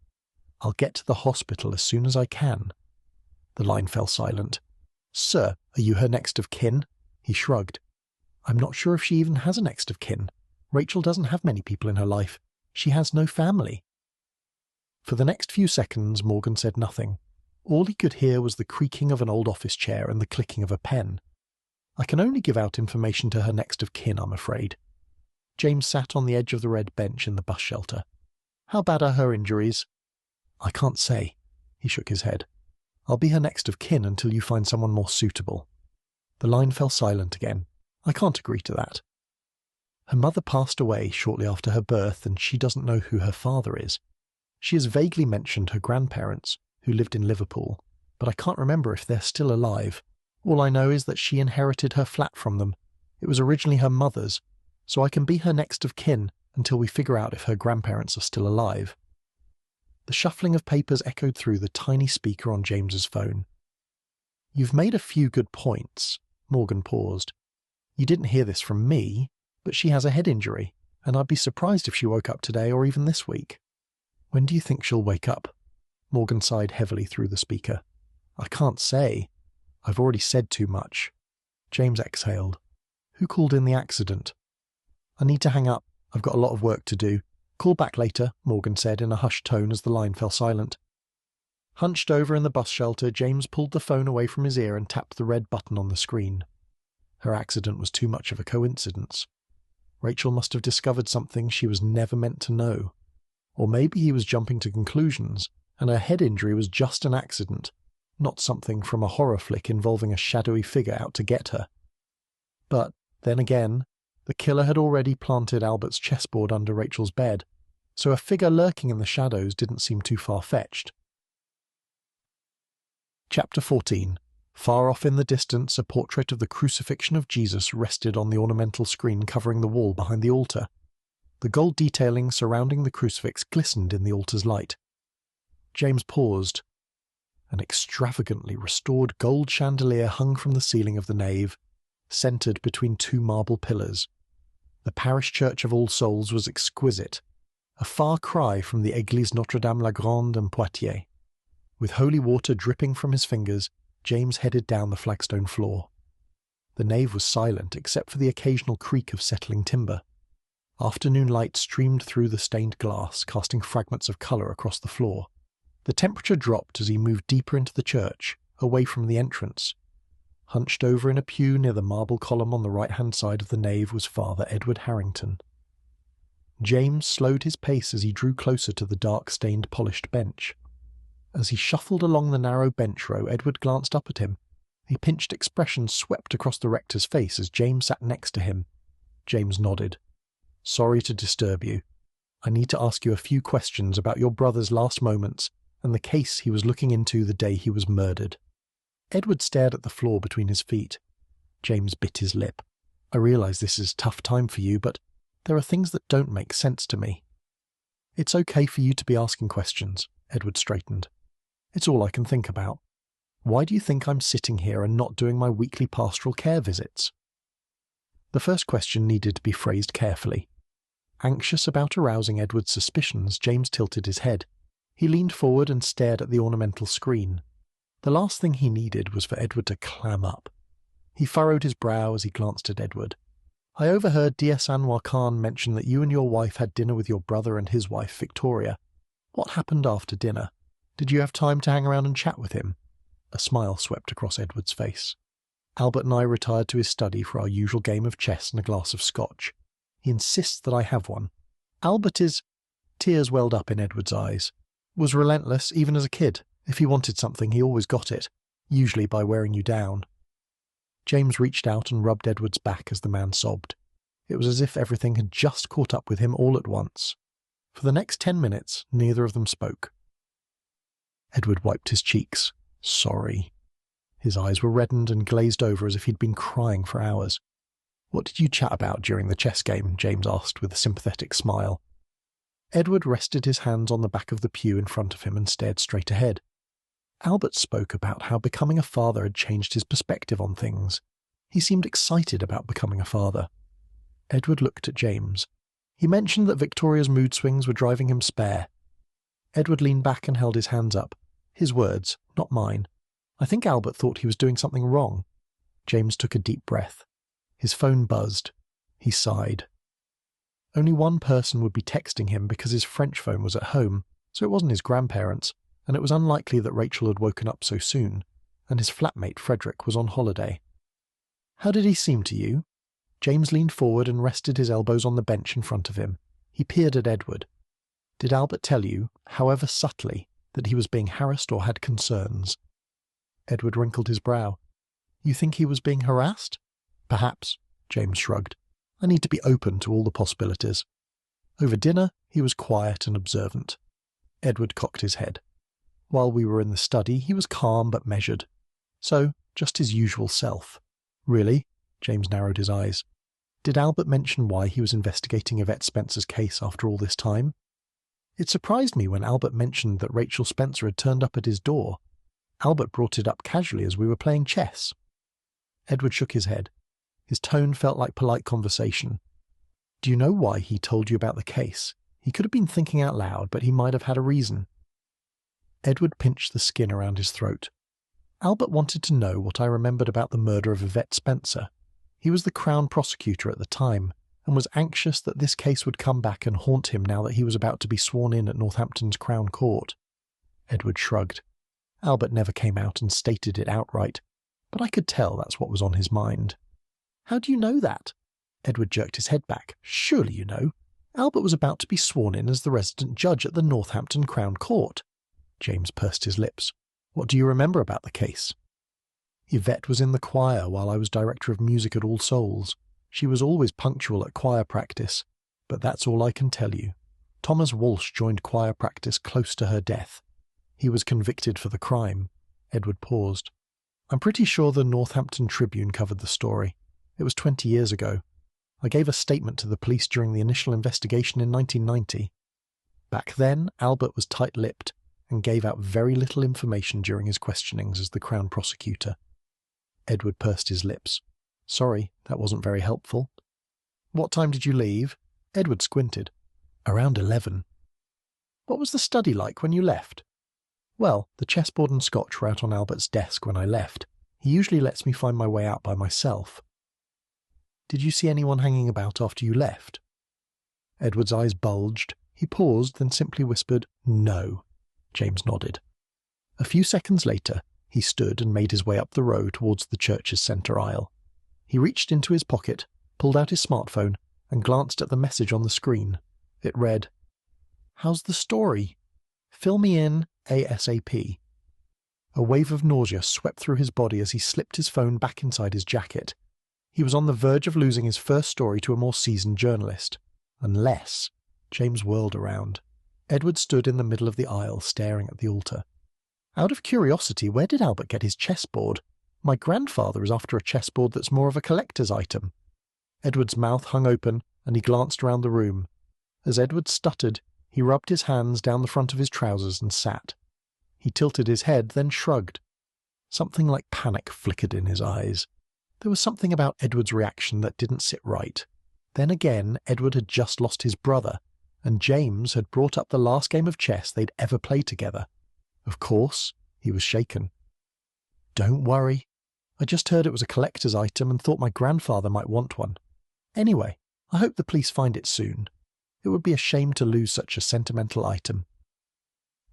"I'll get to the hospital as soon as I can." The line fell silent. "Sir, are you her next of kin?" He shrugged. "I'm not sure if she even has a next of kin. Rachel doesn't have many people in her life. She has no family." For the next few seconds, Morgan said nothing. All he could hear was the creaking of an old office chair and the clicking of a pen. "I can only give out information to her next of kin, I'm afraid." James sat on the edge of the red bench in the bus shelter. "How bad are her injuries?" "I can't say." He shook his head. "I'll be her next of kin until you find someone more suitable." The line fell silent again. "I can't agree to that." "Her mother passed away shortly after her birth, and she doesn't know who her father is. She has vaguely mentioned her grandparents, who lived in Liverpool, but I can't remember if they're still alive. All I know is that she inherited her flat from them. It was originally her mother's, so I can be her next of kin until we figure out if her grandparents are still alive." The shuffling of papers echoed through the tiny speaker on James's phone. "You've made a few good points." Morgan paused. "You didn't hear this from me, but she has a head injury, and I'd be surprised if she woke up today or even this week." "When do you think she'll wake up?" Morgan sighed heavily through the speaker. "I can't say. I've already said too much." James exhaled. "Who called in the accident?" "I need to hang up. I've got a lot of work to do. Call back later," Morgan said in a hushed tone as the line fell silent. Hunched over in the bus shelter, James pulled the phone away from his ear and tapped the red button on the screen. Her accident was too much of a coincidence. Rachel must have discovered something she was never meant to know. Or maybe he was jumping to conclusions, and her head injury was just an accident, not something from a horror flick involving a shadowy figure out to get her. But, then again, the killer had already planted Albert's chessboard under Rachel's bed, so a figure lurking in the shadows didn't seem too far-fetched. Chapter 14. Far off in the distance, a portrait of the crucifixion of Jesus rested on the ornamental screen covering the wall behind the altar. The gold detailing surrounding the crucifix glistened in the altar's light. James paused. An extravagantly restored gold chandelier hung from the ceiling of the nave, centred between two marble pillars. The parish church of All Souls was exquisite, a far cry from the Église Notre-Dame-la-Grande in Poitiers. With holy water dripping from his fingers, James headed down the flagstone floor. The nave was silent except for the occasional creak of settling timber. Afternoon light streamed through the stained glass, casting fragments of colour across the floor. The temperature dropped as he moved deeper into the church, away from the entrance. Hunched over in a pew near the marble column on the right-hand side of the nave was Father Edward Harrington. James slowed his pace as he drew closer to the dark-stained polished bench. As he shuffled along the narrow bench row, Edward glanced up at him. A pinched expression swept across the rector's face as James sat next to him. James nodded. "Sorry to disturb you. I need to ask you a few questions about your brother's last moments and the case he was looking into the day he was murdered." Edward stared at the floor between his feet. James bit his lip. "I realise this is a tough time for you, but there are things that don't make sense to me." It's okay for you to be asking questions, Edward straightened. It's all I can think about. Why do you think I'm sitting here and not doing my weekly pastoral care visits? The first question needed to be phrased carefully. Anxious about arousing Edward's suspicions, James tilted his head. He leaned forward and stared at the ornamental screen. The last thing he needed was for Edward to clam up. He furrowed his brow as he glanced at Edward. I overheard D.S. Anwar Khan mention that you and your wife had dinner with your brother and his wife, Victoria. What happened after dinner? Did you have time to hang around and chat with him? A smile swept across Edward's face. Albert and I retired to his study for our usual game of chess and a glass of scotch. He insists that I have one. Albert is... Tears welled up in Edward's eyes. Was relentless, even as a kid. If he wanted something, he always got it, usually by wearing you down. James reached out and rubbed Edward's back as the man sobbed. It was as if everything had just caught up with him all at once. For the next 10 minutes, neither of them spoke. Edward wiped his cheeks. Sorry. His eyes were reddened and glazed over as if he'd been crying for hours. What did you chat about during the chess game? James asked with a sympathetic smile. Edward rested his hands on the back of the pew in front of him and stared straight ahead. Albert spoke about how becoming a father had changed his perspective on things. He seemed excited about becoming a father. Edward looked at James. He mentioned that Victoria's mood swings were driving him spare. Edward leaned back and held his hands up. His words, not mine. I think Albert thought he was doing something wrong. James took a deep breath. His phone buzzed. He sighed. Only one person would be texting him because his French phone was at home, so it wasn't his grandparents, and it was unlikely that Rachel had woken up so soon, and his flatmate Frederick was on holiday. How did he seem to you? James leaned forward and rested his elbows on the bench in front of him. He peered at Edward. Did Albert tell you, however subtly, that he was being harassed or had concerns? Edward wrinkled his brow. You think he was being harassed? Perhaps, James shrugged. I need to be open to all the possibilities. Over dinner, he was quiet and observant. Edward cocked his head. While we were in the study, he was calm but measured. So, just his usual self. Really? James narrowed his eyes. Did Albert mention why he was investigating Yvette Spencer's case after all this time? It surprised me when Albert mentioned that Rachel Spencer had turned up at his door. Albert brought it up casually as we were playing chess. Edward shook his head. His tone felt like polite conversation. Do you know why he told you about the case? He could have been thinking out loud, but he might have had a reason. Edward pinched the skin around his throat. Albert wanted to know what I remembered about the murder of Yvette Spencer. He was the Crown prosecutor at the time, and was anxious that this case would come back and haunt him now that he was about to be sworn in at Northampton's Crown Court. Edward shrugged. Albert never came out and stated it outright, but I could tell that's what was on his mind. How do you know that? Edward jerked his head back. Surely you know. Albert was about to be sworn in as the resident judge at the Northampton Crown Court. James pursed his lips. What do you remember about the case? Yvette was in the choir while I was director of music at All Souls. She was always punctual at choir practice, but that's all I can tell you. Thomas Walsh joined choir practice close to her death. He was convicted for the crime. Edward paused. I'm pretty sure the Northampton Tribune covered the story. It was 20 years ago. I gave a statement to the police during the initial investigation in 1990. Back then, Albert was tight-lipped and gave out very little information during his questionings as the Crown prosecutor. Edward pursed his lips. Sorry, that wasn't very helpful. What time did you leave? Edward squinted. Around 11. What was the study like when you left? Well, the chessboard and scotch were out on Albert's desk when I left. He usually lets me find my way out by myself. Did you see anyone hanging about after you left? Edward's eyes bulged. He paused, then simply whispered, No. James nodded. A few seconds later, he stood and made his way up the row towards the church's centre aisle. He reached into his pocket, pulled out his smartphone, and glanced at the message on the screen. It read, How's the story? Fill me in ASAP. A wave of nausea swept through his body as he slipped his phone back inside his jacket. He was on the verge of losing his first story to a more seasoned journalist. Unless... James whirled around. Edward stood in the middle of the aisle, staring at the altar. Out of curiosity, where did Albert get his chessboard? My grandfather is after a chessboard that's more of a collector's item. Edward's mouth hung open, and he glanced around the room. As Edward stuttered, He rubbed his hands down the front of his trousers and sat. He tilted his head, then shrugged. Something like panic flickered in his eyes. There was something about Edward's reaction that didn't sit right. Then again, Edward had just lost his brother, and James had brought up the last game of chess they'd ever played together. Of course, he was shaken. "Don't worry. I just heard it was a collector's item and thought my grandfather might want one. Anyway, I hope the police find it soon. It would be a shame to lose such a sentimental item."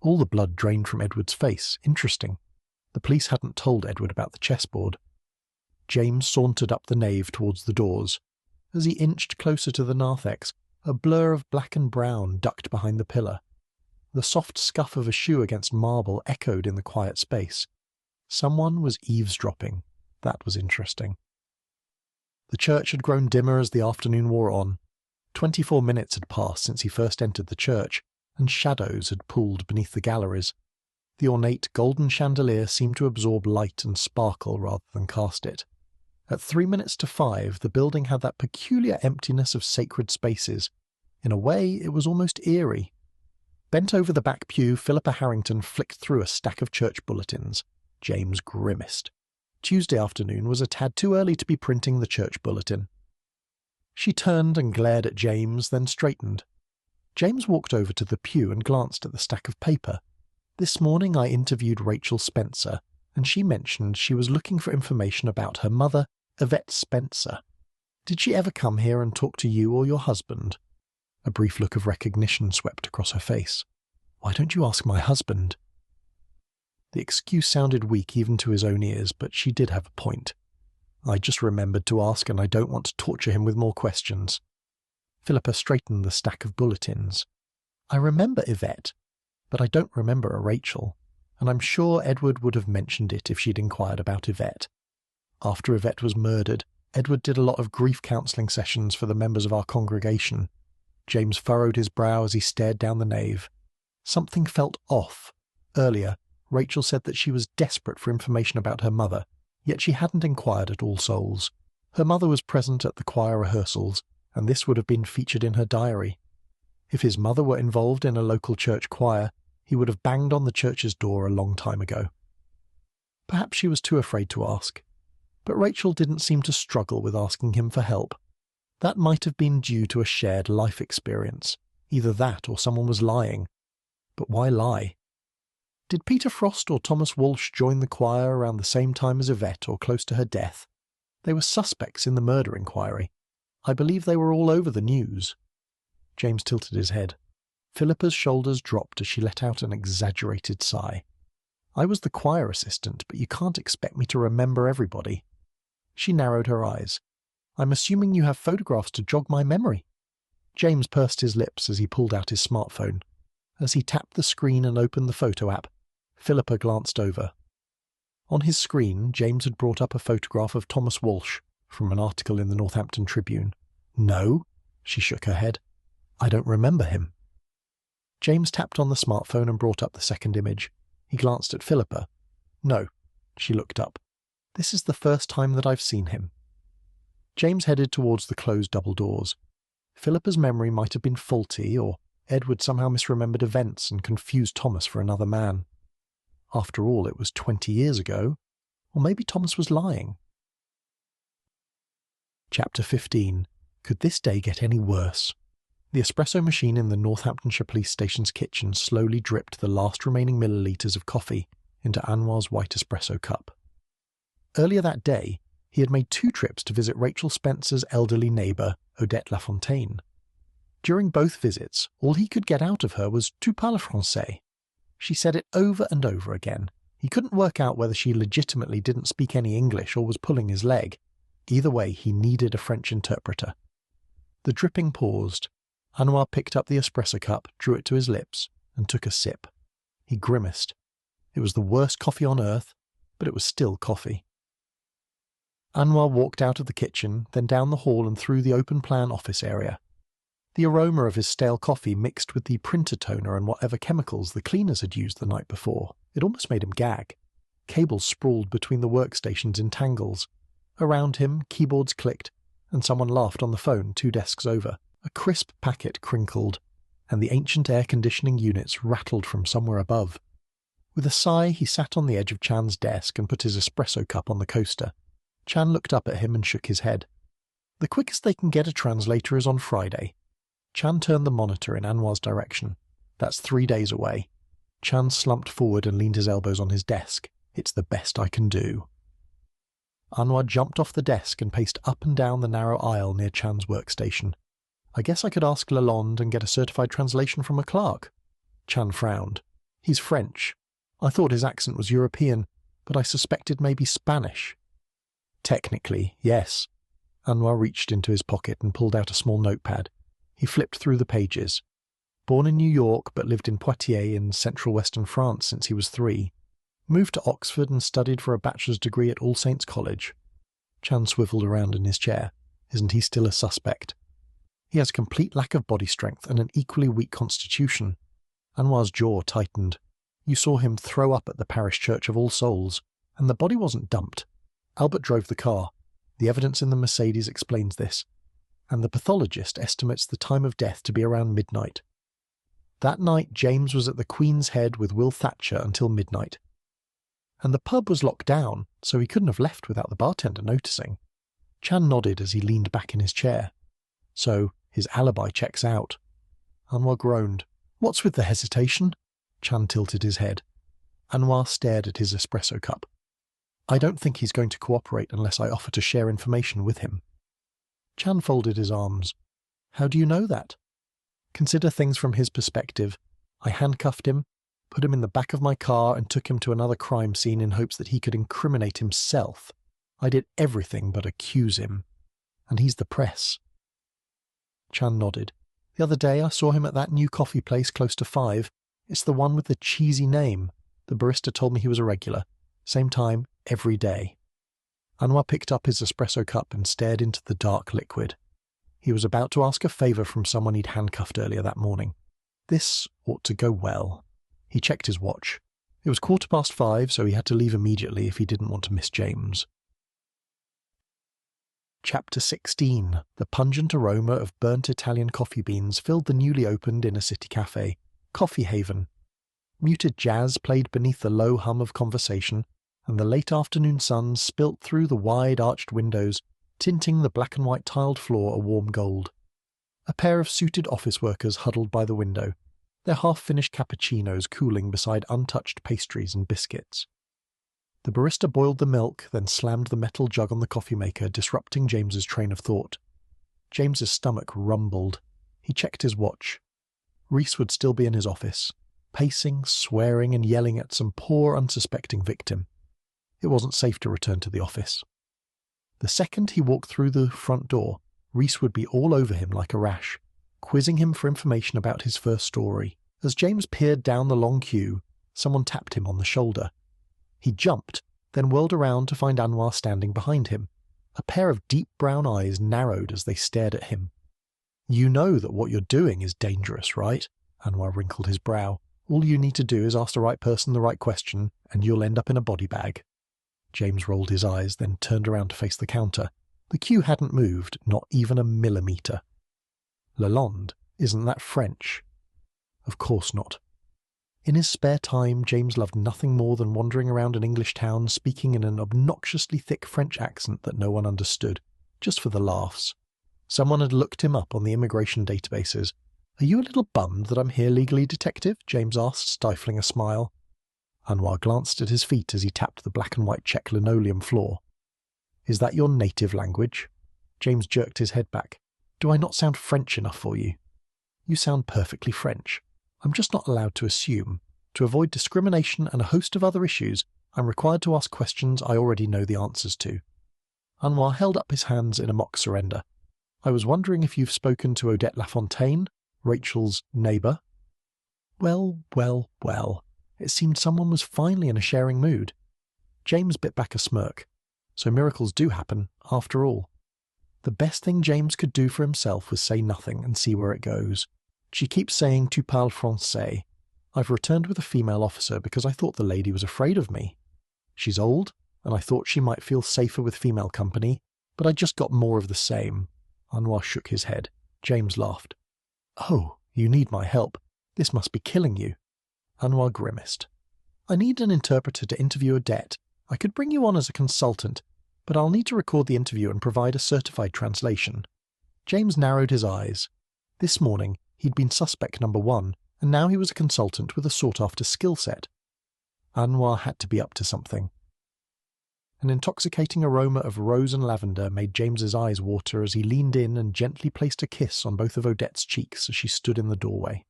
All the blood drained from Edward's face. Interesting. The police hadn't told Edward about the chessboard. James sauntered up the nave towards the doors. As he inched closer to the narthex, a blur of black and brown ducked behind the pillar. The soft scuff of a shoe against marble echoed in the quiet space. Someone was eavesdropping. That was interesting. The church had grown dimmer as the afternoon wore on. 24 minutes had passed since he first entered the church, and shadows had pooled beneath the galleries. The ornate golden chandelier seemed to absorb light and sparkle rather than cast it. At 3 minutes to 5, the building had that peculiar emptiness of sacred spaces. In a way, it was almost eerie. Bent over the back pew, Philippa Harrington flicked through a stack of church bulletins. James grimaced. Tuesday afternoon was a tad too early to be printing the church bulletin. She turned and glared at James, then straightened. James walked over to the pew and glanced at the stack of paper. "This morning I interviewed Rachel Spencer, and she mentioned she was looking for information about her mother, Yvette Spencer. Did she ever come here and talk to you or your husband?" A brief look of recognition swept across her face. "Why don't you ask my husband?" The excuse sounded weak even to his own ears, but she did have a point. "I just remembered to ask, and I don't want to torture him with more questions." Philippa straightened the stack of bulletins. "I remember Yvette, but I don't remember a Rachel, and I'm sure Edward would have mentioned it if she'd inquired about Yvette. After Yvette was murdered, Edward did a lot of grief counselling sessions for the members of our congregation." James furrowed his brow as he stared down the nave. Something felt off. Earlier, Rachel said that she was desperate for information about her mother, yet she hadn't inquired at All Souls. Her mother was present at the choir rehearsals, and this would have been featured in her diary. If his mother were involved in a local church choir, he would have banged on the church's door a long time ago. Perhaps she was too afraid to ask. But Rachel didn't seem to struggle with asking him for help. That might have been due to a shared life experience. Either that or someone was lying. But why lie? Did Peter Frost or Thomas Walsh join the choir around the same time as Yvette or close to her death? They were suspects in the murder inquiry. I believe they were all over the news. James tilted his head. Philippa's shoulders dropped as she let out an exaggerated sigh. "I was the choir assistant, but you can't expect me to remember everybody." She narrowed her eyes. "I'm assuming you have photographs to jog my memory." James pursed his lips as he pulled out his smartphone. As he tapped the screen and opened the photo app, Philippa glanced over. On his screen, James had brought up a photograph of Thomas Walsh from an article in the Northampton Tribune. "No," she shook her head. "I don't remember him." James tapped on the smartphone and brought up the second image. He glanced at Philippa. "No." She looked up. "This is the first time that I've seen him." James headed towards the closed double doors. Philippa's memory might have been faulty, or Edward somehow misremembered events and confused Thomas for another man. After all, it was 20 years ago. Or maybe Thomas was lying. Chapter 15. Could this day get any worse? The espresso machine in the Northamptonshire police station's kitchen slowly dripped the last remaining millilitres of coffee into Anwar's white espresso cup. Earlier that day, he had made 2 trips to visit Rachel Spencer's elderly neighbour, Odette Lafontaine. During both visits, all he could get out of her was "Tu parles français." She said it over and over again. He couldn't work out whether she legitimately didn't speak any English or was pulling his leg. Either way, he needed a French interpreter. The dripping paused. Anwar picked up the espresso cup, drew it to his lips, and took a sip. He grimaced. It was the worst coffee on earth, but it was still coffee. Anwar walked out of the kitchen, then down the hall and through the open-plan office area. The aroma of his stale coffee mixed with the printer toner and whatever chemicals the cleaners had used the night before. It almost made him gag. Cables sprawled between the workstations in tangles. Around him, keyboards clicked, and someone laughed on the phone 2 desks over. A crisp packet crinkled. and the ancient air conditioning units rattled from somewhere above. With a sigh, he sat on the edge of Chan's desk and put his espresso cup on the coaster. Chan looked up at him and shook his head. The quickest they can get a translator is on Friday. Chan turned the monitor in Anwar's direction. That's 3 days away. Chan slumped forward and leaned his elbows on his desk. It's the best I can do. Anwar jumped off the desk and paced up and down the narrow aisle near Chan's workstation. I guess I could ask Lalonde and get a certified translation from a clerk. Chan frowned. He's French. I thought his accent was European, but I suspected maybe Spanish. Technically, yes. Anwar reached into his pocket and pulled out a small notepad. He flipped through the pages. Born in New York but lived in Poitiers in central western France since he was 3. Moved to Oxford and studied for a bachelor's degree at All Saints College. Chan swiveled around in his chair. Isn't he still a suspect? He has a complete lack of body strength and an equally weak constitution. Anwar's jaw tightened. You saw him throw up at the parish church of All Souls, and the body wasn't dumped. Albert drove the car. The evidence in the Mercedes explains this, and the pathologist estimates the time of death to be around midnight. That night, James was at the Queen's Head with Will Thatcher until midnight. And the pub was locked down, so he couldn't have left without the bartender noticing. Chan nodded as he leaned back in his chair. So, his alibi checks out. Anwar groaned. What's with the hesitation? Chan tilted his head. Anwar stared at his espresso cup. I don't think he's going to cooperate unless I offer to share information with him. Chan folded his arms. How do you know that? Consider things from his perspective. I handcuffed him, put him in the back of my car and took him to another crime scene in hopes that he could incriminate himself. I did everything but accuse him. And he's the press. Chan nodded. The other day I saw him at that new coffee place close to 5. It's the one with the cheesy name. The barista told me he was a regular. Same time, every day. Anwar picked up his espresso cup and stared into the dark liquid. He was about to ask a favour from someone he'd handcuffed earlier that morning. This ought to go well. He checked his watch. It was 5:15, so he had to leave immediately if he didn't want to miss James. Chapter 16. The pungent aroma of burnt Italian coffee beans filled the newly opened inner city cafe, Coffee Haven. Muted jazz played beneath the low hum of conversation, and the late afternoon sun spilt through the wide arched windows, tinting the black and white tiled floor a warm gold. A pair of suited office workers huddled by the window, their half-finished cappuccinos cooling beside untouched pastries and biscuits. The barista boiled the milk, then slammed the metal jug on the coffee maker, disrupting James's train of thought. James's stomach rumbled. He checked his watch. Reese would still be in his office, pacing, swearing and yelling at some poor, unsuspecting victim. It wasn't safe to return to the office. The second he walked through the front door, Reese would be all over him like a rash, quizzing him for information about his first story. As James peered down the long queue, someone tapped him on the shoulder. He jumped, then whirled around to find Anwar standing behind him. A pair of deep brown eyes narrowed as they stared at him. You know that what you're doing is dangerous, right? Anwar wrinkled his brow. All you need to do is ask the right person the right question, and you'll end up in a body bag. James rolled his eyes, then turned around to face the counter. The queue hadn't moved, not even a millimetre. Lalonde, isn't that French? Of course not. In his spare time, James loved nothing more than wandering around an English town speaking in an obnoxiously thick French accent that no one understood, just for the laughs. Someone had looked him up on the immigration databases. Are you a little bummed that I'm here legally, detective? James asked, stifling a smile. Anwar glanced at his feet as he tapped the black and white check linoleum floor. Is that your native language? James jerked his head back. Do I not sound French enough for you? You sound perfectly French. I'm just not allowed to assume. To avoid discrimination and a host of other issues, I'm required to ask questions I already know the answers to. Anwar held up his hands in a mock surrender. I was wondering if you've spoken to Odette Lafontaine, Rachel's neighbour. Well. It seemed someone was finally in a sharing mood. James bit back a smirk. So miracles do happen, after all. The best thing James could do for himself was say nothing and see where it goes. She keeps saying tu parles français. I've returned with a female officer because I thought the lady was afraid of me. She's old, and I thought she might feel safer with female company, but I just got more of the same. Anwar shook his head. James laughed. Oh, You need my help. This must be killing you. Anwar grimaced. I need an interpreter to interview Odette. I could bring you on as a consultant, but I'll need to record the interview and provide a certified translation. James narrowed his eyes. This morning, he'd been suspect number 1, and now he was a consultant with a sought-after skill set. Anwar had to be up to something. An intoxicating aroma of rose and lavender made James's eyes water as he leaned in and gently placed a kiss on both of Odette's cheeks as she stood in the doorway.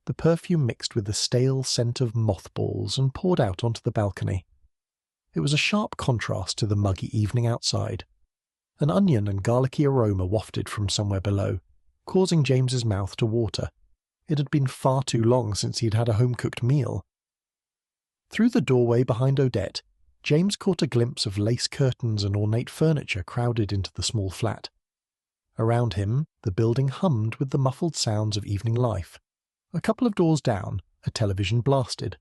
The perfume mixed with the stale scent of mothballs and poured out onto the balcony. It was a sharp contrast to the muggy evening outside. An onion and garlicky aroma wafted from somewhere below, causing James's mouth to water. It had been far too long since he'd had a home-cooked meal. Through the doorway behind Odette, James caught a glimpse of lace curtains and ornate furniture crowded into the small flat. Around him, the building hummed with the muffled sounds of evening life. A couple of doors down, a television blasted.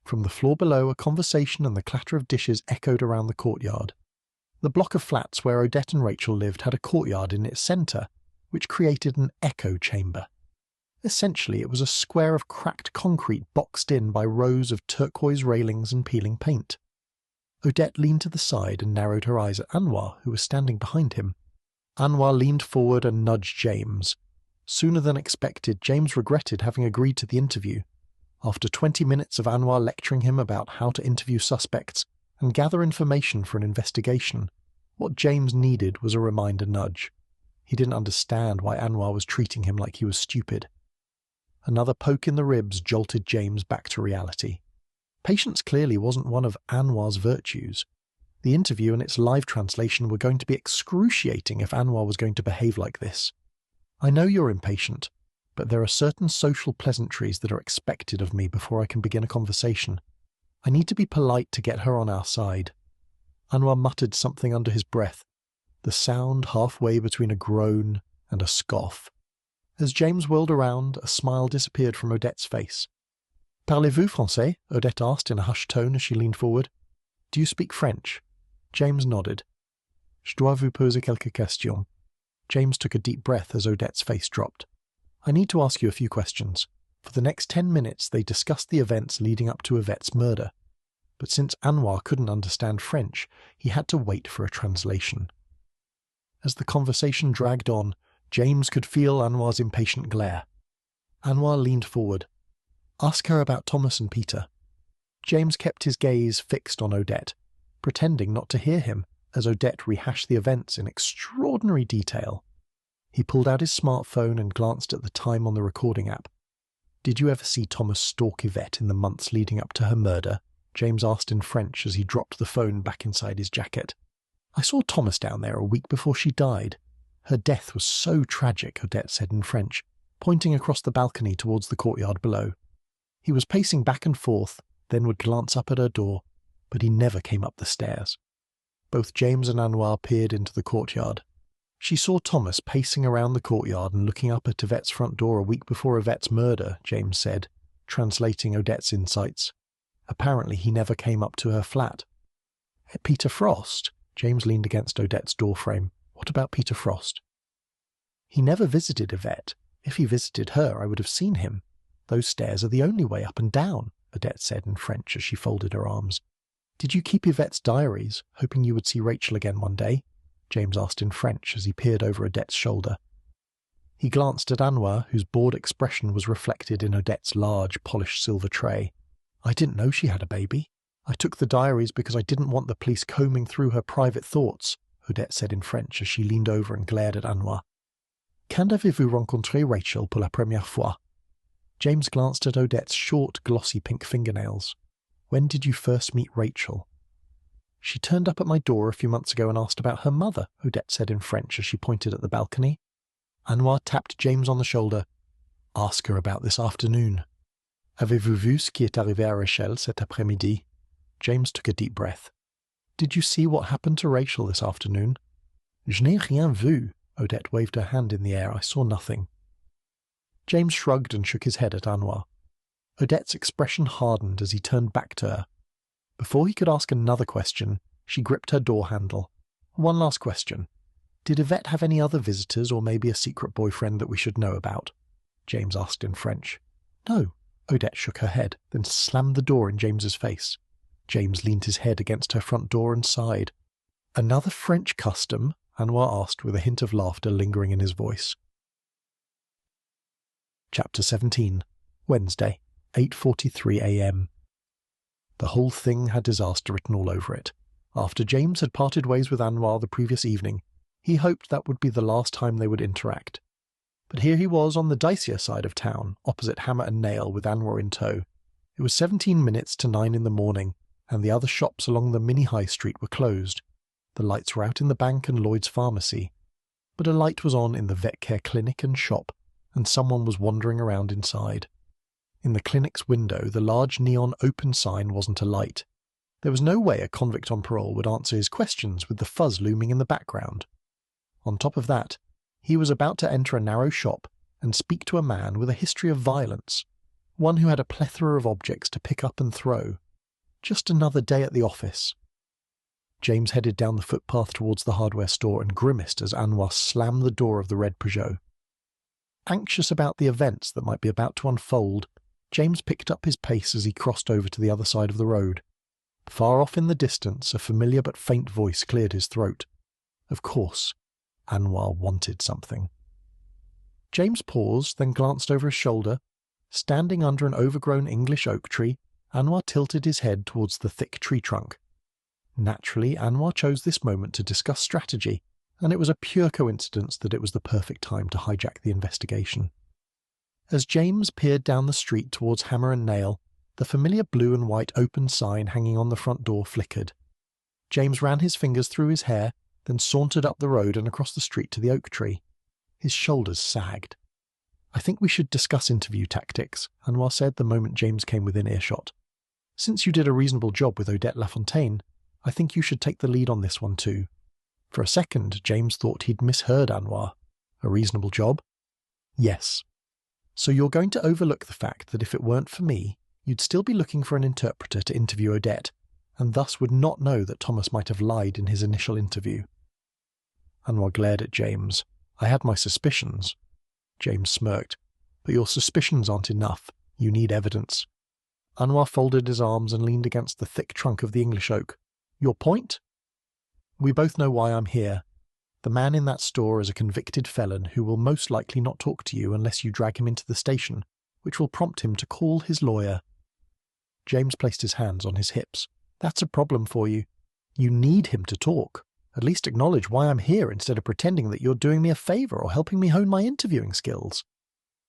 From the floor below, a conversation and the clatter of dishes echoed around the courtyard. The block of flats where Odette and Rachel lived had a courtyard in its centre, which created an echo chamber. Essentially, it was a square of cracked concrete boxed in by rows of turquoise railings and peeling paint. Odette leaned to the side and narrowed her eyes at Anwar, who was standing behind him. Anwar leaned forward and nudged James. Sooner than expected, James regretted having agreed to the interview. After 20 minutes of Anwar lecturing him about how to interview suspects and gather information for an investigation, what James needed was a reminder nudge. He didn't understand why Anwar was treating him like he was stupid. Another poke in the ribs jolted James back to reality. Patience clearly wasn't one of Anwar's virtues. The interview and its live translation were going to be excruciating if Anwar was going to behave like this. I know you're impatient, but there are certain social pleasantries that are expected of me before I can begin a conversation. I need to be polite to get her on our side. Anwar muttered something under his breath, the sound halfway between a groan and a scoff. As James whirled around, a smile disappeared from Odette's face. Parlez-vous français? Odette asked in a hushed tone as she leaned forward. Do you speak French? James nodded. Je dois vous poser quelques questions. James took a deep breath as Odette's face dropped. I need to ask you a few questions. For the next 10 minutes they discussed the events leading up to Yvette's murder. But since Anwar couldn't understand French, he had to wait for a translation. As the conversation dragged on, James could feel Anwar's impatient glare. Anwar leaned forward. Ask her about Thomas and Peter. James kept his gaze fixed on Odette, pretending not to hear him as Odette rehashed the events in extraordinary detail. He pulled out his smartphone and glanced at the time on the recording app. Did you ever see Thomas stalk Yvette in the months leading up to her murder? James asked in French as he dropped the phone back inside his jacket. I saw Thomas down there a week before she died. Her death was so tragic, Odette said in French, pointing across the balcony towards the courtyard below. He was pacing back and forth, then would glance up at her door, but he never came up the stairs. Both James and Anwar peered into the courtyard. She saw Thomas pacing around the courtyard and looking up at Yvette's front door a week before Yvette's murder, James said, translating Odette's insights. Apparently he never came up to her flat. Peter Frost? James leaned against Odette's doorframe. What about Peter Frost? He never visited Yvette. If he visited her, I would have seen him. Those stairs are the only way up and down, Odette said in French as she folded her arms. Did you keep Yvette's diaries, hoping you would see Rachel again one day? James asked in French as he peered over Odette's shoulder. He glanced at Anwar, whose bored expression was reflected in Odette's large, polished silver tray. I didn't know she had a baby. I took the diaries because I didn't want the police combing through her private thoughts, Odette said in French as she leaned over and glared at Anwar. Quand avez-vous rencontré Rachel pour la première fois? James glanced at Odette's short, glossy pink fingernails. When did you first meet Rachel? She turned up at my door a few months ago and asked about her mother, Odette said in French as she pointed at the balcony. Anwar tapped James on the shoulder. Ask her about this afternoon. Avez-vous vu ce qui est arrivé à Rachel cet après-midi? James took a deep breath. Did you see what happened to Rachel this afternoon? Je n'ai rien vu. Odette waved her hand in the air. I saw nothing. James shrugged and shook his head at Anwar. Odette's expression hardened as he turned back to her. Before he could ask another question, she gripped her door handle. One last question. Did Yvette have any other visitors or maybe a secret boyfriend that we should know about? James asked in French. No, Odette shook her head, then slammed the door in James's face. James leaned his head against her front door and sighed. Another French custom? Anwar asked with a hint of laughter lingering in his voice. Chapter 17. Wednesday, 8:43 a.m. The whole thing had disaster written all over it. After James had parted ways with Anwar the previous evening, he hoped that would be the last time they would interact. But here he was on the dicier side of town, opposite Hammer and Nail with Anwar in tow. It was 17 minutes to 9 in the morning, and the other shops along the mini high street were closed. The lights were out in the bank and Lloyd's pharmacy, but a light was on in the vet care clinic and shop, and someone was wandering around inside. In the clinic's window, the large neon open sign wasn't alight. There was no way a convict on parole would answer his questions with the fuzz looming in the background. On top of that, he was about to enter a narrow shop and speak to a man with a history of violence, one who had a plethora of objects to pick up and throw. Just another day at the office. James headed down the footpath towards the hardware store and grimaced as Anwar slammed the door of the red Peugeot. Anxious about the events that might be about to unfold, James picked up his pace as he crossed over to the other side of the road. Far off in the distance, a familiar but faint voice cleared his throat. Of course, Anwar wanted something. James paused, then glanced over his shoulder. Standing under an overgrown English oak tree, Anwar tilted his head towards the thick tree trunk. Naturally, Anwar chose this moment to discuss strategy, and it was a pure coincidence that it was the perfect time to hijack the investigation. As James peered down the street towards Hammer and Nail, the familiar blue and white open sign hanging on the front door flickered. James ran his fingers through his hair, then sauntered up the road and across the street to the oak tree. His shoulders sagged. "I think we should discuss interview tactics," Anwar said the moment James came within earshot. "Since you did a reasonable job with Odette Lafontaine, I think you should take the lead on this one too." For a second, James thought he'd misheard Anwar. A reasonable job? Yes. So you're going to overlook the fact that if it weren't for me, you'd still be looking for an interpreter to interview Odette, and thus would not know that Thomas might have lied in his initial interview. Anwar glared at James. "I had my suspicions." James smirked. "But your suspicions aren't enough. You need evidence." Anwar folded his arms and leaned against the thick trunk of the English oak. "Your point?" "We both know why I'm here. The man in that store is a convicted felon who will most likely not talk to you unless you drag him into the station, which will prompt him to call his lawyer." James placed his hands on his hips. "That's a problem for you. You need him to talk. At least acknowledge why I'm here instead of pretending that you're doing me a favour or helping me hone my interviewing skills."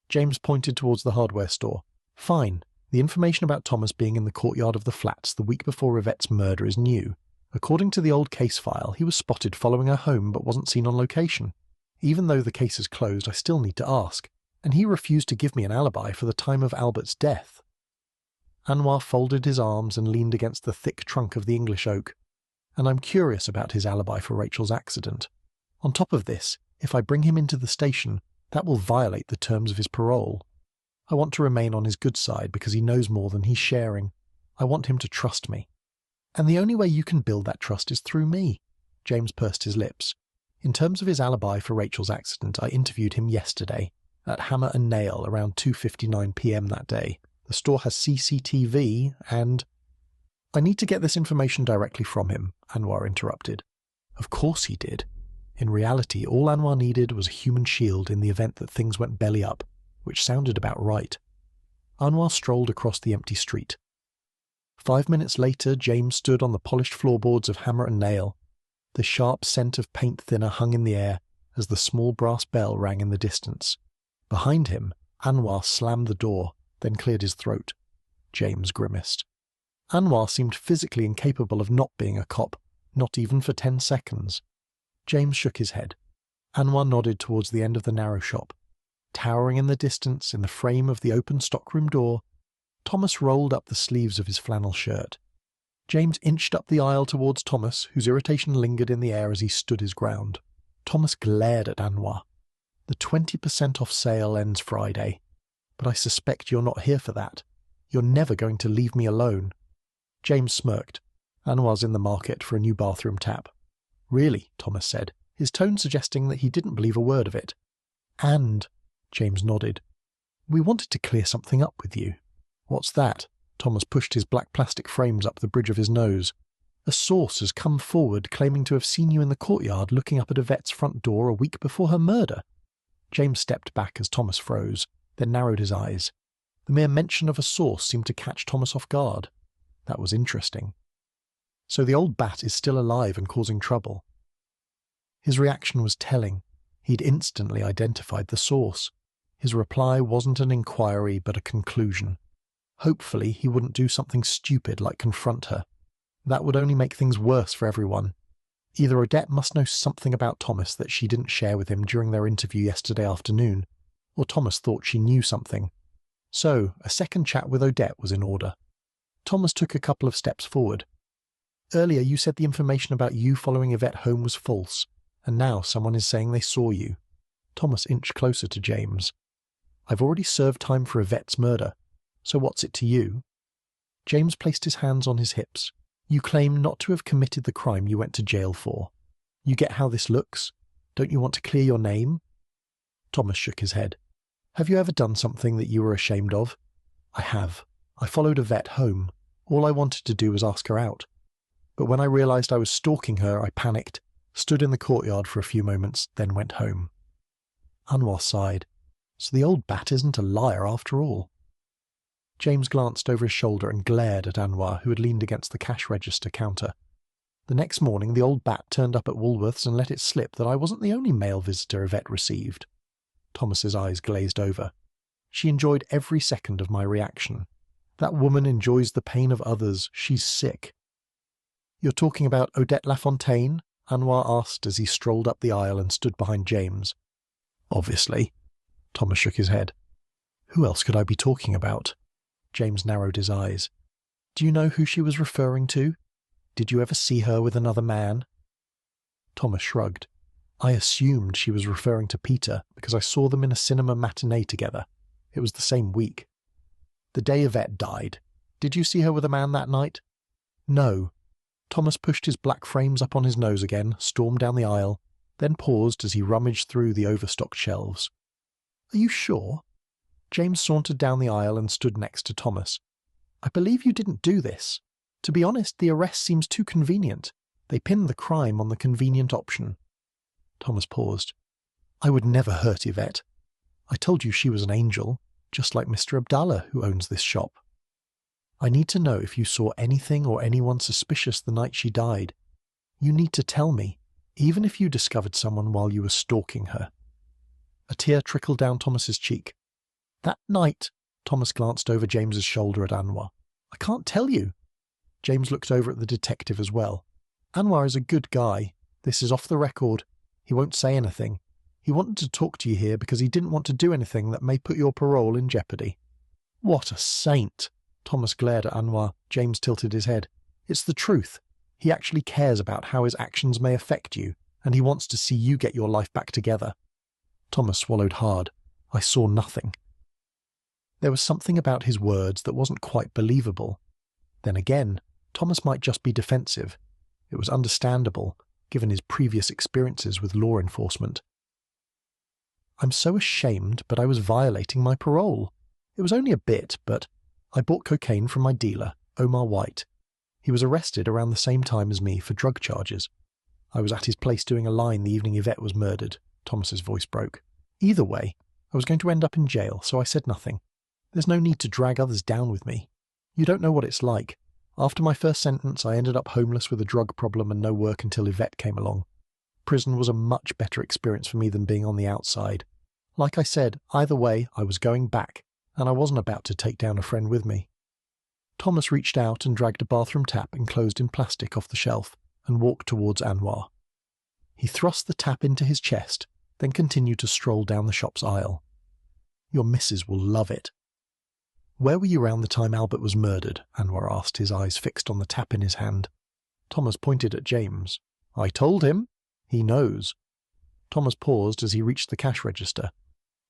James pointed towards the hardware store. "Fine. The information about Thomas being in the courtyard of the flats the week before Rivette's murder is new. According to the old case file, he was spotted following her home but wasn't seen on location. Even though the case is closed, I still need to ask, and he refused to give me an alibi for the time of Albert's death." Anwar folded his arms and leaned against the thick trunk of the English oak. "And I'm curious about his alibi for Rachel's accident. On top of this, if I bring him into the station, that will violate the terms of his parole. I want to remain on his good side because he knows more than he's sharing. I want him to trust me. And the only way you can build that trust is through me." James pursed his lips. "In terms of his alibi for Rachel's accident, I interviewed him yesterday, at Hammer and Nail around 2:59 p.m. that day. The store has CCTV, and—" "I need to get this information directly from him," Anwar interrupted. Of course he did. In reality, all Anwar needed was a human shield in the event that things went belly up, which sounded about right. Anwar strolled across the empty street. 5 minutes later, James stood on the polished floorboards of Hammer and Nail. The sharp scent of paint thinner hung in the air as the small brass bell rang in the distance. Behind him, Anwar slammed the door, then cleared his throat. James grimaced. Anwar seemed physically incapable of not being a cop, not even for 10 seconds. James shook his head. Anwar nodded towards the end of the narrow shop. Towering in the distance, in the frame of the open stockroom door, Thomas rolled up the sleeves of his flannel shirt. James inched up the aisle towards Thomas, whose irritation lingered in the air as he stood his ground. Thomas glared at Anwar. "The 20% off sale ends Friday. But I suspect you're not here for that. You're never going to leave me alone." James smirked. Anwar's in the market for a new bathroom tap. "Really?" Thomas said, his tone suggesting that he didn't believe a word of it. "And," James nodded, We wanted to clear something up with you. What's that? Thomas pushed his black plastic frames up the bridge of his nose. A source has come forward claiming to have seen you in the courtyard looking up at Yvette's front door a week before her murder. James stepped back as Thomas froze, then narrowed his eyes. The mere mention of a source seemed to catch Thomas off guard. That was interesting. So the old bat is still alive and causing trouble. His reaction was telling. He'd instantly identified the source. His reply wasn't an inquiry but a conclusion. Hopefully he wouldn't do something stupid like confront her. That would only make things worse for everyone. Either Odette must know something about Thomas that she didn't share with him during their interview yesterday afternoon, or Thomas thought she knew something. So, a second chat with Odette was in order. Thomas took a couple of steps forward. Earlier you said the information about you following Yvette home was false, and now someone is saying they saw you. Thomas inched closer to James. I've already served time for Yvette's murder, so what's it to you? James placed his hands on his hips. You claim not to have committed the crime you went to jail for. You get how this looks? Don't you want to clear your name? Thomas shook his head. Have you ever done something that you were ashamed of? I have. I followed Yvette home. All I wanted to do was ask her out. But when I realized I was stalking her, I panicked, stood in the courtyard for a few moments, then went home. Anwar sighed. So the old bat isn't a liar after all. James glanced over his shoulder and glared at Anwar, who had leaned against the cash register counter. The next morning the old bat turned up at Woolworths and let it slip that I wasn't the only male visitor Yvette received. Thomas's eyes glazed over. She enjoyed every second of my reaction. That woman enjoys the pain of others. She's sick. You're talking about Odette Lafontaine? Anwar asked as he strolled up the aisle and stood behind James. Obviously. Thomas shook his head. Who else could I be talking about? James narrowed his eyes. Do you know who she was referring to? Did you ever see her with another man? Thomas shrugged. I assumed she was referring to Peter because I saw them in a cinema matinee together. It was the same week. The day Yvette died. Did you see her with a man that night? No. Thomas pushed his black frames up on his nose again, stormed down the aisle, then paused as he rummaged through the overstocked shelves. Are you sure? James sauntered down the aisle and stood next to Thomas. I believe you didn't do this. To be honest, the arrest seems too convenient. They pinned the crime on the convenient option. Thomas paused. I would never hurt Yvette. I told you she was an angel, just like Mr. Abdallah, who owns this shop. I need to know if you saw anything or anyone suspicious the night she died. You need to tell me, even if you discovered someone while you were stalking her. A tear trickled down Thomas's cheek. That night, Thomas glanced over James's shoulder at Anwar. I can't tell you. James looked over at the detective as well. Anwar is a good guy. This is off the record. He won't say anything. He wanted to talk to you here because he didn't want to do anything that may put your parole in jeopardy. What a saint! Thomas glared at Anwar. James tilted his head. It's the truth. He actually cares about how his actions may affect you, and he wants to see you get your life back together. Thomas swallowed hard. I saw nothing. There was something about his words that wasn't quite believable. Then again, Thomas might just be defensive. It was understandable, given his previous experiences with law enforcement. I'm so ashamed, but I was violating my parole. It was only a bit, but I bought cocaine from my dealer, Omar White. He was arrested around the same time as me for drug charges. I was at his place doing a line the evening Yvette was murdered. Thomas's voice broke. Either way, I was going to end up in jail, so I said nothing. There's no need to drag others down with me. You don't know what it's like. After my first sentence, I ended up homeless with a drug problem and no work until Yvette came along. Prison was a much better experience for me than being on the outside. Like I said, either way, I was going back, and I wasn't about to take down a friend with me. Thomas reached out and dragged a bathroom tap enclosed in plastic off the shelf and walked towards Anwar. He thrust the tap into his chest, then continued to stroll down the shop's aisle. Your missus will love it. Where were you around the time Albert was murdered? Anwar asked, his eyes fixed on the tap in his hand. Thomas pointed at James. I told him. He knows. Thomas paused as he reached the cash register.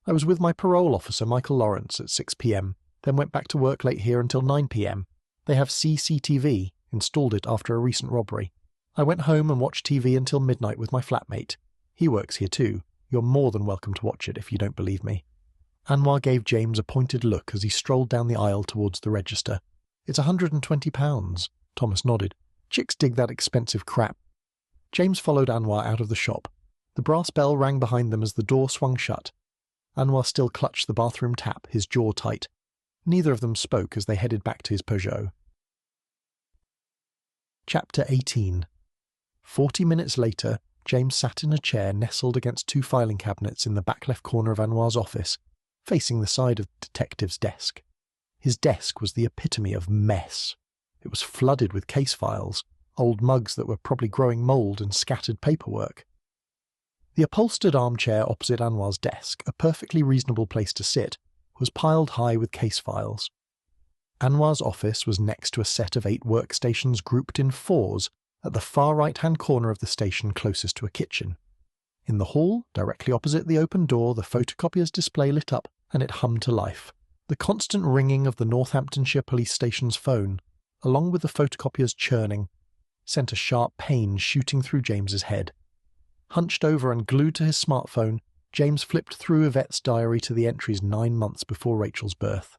I was with my parole officer, Michael Lawrence, at 6 p.m, then went back to work late here until 9 p.m. They have CCTV, installed it after a recent robbery. I went home and watched TV until midnight with my flatmate. He works here too. You're more than welcome to watch it if you don't believe me. Anwar gave James a pointed look as he strolled down the aisle towards the register. "It's £120. Thomas nodded. "Chicks dig that expensive crap." James followed Anwar out of the shop. The brass bell rang behind them as the door swung shut. Anwar still clutched the bathroom tap, his jaw tight. Neither of them spoke as they headed back to his Peugeot. Chapter 18. 40 minutes later, James sat in a chair nestled against two filing cabinets in the back left corner of Anwar's office, facing the side of the detective's desk. His desk was the epitome of mess. It was flooded with case files, old mugs that were probably growing mould and scattered paperwork. The upholstered armchair opposite Anwar's desk, a perfectly reasonable place to sit, was piled high with case files. Anwar's office was next to a set of 8 workstations grouped in 4s at the far right-hand corner of the station closest to a kitchen. In the hall, directly opposite the open door, the photocopier's display lit up, and it hummed to life. The constant ringing of the Northamptonshire police station's phone, along with the photocopier's churning, sent a sharp pain shooting through James's head. Hunched over and glued to his smartphone, James flipped through Yvette's diary to the entries 9 months before Rachel's birth.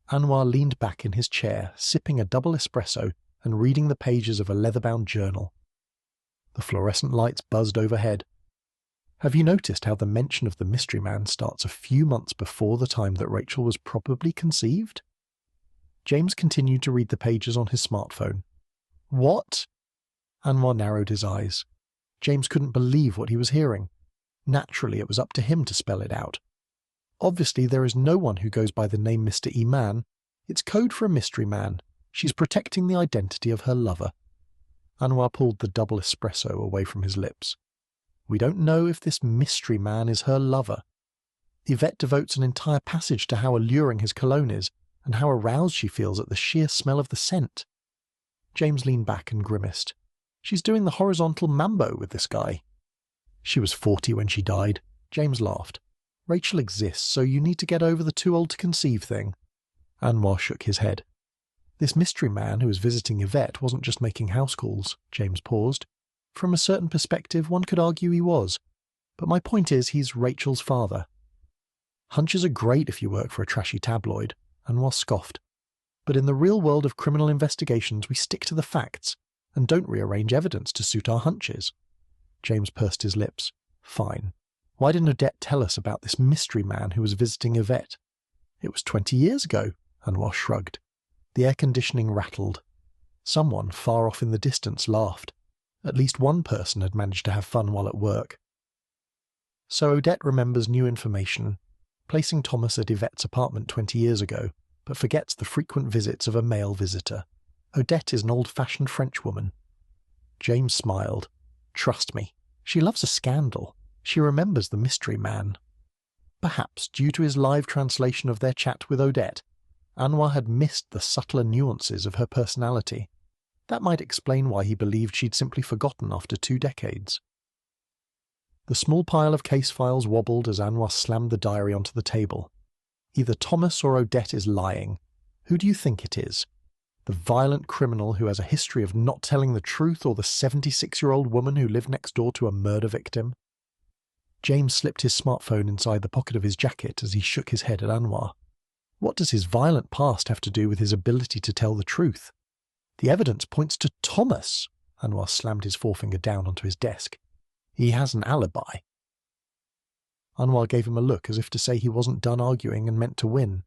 Anwar leaned back in his chair, sipping a double espresso and reading the pages of a leather-bound journal. The fluorescent lights buzzed overhead. "Have you noticed how the mention of the mystery man starts a few months before the time that Rachel was probably conceived?" James continued to read the pages on his smartphone. "What?" Anwar narrowed his eyes. James couldn't believe what he was hearing. Naturally, it was up to him to spell it out. Obviously, there is no one who goes by the name Mr. E-Man. It's code for a mystery man. She's protecting the identity of her lover. Anwar pulled the double espresso away from his lips. We don't know if this mystery man is her lover. Yvette devotes an entire passage to how alluring his cologne is, and how aroused she feels at the sheer smell of the scent. James leaned back and grimaced. She's doing the horizontal mambo with this guy. She was 40 when she died. James laughed. Rachel exists, so you need to get over the too old to conceive thing. Anwar shook his head. This mystery man who was visiting Yvette wasn't just making house calls. James paused. From a certain perspective, one could argue he was. But my point is, he's Rachel's father. Hunches are great if you work for a trashy tabloid, Anwar scoffed. But in the real world of criminal investigations, we stick to the facts, and don't rearrange evidence to suit our hunches. James pursed his lips. Fine. Why didn't Odette tell us about this mystery man who was visiting Yvette? It was 20 years ago, Anwar shrugged. The air conditioning rattled. Someone far off in the distance laughed. At least one person had managed to have fun while at work. So Odette remembers new information, placing Thomas at Yvette's apartment 20 years ago, but forgets the frequent visits of a male visitor. Odette is an old-fashioned Frenchwoman. James smiled. Trust me, she loves a scandal. She remembers the mystery man. Perhaps, due to his live translation of their chat with Odette, Anwar had missed the subtler nuances of her personality. That might explain why he believed she'd simply forgotten after 2 decades. The small pile of case files wobbled as Anwar slammed the diary onto the table. Either Thomas or Odette is lying. Who do you think it is? The violent criminal who has a history of not telling the truth, or the 76-year-old woman who lived next door to a murder victim? James slipped his smartphone inside the pocket of his jacket as he shook his head at Anwar. What does his violent past have to do with his ability to tell the truth? The evidence points to Thomas. Anwar slammed his forefinger down onto his desk. He has an alibi. Anwar gave him a look as if to say he wasn't done arguing and meant to win.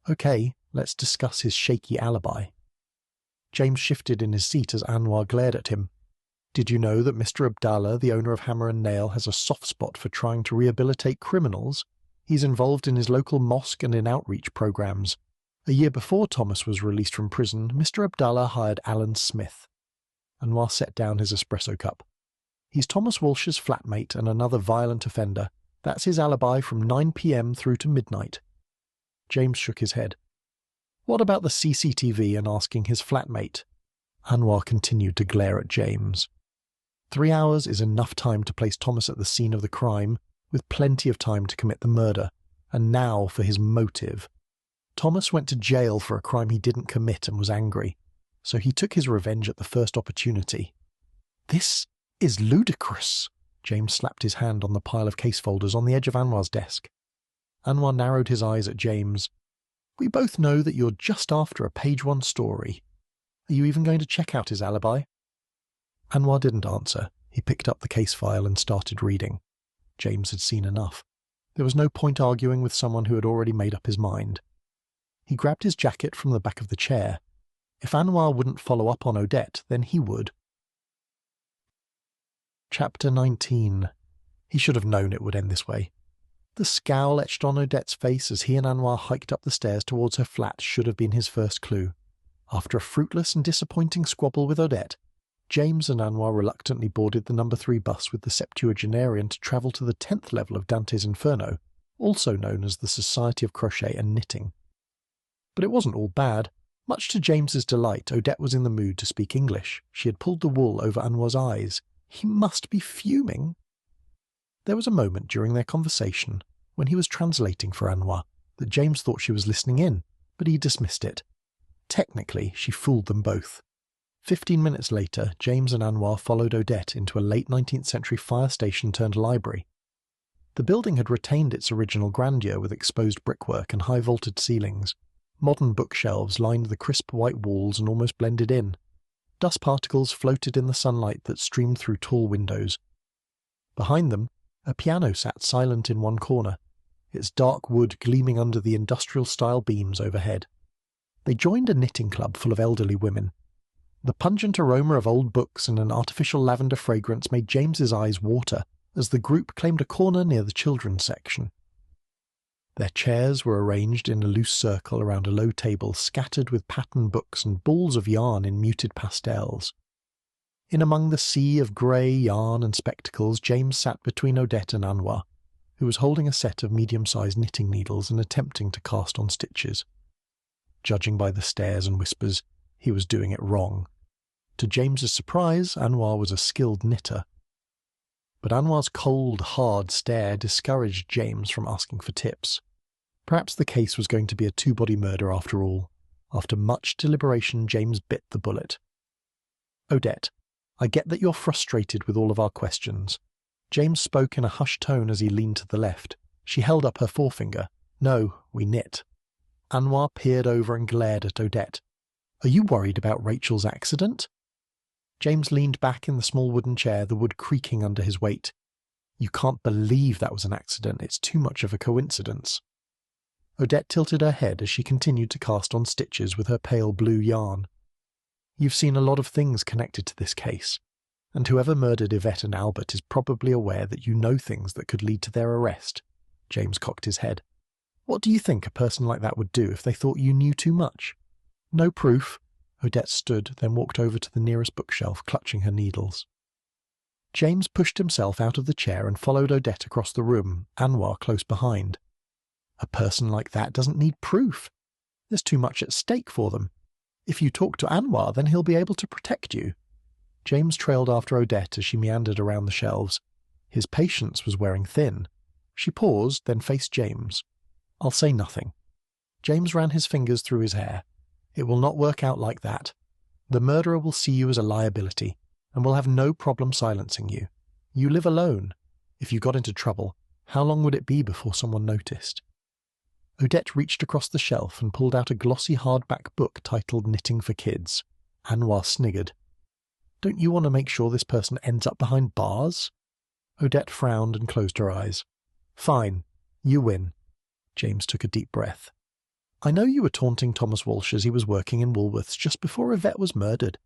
Okay, let's discuss his shaky alibi. James shifted in his seat as Anwar glared at him. Did you know that Mr. Abdallah, the owner of Hammer and Nail, has a soft spot for trying to rehabilitate criminals? He's involved in his local mosque and in outreach programs. A year before Thomas was released from prison, Mr. Abdallah hired Alan Smith. Anwar set down his espresso cup. He's Thomas Walsh's flatmate and another violent offender. That's his alibi from 9 p.m. through to midnight. James shook his head. What about the CCTV and asking his flatmate? Anwar continued to glare at James. 3 hours is enough time to place Thomas at the scene of the crime, with plenty of time to commit the murder, and now for his motive. Thomas went to jail for a crime he didn't commit and was angry, so he took his revenge at the first opportunity. This is ludicrous. James slapped his hand on the pile of case folders on the edge of Anwar's desk. Anwar narrowed his eyes at James. "We both know that you're just after a page-one story. Are you even going to check out his alibi?" Anwar didn't answer. He picked up the case file and started reading. James had seen enough. There was no point arguing with someone who had already made up his mind. He grabbed his jacket from the back of the chair. If Anwar wouldn't follow up on Odette, then he would. Chapter 19. He should have known it would end this way. The scowl etched on Odette's face as he and Anwar hiked up the stairs towards her flat should have been his first clue. After a fruitless and disappointing squabble with Odette, James and Anwar reluctantly boarded the number 3 bus with the septuagenarian to travel to the 10th level of Dante's Inferno, also known as the Society of Crochet and Knitting. But it wasn't all bad. Much to James's delight, Odette was in the mood to speak English. She had pulled the wool over Anwar's eyes. He must be fuming. There was a moment during their conversation, when he was translating for Anwar, that James thought she was listening in, but he dismissed it. Technically, she fooled them both. 15 minutes later, James and Anwar followed Odette into a late 19th century fire station turned library. The building had retained its original grandeur with exposed brickwork and high-vaulted ceilings. Modern bookshelves lined the crisp white walls and almost blended in. Dust particles floated in the sunlight that streamed through tall windows. Behind them, a piano sat silent in one corner, its dark wood gleaming under the industrial-style beams overhead. They joined a knitting club full of elderly women. The pungent aroma of old books and an artificial lavender fragrance made James's eyes water as the group claimed a corner near the children's section. Their chairs were arranged in a loose circle around a low table scattered with patterned books and balls of yarn in muted pastels. In among the sea of grey yarn and spectacles, James sat between Odette and Anwar, who was holding a set of medium-sized knitting needles and attempting to cast on stitches. Judging by the stares and whispers, he was doing it wrong. To James's surprise, Anwar was a skilled knitter. But Anwar's cold, hard stare discouraged James from asking for tips. Perhaps the case was going to be a two-body murder after all. After much deliberation, James bit the bullet. "Odette, I get that you're frustrated with all of our questions." James spoke in a hushed tone as he leaned to the left. She held up her forefinger. "No, we knit." Anwar peered over and glared at Odette. "Are you worried about Rachel's accident?" James leaned back in the small wooden chair, the wood creaking under his weight. "You can't believe that was an accident. It's too much of a coincidence." Odette tilted her head as she continued to cast on stitches with her pale blue yarn. "You've seen a lot of things connected to this case, and whoever murdered Yvette and Albert is probably aware that you know things that could lead to their arrest." James cocked his head. "What do you think a person like that would do if they thought you knew too much?" "No proof." Odette stood, then walked over to the nearest bookshelf, clutching her needles. James pushed himself out of the chair and followed Odette across the room, Anwar close behind. "A person like that doesn't need proof. There's too much at stake for them. If you talk to Anwar, then he'll be able to protect you." James trailed after Odette as she meandered around the shelves. His patience was wearing thin. She paused, then faced James. "I'll say nothing." James ran his fingers through his hair. "It will not work out like that. The murderer will see you as a liability, and will have no problem silencing you. You live alone. If you got into trouble, how long would it be before someone noticed?" Odette reached across the shelf and pulled out a glossy hardback book titled Knitting for Kids. Anwar sniggered. "Don't you want to make sure this person ends up behind bars?" Odette frowned and closed her eyes. "Fine. You win." James took a deep breath. "I know you were taunting Thomas Walsh as he was working in Woolworths just before Yvette was murdered.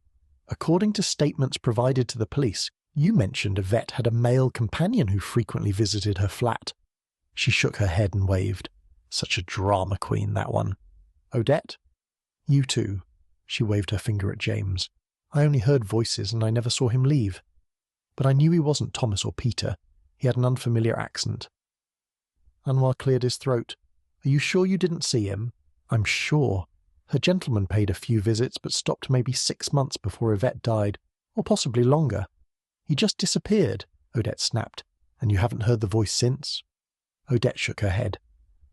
According to statements provided to the police, you mentioned Yvette had a male companion who frequently visited her flat." She shook her head and waved. Such a drama queen, that one. "Odette? You too." She waved her finger at James. "I only heard voices and I never saw him leave. But I knew he wasn't Thomas or Peter. He had an unfamiliar accent." Anwar cleared his throat. "Are you sure you didn't see him?" "I'm sure. Her gentleman paid a few visits but stopped maybe 6 months before Yvette died, or possibly longer." "He just disappeared," Odette snapped. "And you haven't heard the voice since?" Odette shook her head.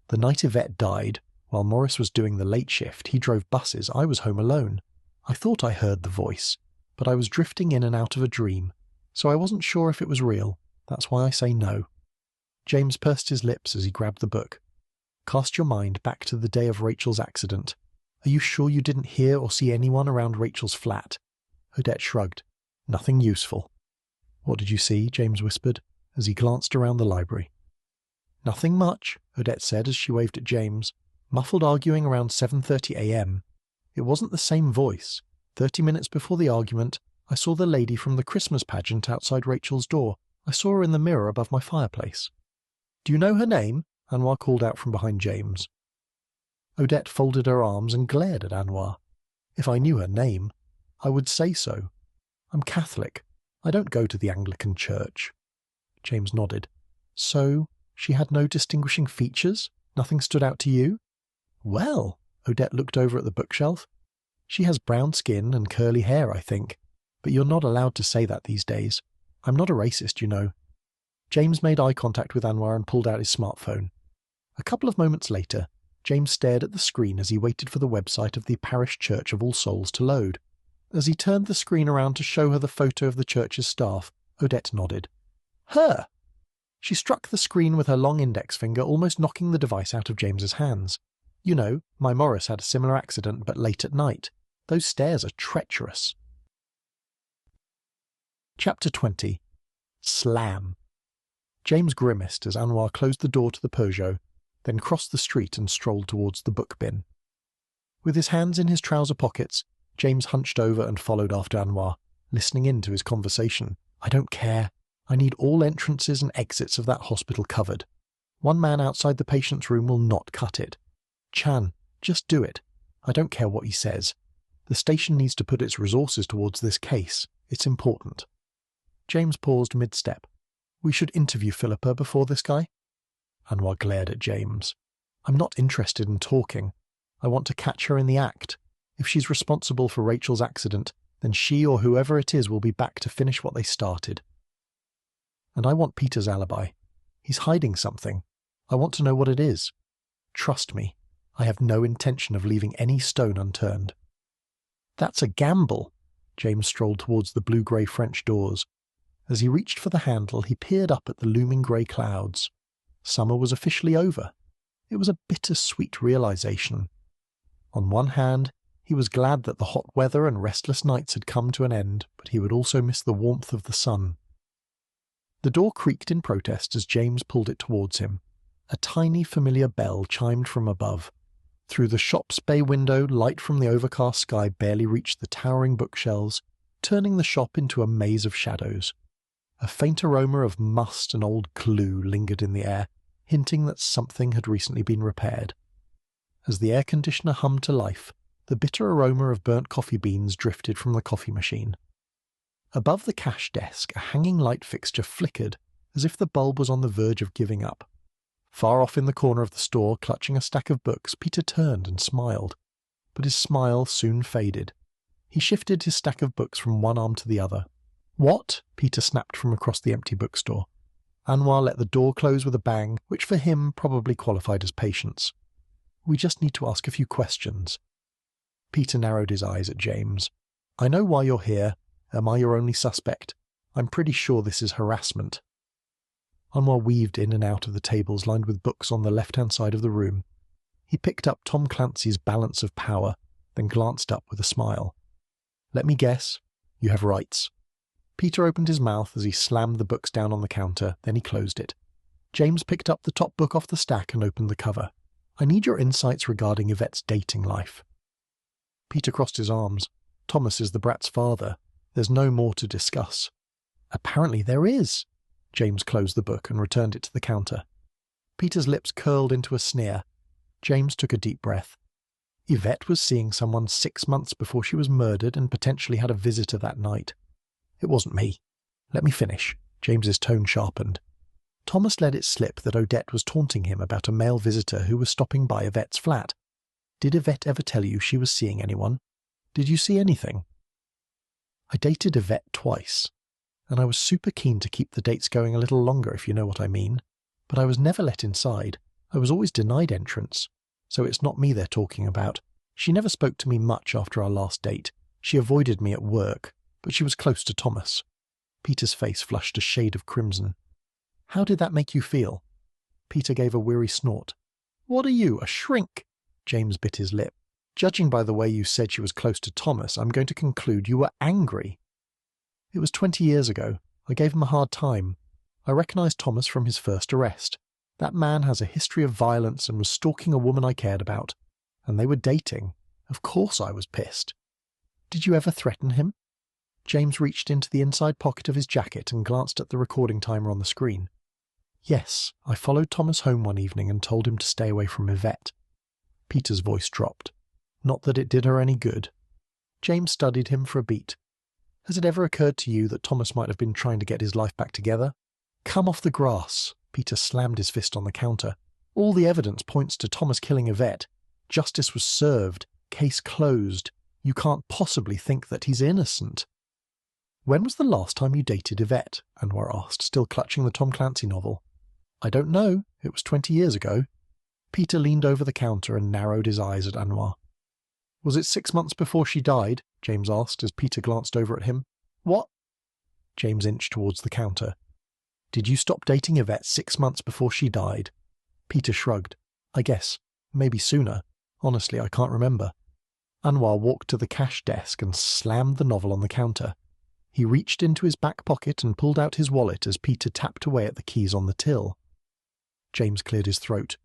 "The night Yvette died, while Morris was doing the late shift, he drove buses. I was home alone. I thought I heard the voice, but I was drifting in and out of a dream, so I wasn't sure if it was real. That's why I say no." James pursed his lips as he grabbed the book. Cast your mind back to the day of Rachel's accident. Are you sure you didn't hear or see anyone around Rachel's flat? Odette shrugged. Nothing useful. What did you see? James whispered, as he glanced around the library. Nothing much, Odette said as she waved at James. Muffled arguing around 7:30 a.m. It wasn't the same voice. 30 minutes before the argument, I saw the lady from the Christmas pageant outside Rachel's door. I saw her in the mirror above my fireplace. Do you know her name? Anwar called out from behind James. Odette folded her arms and glared at Anwar. If I knew her name, I would say so. I'm Catholic. I don't go to the Anglican church. James nodded. So, she had no distinguishing features? Nothing stood out to you? Well, Odette looked over at the bookshelf. She has brown skin and curly hair, I think. But you're not allowed to say that these days. I'm not a racist, you know. James made eye contact with Anwar and pulled out his smartphone. A couple of moments later, James stared at the screen as he waited for the website of the Parish Church of All Souls to load. As he turned the screen around to show her the photo of the church's staff, Odette nodded. Her! She struck the screen with her long index finger, almost knocking the device out of James's hands. You know, my Morris had a similar accident, but late at night. Those stairs are treacherous. Chapter 20. Slam. James grimaced as Anwar closed the door to the Peugeot, then crossed the street and strolled towards the book bin. With his hands in his trouser pockets, James hunched over and followed after Anwar, listening in to his conversation. I don't care. I need all entrances and exits of that hospital covered. One man outside the patient's room will not cut it. Chan, just do it. I don't care what he says. The station needs to put its resources towards this case. It's important. James paused mid-step. We should interview Philippa before this guy? Anwar glared at James. I'm not interested in talking. I want to catch her in the act. If she's responsible for Rachel's accident, then she or whoever it is will be back to finish what they started. And I want Peter's alibi. He's hiding something. I want to know what it is. Trust me, I have no intention of leaving any stone unturned. That's a gamble. James strolled towards the blue-grey French doors. As he reached for the handle, he peered up at the looming grey clouds. Summer was officially over. It was a bittersweet realization. On one hand, he was glad that the hot weather and restless nights had come to an end, but he would also miss the warmth of the sun. The door creaked in protest as James pulled it towards him. A tiny familiar bell chimed from above. Through the shop's bay window, light from the overcast sky barely reached the towering bookshelves, turning the shop into a maze of shadows. A faint aroma of must and old glue lingered in the air, hinting that something had recently been repaired. As the air conditioner hummed to life, the bitter aroma of burnt coffee beans drifted from the coffee machine. Above the cash desk, a hanging light fixture flickered, as if the bulb was on the verge of giving up. Far off in the corner of the store, clutching a stack of books, Peter turned and smiled. But his smile soon faded. He shifted his stack of books from one arm to the other. What? Peter snapped from across the empty bookstore. Anwar let the door close with a bang, which for him probably qualified as patience. We just need to ask a few questions. Peter narrowed his eyes at James. I know why you're here. Am I your only suspect? I'm pretty sure this is harassment. Anwar weaved in and out of the tables lined with books on the left-hand side of the room. He picked up Tom Clancy's Balance of Power, then glanced up with a smile. Let me guess. You have rights. Peter opened his mouth as he slammed the books down on the counter, then he closed it. James picked up the top book off the stack and opened the cover. I need your insights regarding Yvette's dating life. Peter crossed his arms. Thomas is the brat's father. There's no more to discuss. Apparently there is. James closed the book and returned it to the counter. Peter's lips curled into a sneer. James took a deep breath. Yvette was seeing someone 6 months before she was murdered and potentially had a visitor that night. It wasn't me. Let me finish. James's tone sharpened. Thomas let it slip that Odette was taunting him about a male visitor who was stopping by Yvette's flat. Did Yvette ever tell you she was seeing anyone? Did you see anything? I dated Yvette twice, and I was super keen to keep the dates going a little longer, if you know what I mean. But I was never let inside. I was always denied entrance. So it's not me they're talking about. She never spoke to me much after our last date. She avoided me at work, but she was close to Thomas. Peter's face flushed a shade of crimson. How did that make you feel? Peter gave a weary snort. What are you, a shrink? James bit his lip. Judging by the way you said she was close to Thomas, I'm going to conclude you were angry. It was 20 years ago. I gave him a hard time. I recognised Thomas from his first arrest. That man has a history of violence and was stalking a woman I cared about. And they were dating. Of course I was pissed. Did you ever threaten him? James reached into the inside pocket of his jacket and glanced at the recording timer on the screen. Yes, I followed Thomas home one evening and told him to stay away from Yvette. Peter's voice dropped. Not that it did her any good. James studied him for a beat. Has it ever occurred to you that Thomas might have been trying to get his life back together? Come off the grass. Peter slammed his fist on the counter. All the evidence points to Thomas killing Yvette. Justice was served. Case closed. You can't possibly think that he's innocent. When was the last time you dated Yvette? Anwar asked, still clutching the Tom Clancy novel. I don't know. It was 20 years ago. Peter leaned over the counter and narrowed his eyes at Anwar. Was it 6 months before she died? James asked as Peter glanced over at him. What? James inched towards the counter. Did you stop dating Yvette 6 months before she died? Peter shrugged. I guess. Maybe sooner. Honestly, I can't remember. Anwar walked to the cash desk and slammed the novel on the counter. He reached into his back pocket and pulled out his wallet as Peter tapped away at the keys on the till. James cleared his throat.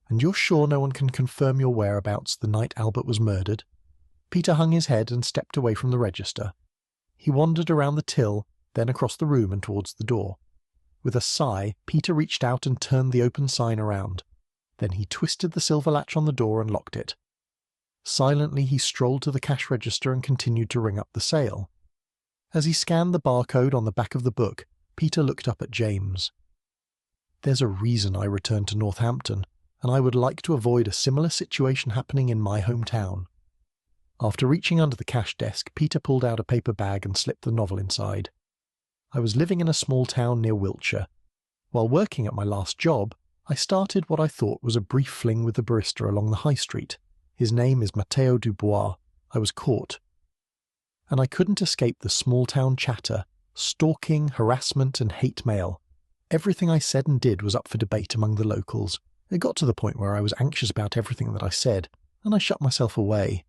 And you're sure no one can confirm your whereabouts the night Albert was murdered? Peter hung his head and stepped away from the register. He wandered around the till, then across the room and towards the door. With a sigh, Peter reached out and turned the open sign around. Then he twisted the silver latch on the door and locked it. Silently he strolled to the cash register and continued to ring up the sale. As he scanned the barcode on the back of the book, Peter looked up at James. There's a reason I returned to Northampton, and I would like to avoid a similar situation happening in my hometown. After reaching under the cash desk, Peter pulled out a paper bag and slipped the novel inside. I was living in a small town near Wiltshire. While working at my last job, I started what I thought was a brief fling with the barrister along the high street. His name is Matteo Dubois. I was caught. And I couldn't escape the small-town chatter, stalking, harassment and hate mail. Everything I said and did was up for debate among the locals. It got to the point where I was anxious about everything that I said, and I shut myself away.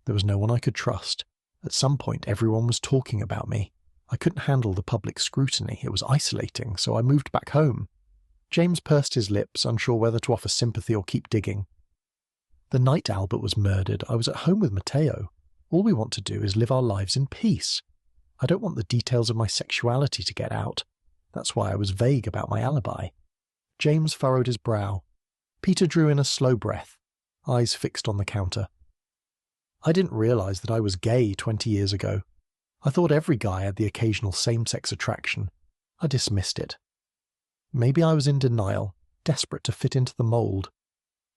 There was no one I could trust. At some point everyone was talking about me. I couldn't handle the public scrutiny. It was isolating, so I moved back home. James pursed his lips, unsure whether to offer sympathy or keep digging. The night Albert was murdered, I was at home with Matteo. All we want to do is live our lives in peace. I don't want the details of my sexuality to get out. That's why I was vague about my alibi. James furrowed his brow. Peter drew in a slow breath, eyes fixed on the counter. I didn't realize that I was gay 20 years ago. I thought every guy had the occasional same-sex attraction. I dismissed it. Maybe I was in denial, desperate to fit into the mold.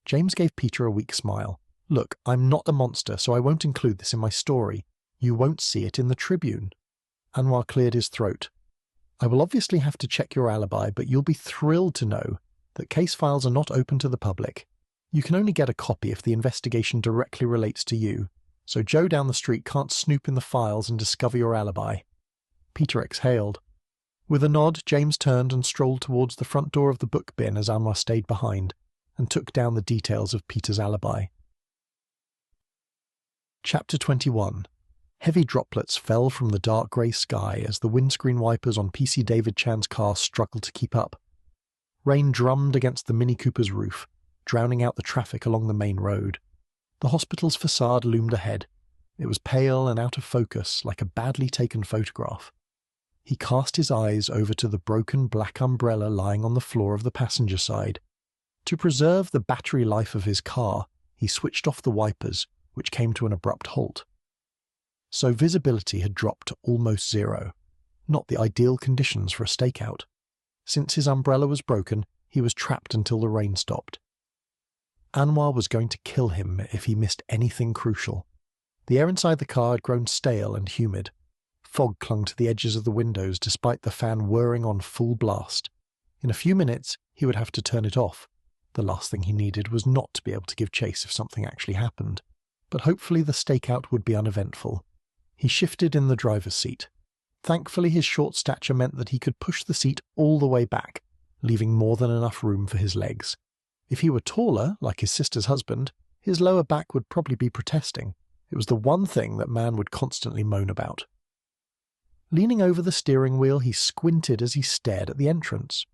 James gave Peter a weak smile. Look, I'm not a monster, so I won't include this in my story. You won't see it in the Tribune. Anwar cleared his throat. I will obviously have to check your alibi, but you'll be thrilled to know that case files are not open to the public. You can only get a copy if the investigation directly relates to you, so Joe down the street can't snoop in the files and discover your alibi. Peter exhaled. With a nod, James turned and strolled towards the front door of the book bin as Anwar stayed behind, and took down the details of Peter's alibi. Chapter 21. Heavy droplets fell from the dark grey sky as the windscreen wipers on PC David Chan's car struggled to keep up. Rain drummed against the Mini Cooper's roof, drowning out the traffic along the main road. The hospital's facade loomed ahead. It was pale and out of focus, like a badly taken photograph. He cast his eyes over to the broken black umbrella lying on the floor of the passenger side. To preserve the battery life of his car, he switched off the wipers, which came to an abrupt halt. So visibility had dropped to almost zero, not the ideal conditions for a stakeout. Since his umbrella was broken, he was trapped until the rain stopped. Anwar was going to kill him if he missed anything crucial. The air inside the car had grown stale and humid. Fog clung to the edges of the windows despite the fan whirring on full blast. In a few minutes, he would have to turn it off. The last thing he needed was not to be able to give chase if something actually happened. But hopefully the stakeout would be uneventful. He shifted in the driver's seat. Thankfully his short stature meant that he could push the seat all the way back, leaving more than enough room for his legs. If he were taller, like his sister's husband, his lower back would probably be protesting. It was the one thing that man would constantly moan about. Leaning over the steering wheel, he squinted as he stared at the entrance.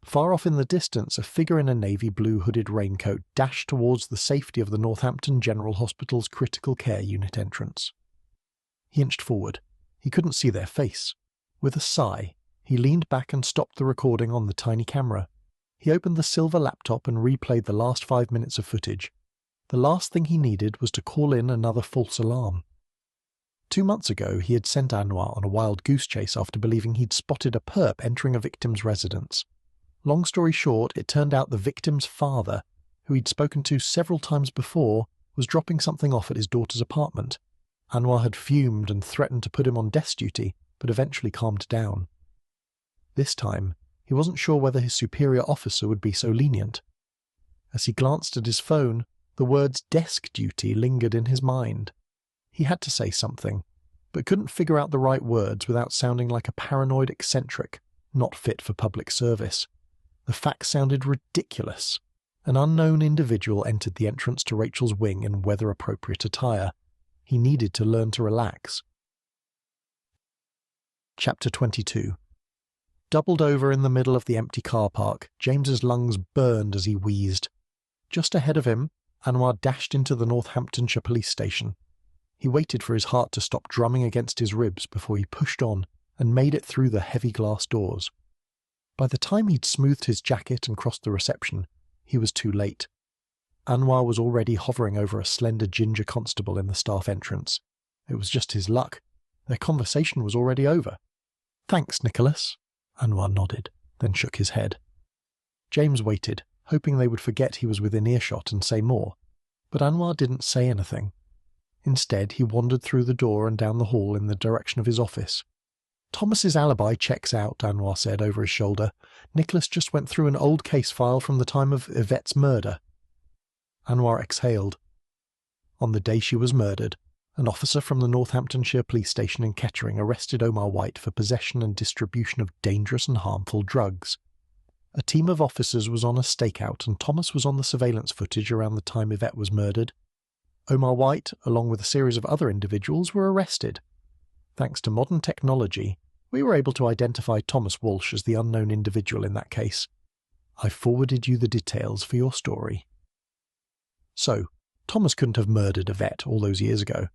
Far off in the distance, a figure in a navy blue hooded raincoat dashed towards the safety of the Northampton General Hospital's critical care unit entrance. He inched forward. He couldn't see their face. With a sigh, he leaned back and stopped the recording on the tiny camera. He opened the silver laptop and replayed the last 5 minutes of footage. The last thing he needed was to call in another false alarm. 2 months ago, he had sent Anwar on a wild goose chase after believing he'd spotted a perp entering a victim's residence. Long story short, it turned out the victim's father, who he'd spoken to several times before, was dropping something off at his daughter's apartment. Anwar had fumed and threatened to put him on desk duty, but eventually calmed down. This time, he wasn't sure whether his superior officer would be so lenient. As he glanced at his phone, the words desk duty lingered in his mind. He had to say something, but couldn't figure out the right words without sounding like a paranoid eccentric, not fit for public service. The facts sounded ridiculous. An unknown individual entered the entrance to Rachel's wing in weather-appropriate attire. He needed to learn to relax. Chapter 22. Doubled over in the middle of the empty car park, James's lungs burned as he wheezed. Just ahead of him, Anwar dashed into the Northamptonshire police station. He waited for his heart to stop drumming against his ribs before he pushed on and made it through the heavy glass doors. By the time he'd smoothed his jacket and crossed the reception, he was too late. Anwar was already hovering over a slender ginger constable in the staff entrance. It was just his luck. Their conversation was already over. "Thanks, Nicholas." Anwar nodded, then shook his head. James waited, hoping they would forget he was within earshot and say more. But Anwar didn't say anything. Instead, he wandered through the door and down the hall in the direction of his office. "Thomas's alibi checks out," Anwar said over his shoulder. "Nicholas just went through an old case file from the time of Yvette's murder." Anwar exhaled. On the day she was murdered, an officer from the Northamptonshire police station in Kettering arrested Omar White for possession and distribution of dangerous and harmful drugs. A team of officers was on a stakeout and Thomas was on the surveillance footage around the time Yvette was murdered. Omar White, along with a series of other individuals, were arrested. Thanks to modern technology, we were able to identify Thomas Walsh as the unknown individual in that case. I forwarded you the details for your story. So, Thomas couldn't have murdered Yvette all those years ago,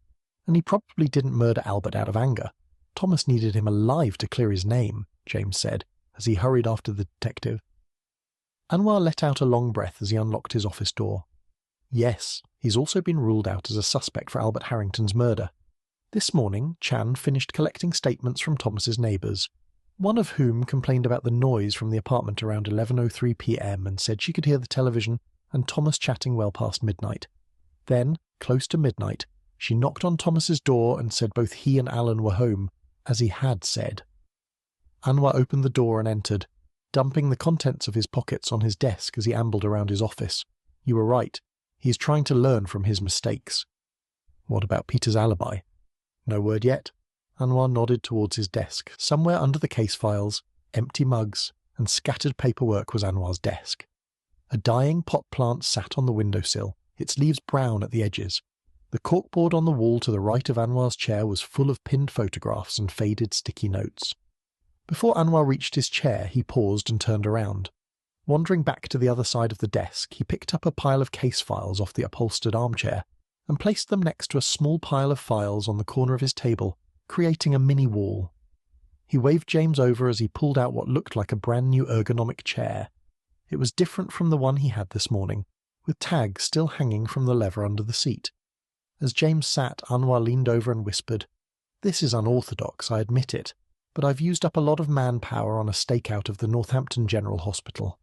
and he probably didn't murder Albert out of anger. Thomas needed him alive to clear his name, James said, as he hurried after the detective. Anwar let out a long breath as he unlocked his office door. Yes, he's also been ruled out as a suspect for Albert Harrington's murder. This morning, Chan finished collecting statements from Thomas's neighbours, one of whom complained about the noise from the apartment around 11:03 p.m. and said she could hear the television and Thomas chatting well past midnight. Then, close to midnight, she knocked on Thomas's door and said both he and Alan were home, as he had said. Anwar opened the door and entered, dumping the contents of his pockets on his desk as he ambled around his office. You were right. He is trying to learn from his mistakes. What about Peter's alibi? No word yet. Anwar nodded towards his desk. Somewhere under the case files, empty mugs, and scattered paperwork was Anwar's desk. A dying pot plant sat on the windowsill, its leaves brown at the edges. The corkboard on the wall to the right of Anwar's chair was full of pinned photographs and faded sticky notes. Before Anwar reached his chair, he paused and turned around. Wandering back to the other side of the desk, he picked up a pile of case files off the upholstered armchair and placed them next to a small pile of files on the corner of his table, creating a mini wall. He waved James over as he pulled out what looked like a brand new ergonomic chair. It was different from the one he had this morning, with tags still hanging from the lever under the seat. As James sat, Anwar leaned over and whispered, "This is unorthodox, I admit it, but I've used up a lot of manpower on a stakeout of the Northampton General Hospital.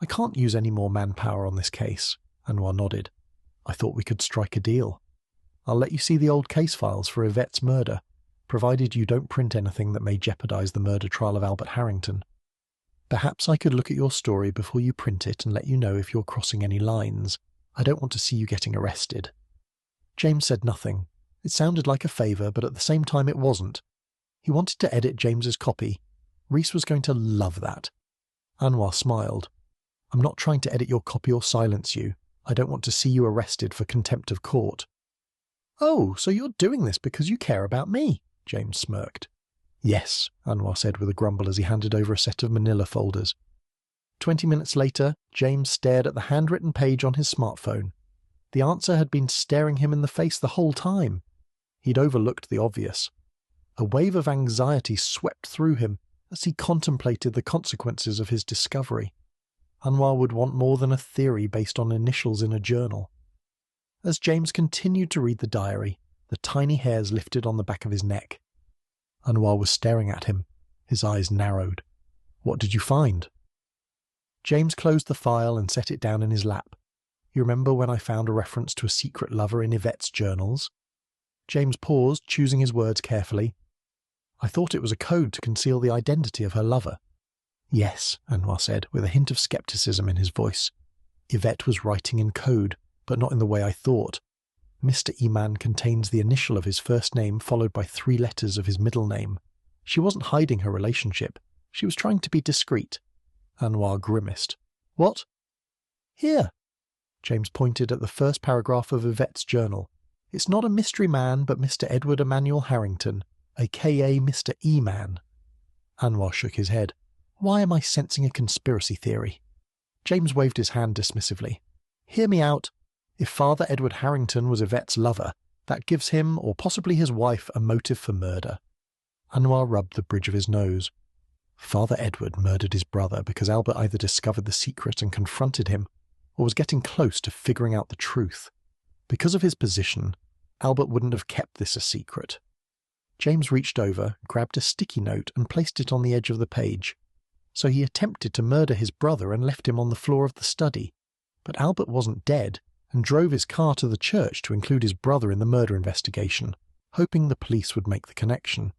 I can't use any more manpower on this case." Anwar nodded. "I thought we could strike a deal. I'll let you see the old case files for Yvette's murder, provided you don't print anything that may jeopardize the murder trial of Albert Harrington. Perhaps I could look at your story before you print it and let you know if you're crossing any lines. I don't want to see you getting arrested." James said nothing. It sounded like a favour, but at the same time it wasn't. He wanted to edit James's copy. Reese was going to love that. Anwar smiled. I'm not trying to edit your copy or silence you. I don't want to see you arrested for contempt of court." "Oh, so you're doing this because you care about me," James smirked. "Yes," Anwar said with a grumble as he handed over a set of manila folders. 20 minutes later, James stared at the handwritten page on his smartphone. The answer had been staring him in the face the whole time. He'd overlooked the obvious. A wave of anxiety swept through him as he contemplated the consequences of his discovery. Anwar would want more than a theory based on initials in a journal. As James continued to read the diary, the tiny hairs lifted on the back of his neck. Anwar was staring at him, his eyes narrowed. "What did you find?" James closed the file and set it down in his lap. "You remember when I found a reference to a secret lover in Yvette's journals?" James paused, choosing his words carefully. "I thought it was a code to conceal the identity of her lover." "Yes," Anwar said, with a hint of skepticism in his voice. "Yvette was writing in code, but not in the way I thought. Mr. Eman contains the initial of his first name followed by 3 letters of his middle name. She wasn't hiding her relationship. She was trying to be discreet." Anwar grimaced. "What?" "Here." James pointed at the first paragraph of Yvette's journal. "It's not a mystery man, but Mr. Edward Emmanuel Harrington, a.k.a. Mr. E-Man." Anwar shook his head. "Why am I sensing a conspiracy theory?" James waved his hand dismissively. "Hear me out. If Father Edward Harrington was Yvette's lover, that gives him, or possibly his wife, a motive for murder." Anwar rubbed the bridge of his nose. Father Edward murdered his brother because Albert either discovered the secret and confronted him, or was getting close to figuring out the truth. Because of his position, Albert wouldn't have kept this a secret. James reached over, grabbed a sticky note and placed it on the edge of the page. So he attempted to murder his brother and left him on the floor of the study. But Albert wasn't dead, and drove his car to the church to include his brother in the murder investigation, hoping the police would make the connection.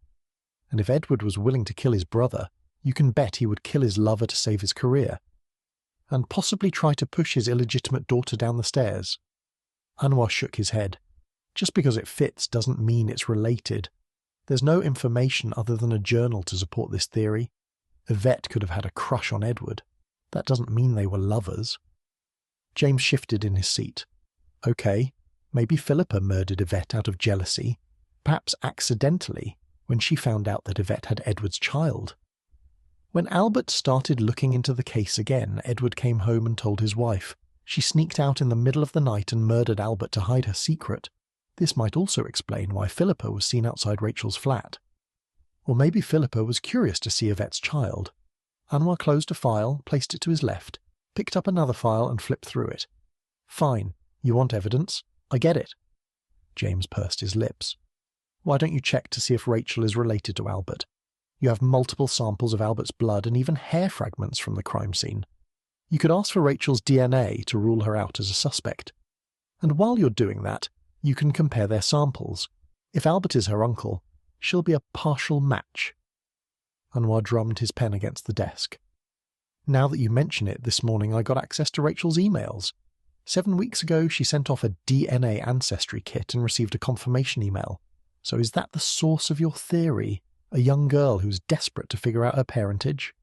And if Edward was willing to kill his brother, you can bet he would kill his lover to save his career. And possibly try to push his illegitimate daughter down the stairs. Anwar shook his head. Just because it fits doesn't mean it's related. There's no information other than a journal to support this theory. Yvette could have had a crush on Edward. That doesn't mean they were lovers. James shifted in his seat. Okay, maybe Philippa murdered Yvette out of jealousy, perhaps accidentally, when she found out that Yvette had Edward's child. When Albert started looking into the case again, Edward came home and told his wife. She sneaked out in the middle of the night and murdered Albert to hide her secret. This might also explain why Philippa was seen outside Rachel's flat. Or maybe Philippa was curious to see Yvette's child. Anwar closed a file, placed it to his left, picked up another file and flipped through it. "Fine. You want evidence? I get it." James pursed his lips. "Why don't you check to see if Rachel is related to Albert? You have multiple samples of Albert's blood and even hair fragments from the crime scene. You could ask for Rachel's DNA to rule her out as a suspect. And while you're doing that, you can compare their samples. If Albert is her uncle, she'll be a partial match." Anwar drummed his pen against the desk. "Now that you mention it, this morning I got access to Rachel's emails. 7 weeks ago she sent off a DNA ancestry kit and received a confirmation email. So is that the source of your theory? A young girl who's desperate to figure out her parentage?"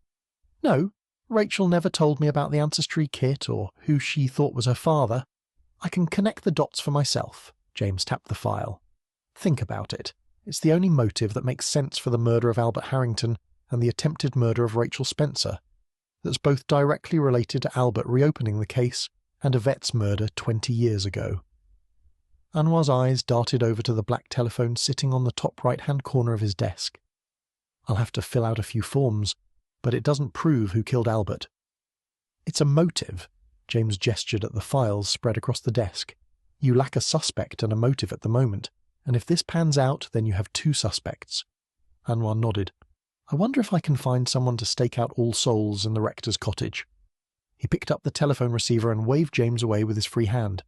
"No, Rachel never told me about the ancestry kit or who she thought was her father. I can connect the dots for myself." James tapped the file. "Think about it. It's the only motive that makes sense for the murder of Albert Harrington and the attempted murder of Rachel Spencer. That's both directly related to Albert reopening the case and Yvette's murder 20 years ago." Anwar's eyes darted over to the black telephone sitting on the top right-hand corner of his desk. "I'll have to fill out a few forms, but it doesn't prove who killed Albert." "It's a motive." James gestured at the files spread across the desk. "You lack a suspect and a motive at the moment, and if this pans out, then you have 2 suspects." Anwar nodded. "I wonder if I can find someone to stake out All Souls in the rector's cottage." He picked up the telephone receiver and waved James away with his free hand.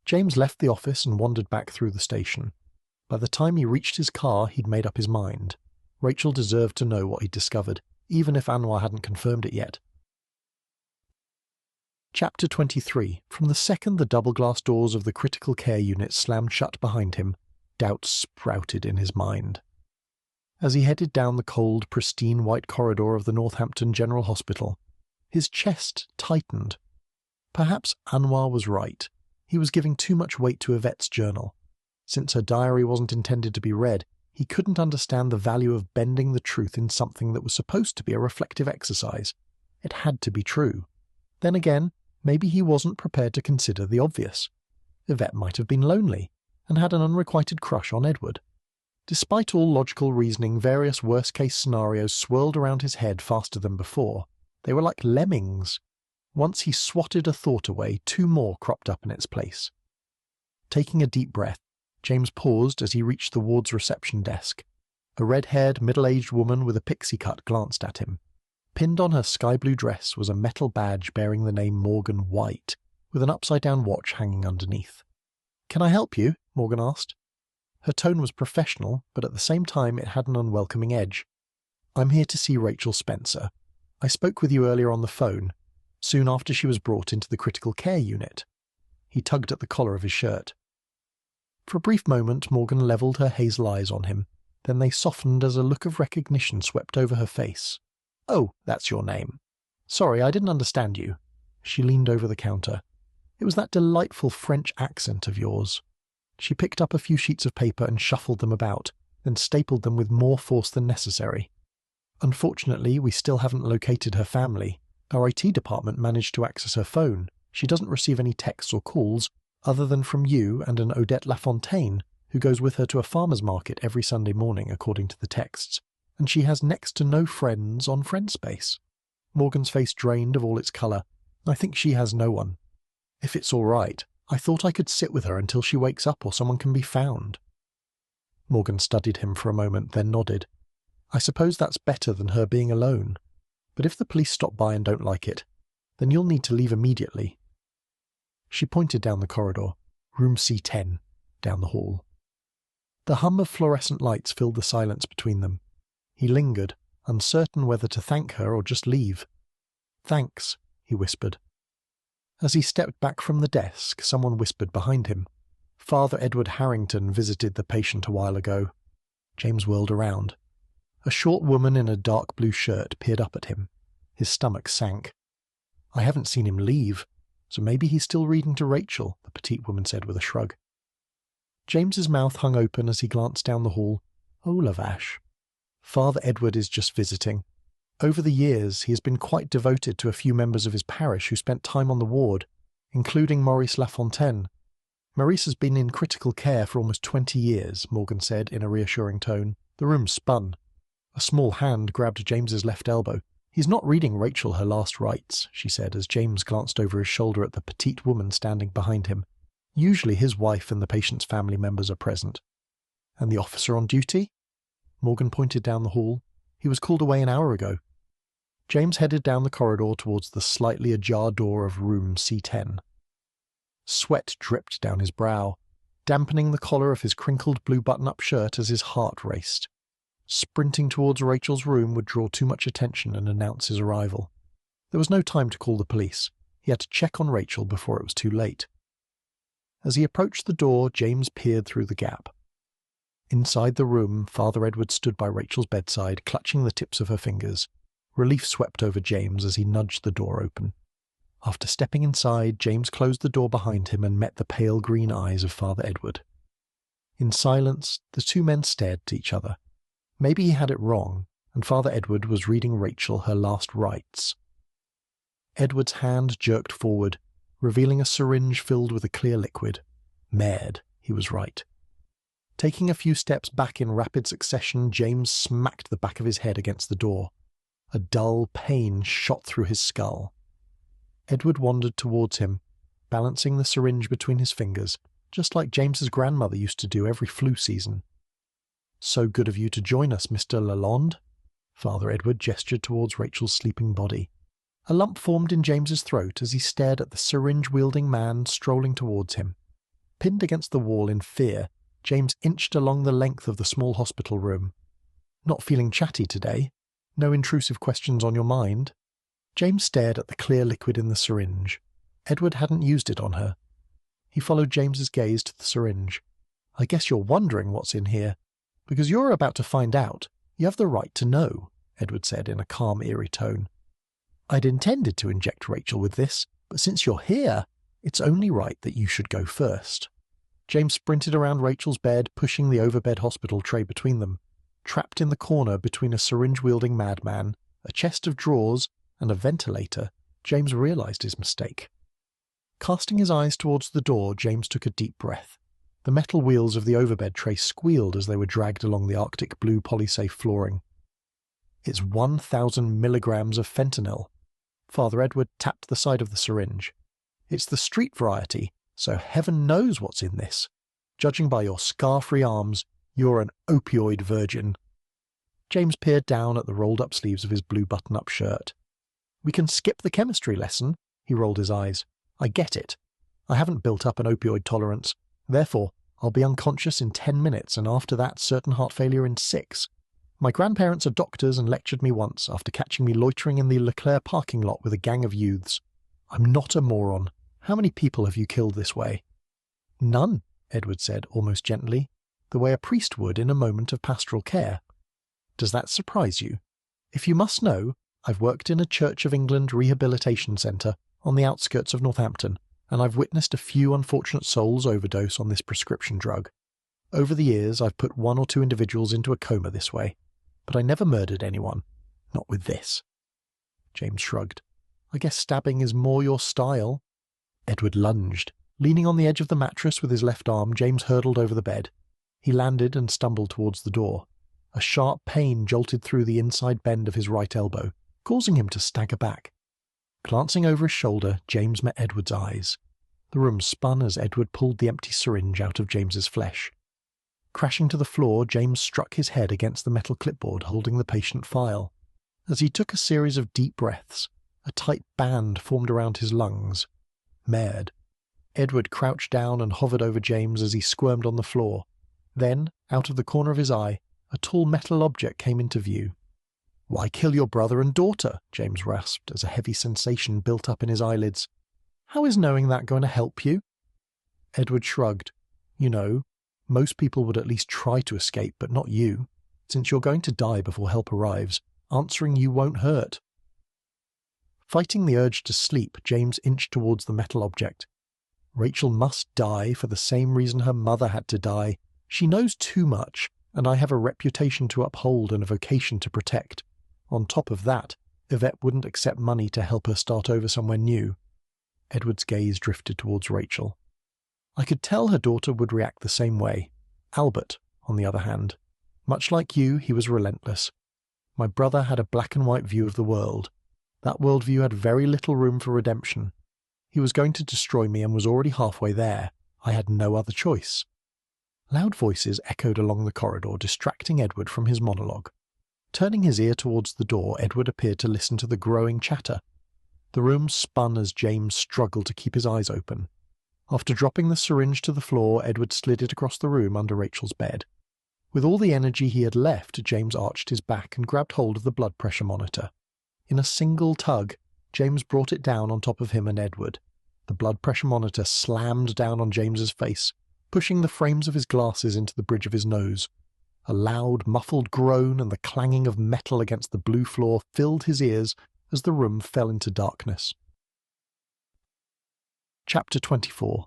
James left the office and wandered back through the station. By the time he reached his car, he'd made up his mind. Rachel deserved to know what he'd discovered, even if Anwar hadn't confirmed it yet. Chapter 23. From the second the double-glass doors of the critical care unit slammed shut behind him, doubt sprouted in his mind. As he headed down the cold, pristine white corridor of the Northampton General Hospital, His chest tightened. Perhaps Anwar was right. He was giving too much weight to Yvette's journal. Since her diary wasn't intended to be read, he couldn't understand the value of bending the truth in something that was supposed to be a reflective exercise. It had to be true. Then again, maybe he wasn't prepared to consider the obvious. Yvette might have been lonely, and had an unrequited crush on Edward. Despite all logical reasoning, various worst-case scenarios swirled around his head faster than before. They were like lemmings. Once he swatted a thought away, two more cropped up in its place. Taking a deep breath, James paused as he reached the ward's reception desk. A red-haired, middle-aged woman with a pixie cut glanced at him. Pinned on her sky-blue dress was a metal badge bearing the name Morgan White, with an upside-down watch hanging underneath. "Can I help you?" Morgan asked. Her tone was professional, but at the same time it had an unwelcoming edge. "I'm here to see Rachel Spencer. I spoke with you earlier on the phone, soon after she was brought into the critical care unit." He tugged at the collar of his shirt. For a brief moment Morgan levelled her hazel eyes on him, then they softened as a look of recognition swept over her face. "Oh, that's your name. Sorry, I didn't understand you." She leaned over the counter. "It was that delightful French accent of yours." She picked up a few sheets of paper and shuffled them about, then stapled them with more force than necessary. "Unfortunately, we still haven't located her family. Our IT department managed to access her phone. She doesn't receive any texts or calls, other than from you and an Odette Lafontaine, who goes with her to a farmer's market every Sunday morning, according to the texts. And she has next to no friends on Friendspace." Morgan's face drained of all its colour. "I think she has no one. If it's all right, I thought I could sit with her until she wakes up or someone can be found." Morgan studied him for a moment, then nodded. "I suppose that's better than her being alone. But if the police stop by and don't like it, then you'll need to leave immediately." She pointed down the corridor, room C10, down the hall. The hum of fluorescent lights filled the silence between them. He lingered, uncertain whether to thank her or just leave. "Thanks," he whispered. As he stepped back from the desk, someone whispered behind him. "Father Edward Harrington visited the patient a while ago." James whirled around. A short woman in a dark blue shirt peered up at him. His stomach sank. "I haven't seen him leave, so maybe he's still reading to Rachel," the petite woman said with a shrug. James's mouth hung open as he glanced down the hall. "Oh, la vache. Father Edward is just visiting. Over the years, he has been quite devoted to a few members of his parish who spent time on the ward, including Maurice Lafontaine. Maurice has been in critical care for almost 20 years, Morgan said in a reassuring tone. The room spun. A small hand grabbed James's left elbow. "He's not reading Rachel her last rites," she said as James glanced over his shoulder at the petite woman standing behind him. "Usually his wife and the patient's family members are present." "And the officer on duty?" Morgan pointed down the hall. "He was called away an hour ago." James headed down the corridor towards the slightly ajar door of room C10. Sweat dripped down his brow, dampening the collar of his crinkled blue button-up shirt as his heart raced. Sprinting towards Rachel's room would draw too much attention and announce his arrival. There was no time to call the police. He had to check on Rachel before it was too late. As he approached the door, James peered through the gap. Inside the room, Father Edward stood by Rachel's bedside, clutching the tips of her fingers. Relief swept over James as he nudged the door open. After stepping inside, James closed the door behind him and met the pale green eyes of Father Edward. In silence, the two men stared at each other. Maybe he had it wrong, and Father Edward was reading Rachel her last rites. Edward's hand jerked forward, revealing a syringe filled with a clear liquid. Mared, he was right. Taking a few steps back in rapid succession, James smacked the back of his head against the door. A dull pain shot through his skull. Edward wandered towards him, balancing the syringe between his fingers, just like James's grandmother used to do every flu season. "So good of you to join us, Mr. Lalonde." Father Edward gestured towards Rachel's sleeping body. A lump formed in James's throat as he stared at the syringe-wielding man strolling towards him. Pinned against the wall in fear, James inched along the length of the small hospital room. "Not feeling chatty today? No intrusive questions on your mind?" James stared at the clear liquid in the syringe. Edward hadn't used it on her. He followed James's gaze to the syringe. "I guess you're wondering what's in here. Because you're about to find out. You have the right to know," Edward said in a calm, eerie tone. I'd intended to inject Rachel with this, but since you're here, it's only right that you should go first. James sprinted around Rachel's bed, pushing the overbed hospital tray between them. Trapped in the corner between a syringe-wielding madman, a chest of drawers, and a ventilator, James realised his mistake. Casting his eyes towards the door, James took a deep breath. The metal wheels of the overbed tray squealed as they were dragged along the Arctic blue polysafe flooring. It's 1,000 milligrams of fentanyl. Father Edward tapped the side of the syringe. It's the street variety, so heaven knows what's in this. Judging by your scar-free arms, you're an opioid virgin. James peered down at the rolled-up sleeves of his blue button-up shirt. We can skip the chemistry lesson. He rolled his eyes. I get it. I haven't built up an opioid tolerance. Therefore, I'll be unconscious in 10 minutes and after that certain heart failure in 6. My grandparents are doctors and lectured me once after catching me loitering in the Leclerc parking lot with a gang of youths. I'm not a moron. How many people have you killed this way? None, Edward said almost gently, the way a priest would in a moment of pastoral care. Does that surprise you? If you must know, I've worked in a Church of England rehabilitation centre on the outskirts of Northampton, and I've witnessed a few unfortunate souls overdose on this prescription drug. Over the years, I've put 1 or 2 individuals into a coma this way, but I never murdered anyone. Not with this. James shrugged. I guess stabbing is more your style. Edward lunged. Leaning on the edge of the mattress with his left arm, James hurtled over the bed. He landed and stumbled towards the door. A sharp pain jolted through the inside bend of his right elbow, causing him to stagger back. Glancing over his shoulder, James met Edward's eyes. The room spun as Edward pulled the empty syringe out of James's flesh. Crashing to the floor, James struck his head against the metal clipboard holding the patient file. As he took a series of deep breaths, a tight band formed around his lungs. Mared. Edward crouched down and hovered over James as he squirmed on the floor. Then, out of the corner of his eye, a tall metal object came into view. Why kill your brother and daughter? James rasped as a heavy sensation built up in his eyelids. How is knowing that going to help you? Edward shrugged. You know, most people would at least try to escape, but not you. Since you're going to die before help arrives, answering you won't hurt. Fighting the urge to sleep, James inched towards the metal object. Rachel must die for the same reason her mother had to die. She knows too much, and I have a reputation to uphold and a vocation to protect. On top of that, Yvette wouldn't accept money to help her start over somewhere new. Edward's gaze drifted towards Rachel. I could tell her daughter would react the same way. Albert, on the other hand. Much like you, he was relentless. My brother had a black and white view of the world. That worldview had very little room for redemption. He was going to destroy me and was already halfway there. I had no other choice. Loud voices echoed along the corridor, distracting Edward from his monologue. Turning his ear towards the door, Edward appeared to listen to the growing chatter. The room spun as James struggled to keep his eyes open. After dropping the syringe to the floor, Edward slid it across the room under Rachel's bed. With all the energy he had left, James arched his back and grabbed hold of the blood pressure monitor. In a single tug, James brought it down on top of him and Edward. The blood pressure monitor slammed down on James's face, pushing the frames of his glasses into the bridge of his nose. A loud, muffled groan and the clanging of metal against the blue floor filled his ears as the room fell into darkness. Chapter 24.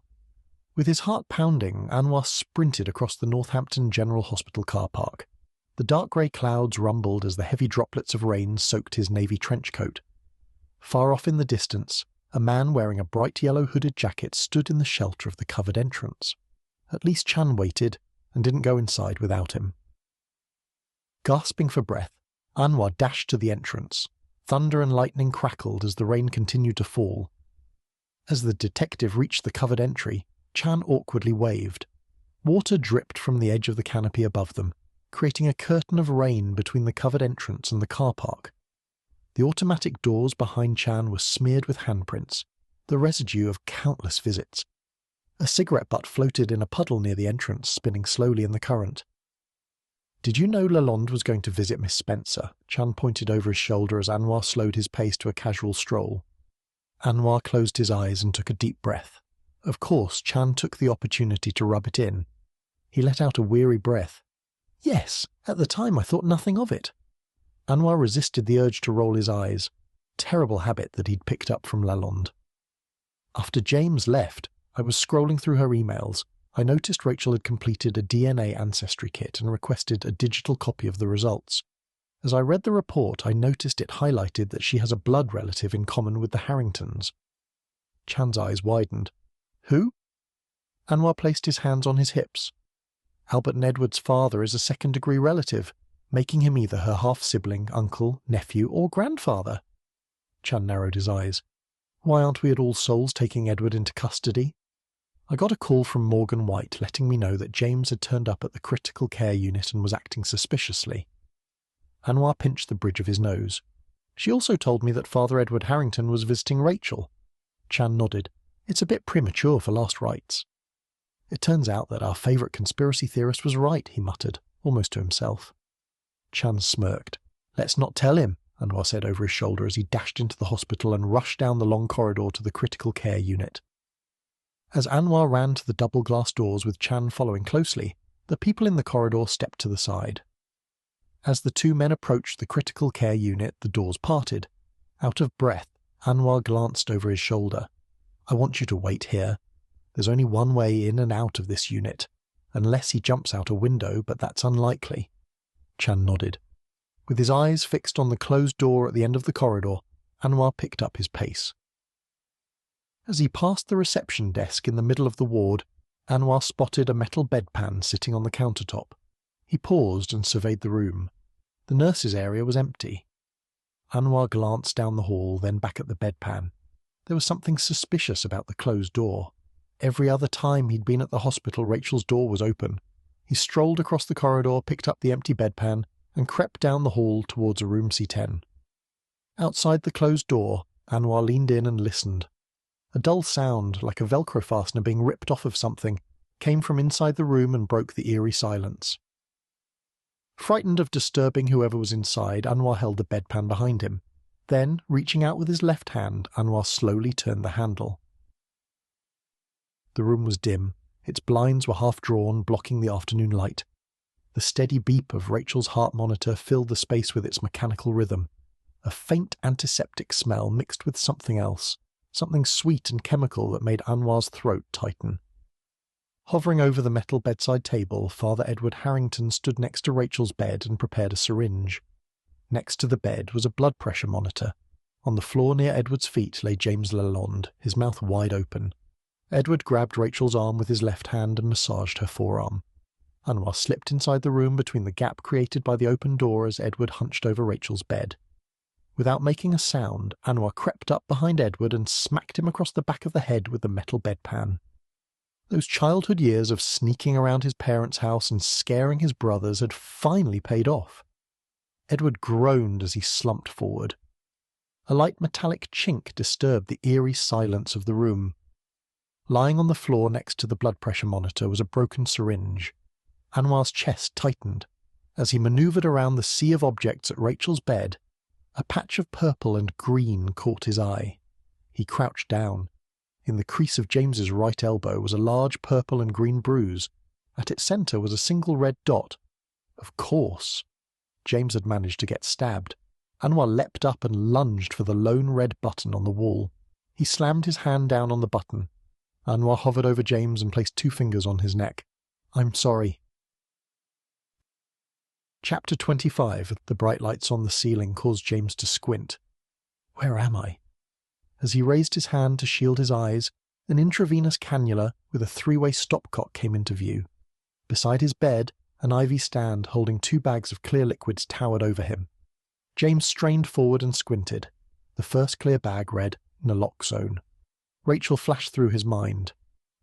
With his heart pounding, Anwar sprinted across the Northampton General Hospital car park. The dark grey clouds rumbled as the heavy droplets of rain soaked his navy trench coat. Far off in the distance, a man wearing a bright yellow hooded jacket stood in the shelter of the covered entrance. At least Chan waited, and didn't go inside without him. Gasping for breath, Anwar dashed to the entrance. Thunder and lightning crackled as the rain continued to fall. As the detective reached the covered entry, Chan awkwardly waved. Water dripped from the edge of the canopy above them, creating a curtain of rain between the covered entrance and the car park. The automatic doors behind Chan were smeared with handprints, the residue of countless visits. A cigarette butt floated in a puddle near the entrance, spinning slowly in the current. Did you know Lalonde was going to visit Miss Spencer? Chan pointed over his shoulder as Anwar slowed his pace to a casual stroll. Anwar closed his eyes and took a deep breath. Of course, Chan took the opportunity to rub it in. He let out a weary breath. Yes, at the time I thought nothing of it. Anwar resisted the urge to roll his eyes. terrible habit that he'd picked up from Lalonde. After James left, I was scrolling through her emails. I noticed Rachel had completed a DNA ancestry kit and requested a digital copy of the results. As I read the report, I noticed it highlighted that she has a blood relative in common with the Harringtons. Chan's eyes widened. Who? Anwar placed his hands on his hips. Albert and Edward's father is a second-degree relative, making him either her half-sibling, uncle, nephew, or grandfather. Chan narrowed his eyes. Why aren't we at All Souls taking Edward into custody? I got a call from Morgan White letting me know that James had turned up at the critical care unit and was acting suspiciously. Anwar pinched the bridge of his nose. She also told me that Father Edward Harrington was visiting Rachel. Chan nodded. It's a bit premature for last rites. It turns out that our favourite conspiracy theorist was right, he muttered, almost to himself. Chan smirked. Let's not tell him, Anwar said over his shoulder as he dashed into the hospital and rushed down the long corridor to the critical care unit. As Anwar ran to the double glass doors with Chan following closely, the people in the corridor stepped to the side. As the two men approached the critical care unit, the doors parted. Out of breath, Anwar glanced over his shoulder. I want you to wait here. There's only one way in and out of this unit, unless he jumps out a window, but that's unlikely. Chan nodded. With his eyes fixed on the closed door at the end of the corridor, Anwar picked up his pace. As he passed the reception desk in the middle of the ward, Anwar spotted a metal bedpan sitting on the countertop. He paused and surveyed the room. The nurse's area was empty. Anwar glanced down the hall, then back at the bedpan. There was something suspicious about the closed door. Every other time he'd been at the hospital, Rachel's door was open. He strolled across the corridor, picked up the empty bedpan, and crept down the hall towards a room C10. Outside the closed door, Anwar leaned in and listened. A dull sound, like a Velcro fastener being ripped off of something, came from inside the room and broke the eerie silence. Frightened of disturbing whoever was inside, Anwar held the bedpan behind him. Then, reaching out with his left hand, Anwar slowly turned the handle. The room was dim. Its blinds were half-drawn, blocking the afternoon light. The steady beep of Rachel's heart monitor filled the space with its mechanical rhythm. A faint antiseptic smell mixed with something else, something sweet and chemical that made Anwar's throat tighten. Hovering over the metal bedside table, Father Edward Harrington stood next to Rachel's bed and prepared a syringe. Next to the bed was a blood pressure monitor. On the floor near Edward's feet lay James Lalonde, his mouth wide open. Edward grabbed Rachel's arm with his left hand and massaged her forearm. Anwar slipped inside the room between the gap created by the open door as Edward hunched over Rachel's bed. Without making a sound, Anwar crept up behind Edward and smacked him across the back of the head with the metal bedpan. Those childhood years of sneaking around his parents' house and scaring his brothers had finally paid off. Edward groaned as he slumped forward. A light metallic chink disturbed the eerie silence of the room. Lying on the floor next to the blood pressure monitor was a broken syringe. Anwar's chest tightened. As he manoeuvred around the sea of objects at Rachel's bed, a patch of purple and green caught his eye. He crouched down. In the crease of James's right elbow was a large purple and green bruise. At its centre was a single red dot. Of course. James had managed to get stabbed. Anwar leapt up and lunged for the lone red button on the wall. He slammed his hand down on the button. Anwar hovered over James and placed 2 fingers on his neck. I'm sorry. Chapter 25. The bright lights on the ceiling caused James to squint. Where am I? As he raised his hand to shield his eyes, an intravenous cannula with a 3-way stopcock came into view. Beside his bed, an IV stand holding 2 bags of clear liquids towered over him. James strained forward and squinted. The first clear bag read, naloxone. Rachel flashed through his mind.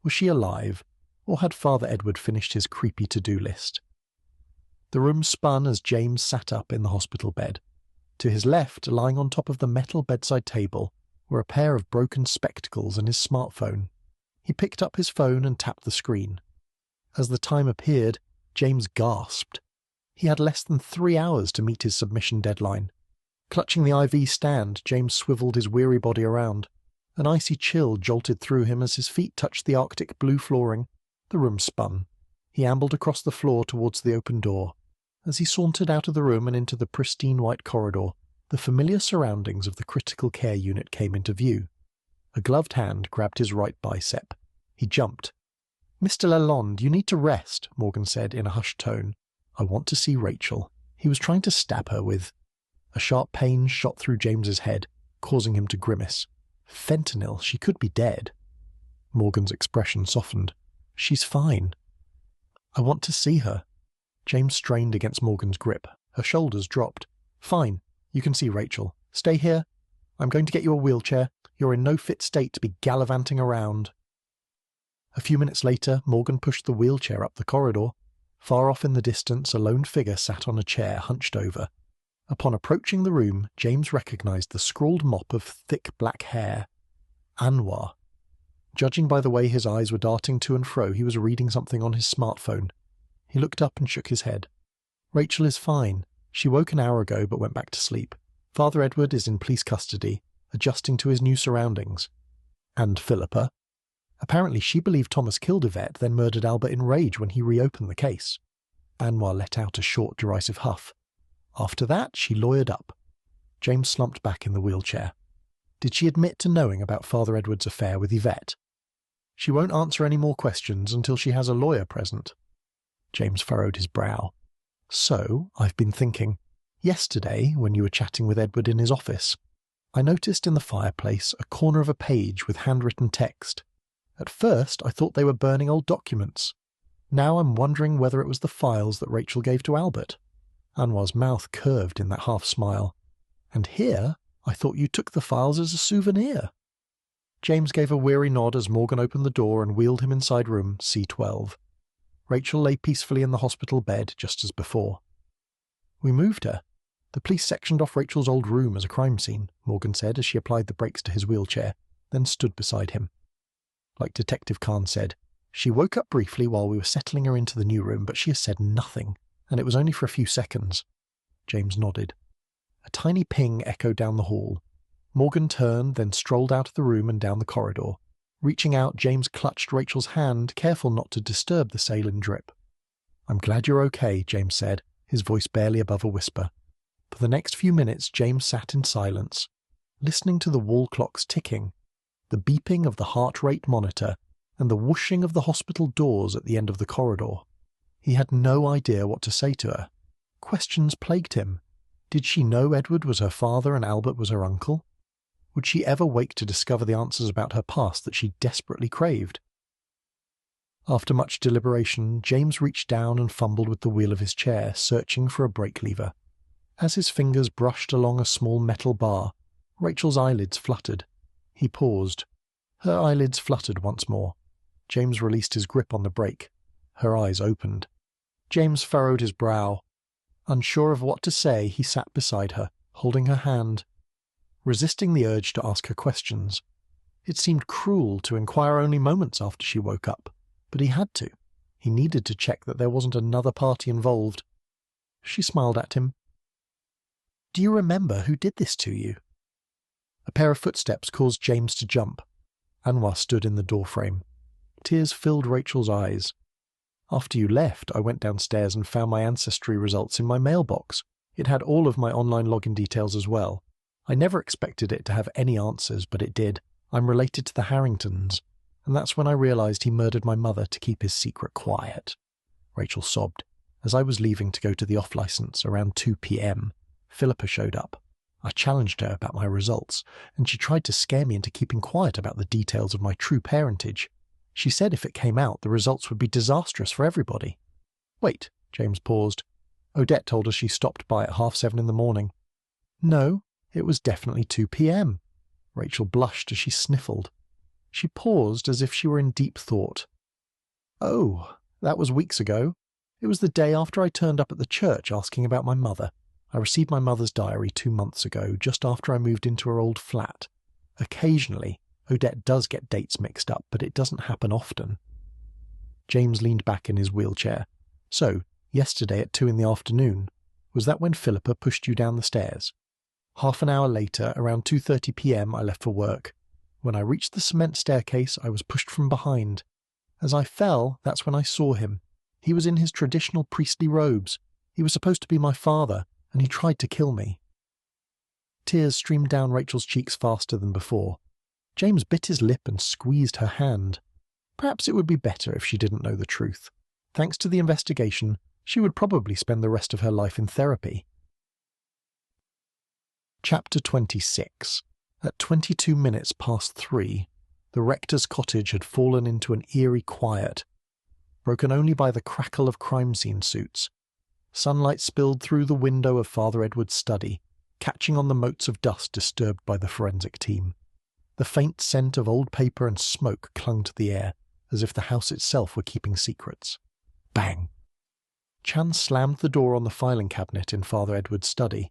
Was she alive, or had Father Edward finished his creepy to-do list? The room spun as James sat up in the hospital bed. To his left, lying on top of the metal bedside table, were a pair of broken spectacles and his smartphone. He picked up his phone and tapped the screen. As the time appeared, James gasped. He had less than 3 hours to meet his submission deadline. Clutching the IV stand, James swiveled his weary body around. An icy chill jolted through him as his feet touched the Arctic blue flooring. The room spun. He ambled across the floor towards the open door. As he sauntered out of the room and into the pristine white corridor, The familiar surroundings of the critical care unit came into view. A gloved hand grabbed his right bicep. He jumped. "Mr. Lalonde, you need to rest," Morgan said in a hushed tone. "I want to see Rachel." He was trying to stab her with... A sharp pain shot through James's head, causing him to grimace. Fentanyl, she could be dead. Morgan's expression softened. "She's fine." "I want to see her." James strained against Morgan's grip. Her shoulders dropped. "Fine. You can see Rachel. Stay here. I'm going to get you a wheelchair. You're in no fit state to be gallivanting around." A few minutes later, Morgan pushed the wheelchair up the corridor. Far off in the distance, a lone figure sat on a chair, hunched over. Upon approaching the room, James recognized the scrawled mop of thick black hair. Anwar. Judging by the way his eyes were darting to and fro, he was reading something on his smartphone. He looked up and shook his head. "Rachel is fine. She woke an hour ago but went back to sleep. Father Edward is in police custody, adjusting to his new surroundings." "And Philippa?" "Apparently she believed Thomas killed Yvette, then murdered Albert in rage when he reopened the case." Anwar let out a short, derisive huff. "After that, she lawyered up." James slumped back in the wheelchair. "Did she admit to knowing about Father Edward's affair with Yvette?" "She won't answer any more questions until she has a lawyer present." James furrowed his brow. "So, I've been thinking. Yesterday, when you were chatting with Edward in his office, I noticed in the fireplace a corner of a page with handwritten text. At first, I thought they were burning old documents. Now I'm wondering whether it was the files that Rachel gave to Albert." Anwar's mouth curved in that half-smile. "And here, I thought you took the files as a souvenir." James gave a weary nod as Morgan opened the door and wheeled him inside room C12. Rachel lay peacefully in the hospital bed, just as before. "We moved her. The police sectioned off Rachel's old room as a crime scene," Morgan said as she applied the brakes to his wheelchair, then stood beside him. "Like Detective Khan said, she woke up briefly while we were settling her into the new room, but she has said nothing, and it was only for a few seconds." James nodded. A tiny ping echoed down the hall. Morgan turned, then strolled out of the room and down the corridor. Reaching out, James clutched Rachel's hand, careful not to disturb the saline drip. "I'm glad you're okay," James said, his voice barely above a whisper. For the next few minutes, James sat in silence, listening to the wall clocks ticking, the beeping of the heart rate monitor, and the whooshing of the hospital doors at the end of the corridor. He had no idea what to say to her. Questions plagued him. Did she know Edward was her father and Albert was her uncle? Would she ever wake to discover the answers about her past that she desperately craved? After much deliberation, James reached down and fumbled with the wheel of his chair, searching for a brake lever. As his fingers brushed along a small metal bar, Rachel's eyelids fluttered. He paused. Her eyelids fluttered once more. James released his grip on the brake. Her eyes opened. James furrowed his brow. Unsure of what to say, he sat beside her, holding her hand, resisting the urge to ask her questions. It seemed cruel to inquire only moments after she woke up, but he had to. He needed to check that there wasn't another party involved. She smiled at him. "Do you remember who did this to you?" A pair of footsteps caused James to jump. Anwar stood in the doorframe. Tears filled Rachel's eyes. "After you left, I went downstairs and found my ancestry results in my mailbox. It had all of my online login details as well. I never expected it to have any answers, but it did. I'm related to the Harringtons, and that's when I realized he murdered my mother to keep his secret quiet." Rachel sobbed. "As I was leaving to go to the off-license around 2 p.m., Philippa showed up. I challenged her about my results, and she tried to scare me into keeping quiet about the details of my true parentage. She said if it came out, the results would be disastrous for everybody." "Wait," James paused. "Odette told us she stopped by at 7:30 in the morning." "No, it was definitely 2 p.m. Rachel blushed as she sniffled. She paused as if she were in deep thought. "Oh, that was weeks ago. It was the day after I turned up at the church asking about my mother. I received my mother's diary 2 months ago, just after I moved into her old flat. Occasionally, Odette does get dates mixed up, but it doesn't happen often." James leaned back in his wheelchair. "So, yesterday at 2 in the afternoon, was that when Philippa pushed you down the stairs?" "Half an hour later, around 2:30 p.m, I left for work. When I reached the cement staircase, I was pushed from behind. As I fell, that's when I saw him. He was in his traditional priestly robes. He was supposed to be my father, and he tried to kill me." Tears streamed down Rachel's cheeks faster than before. James bit his lip and squeezed her hand. Perhaps it would be better if she didn't know the truth. Thanks to the investigation, she would probably spend the rest of her life in therapy. Chapter 26. At 22 minutes past 3, the rector's cottage had fallen into an eerie quiet, broken only by the crackle of crime scene suits. Sunlight spilled through the window of Father Edward's study, catching on the motes of dust disturbed by the forensic team. The faint scent of old paper and smoke clung to the air, as if the house itself were keeping secrets. Bang! Chan slammed the door on the filing cabinet in Father Edward's study.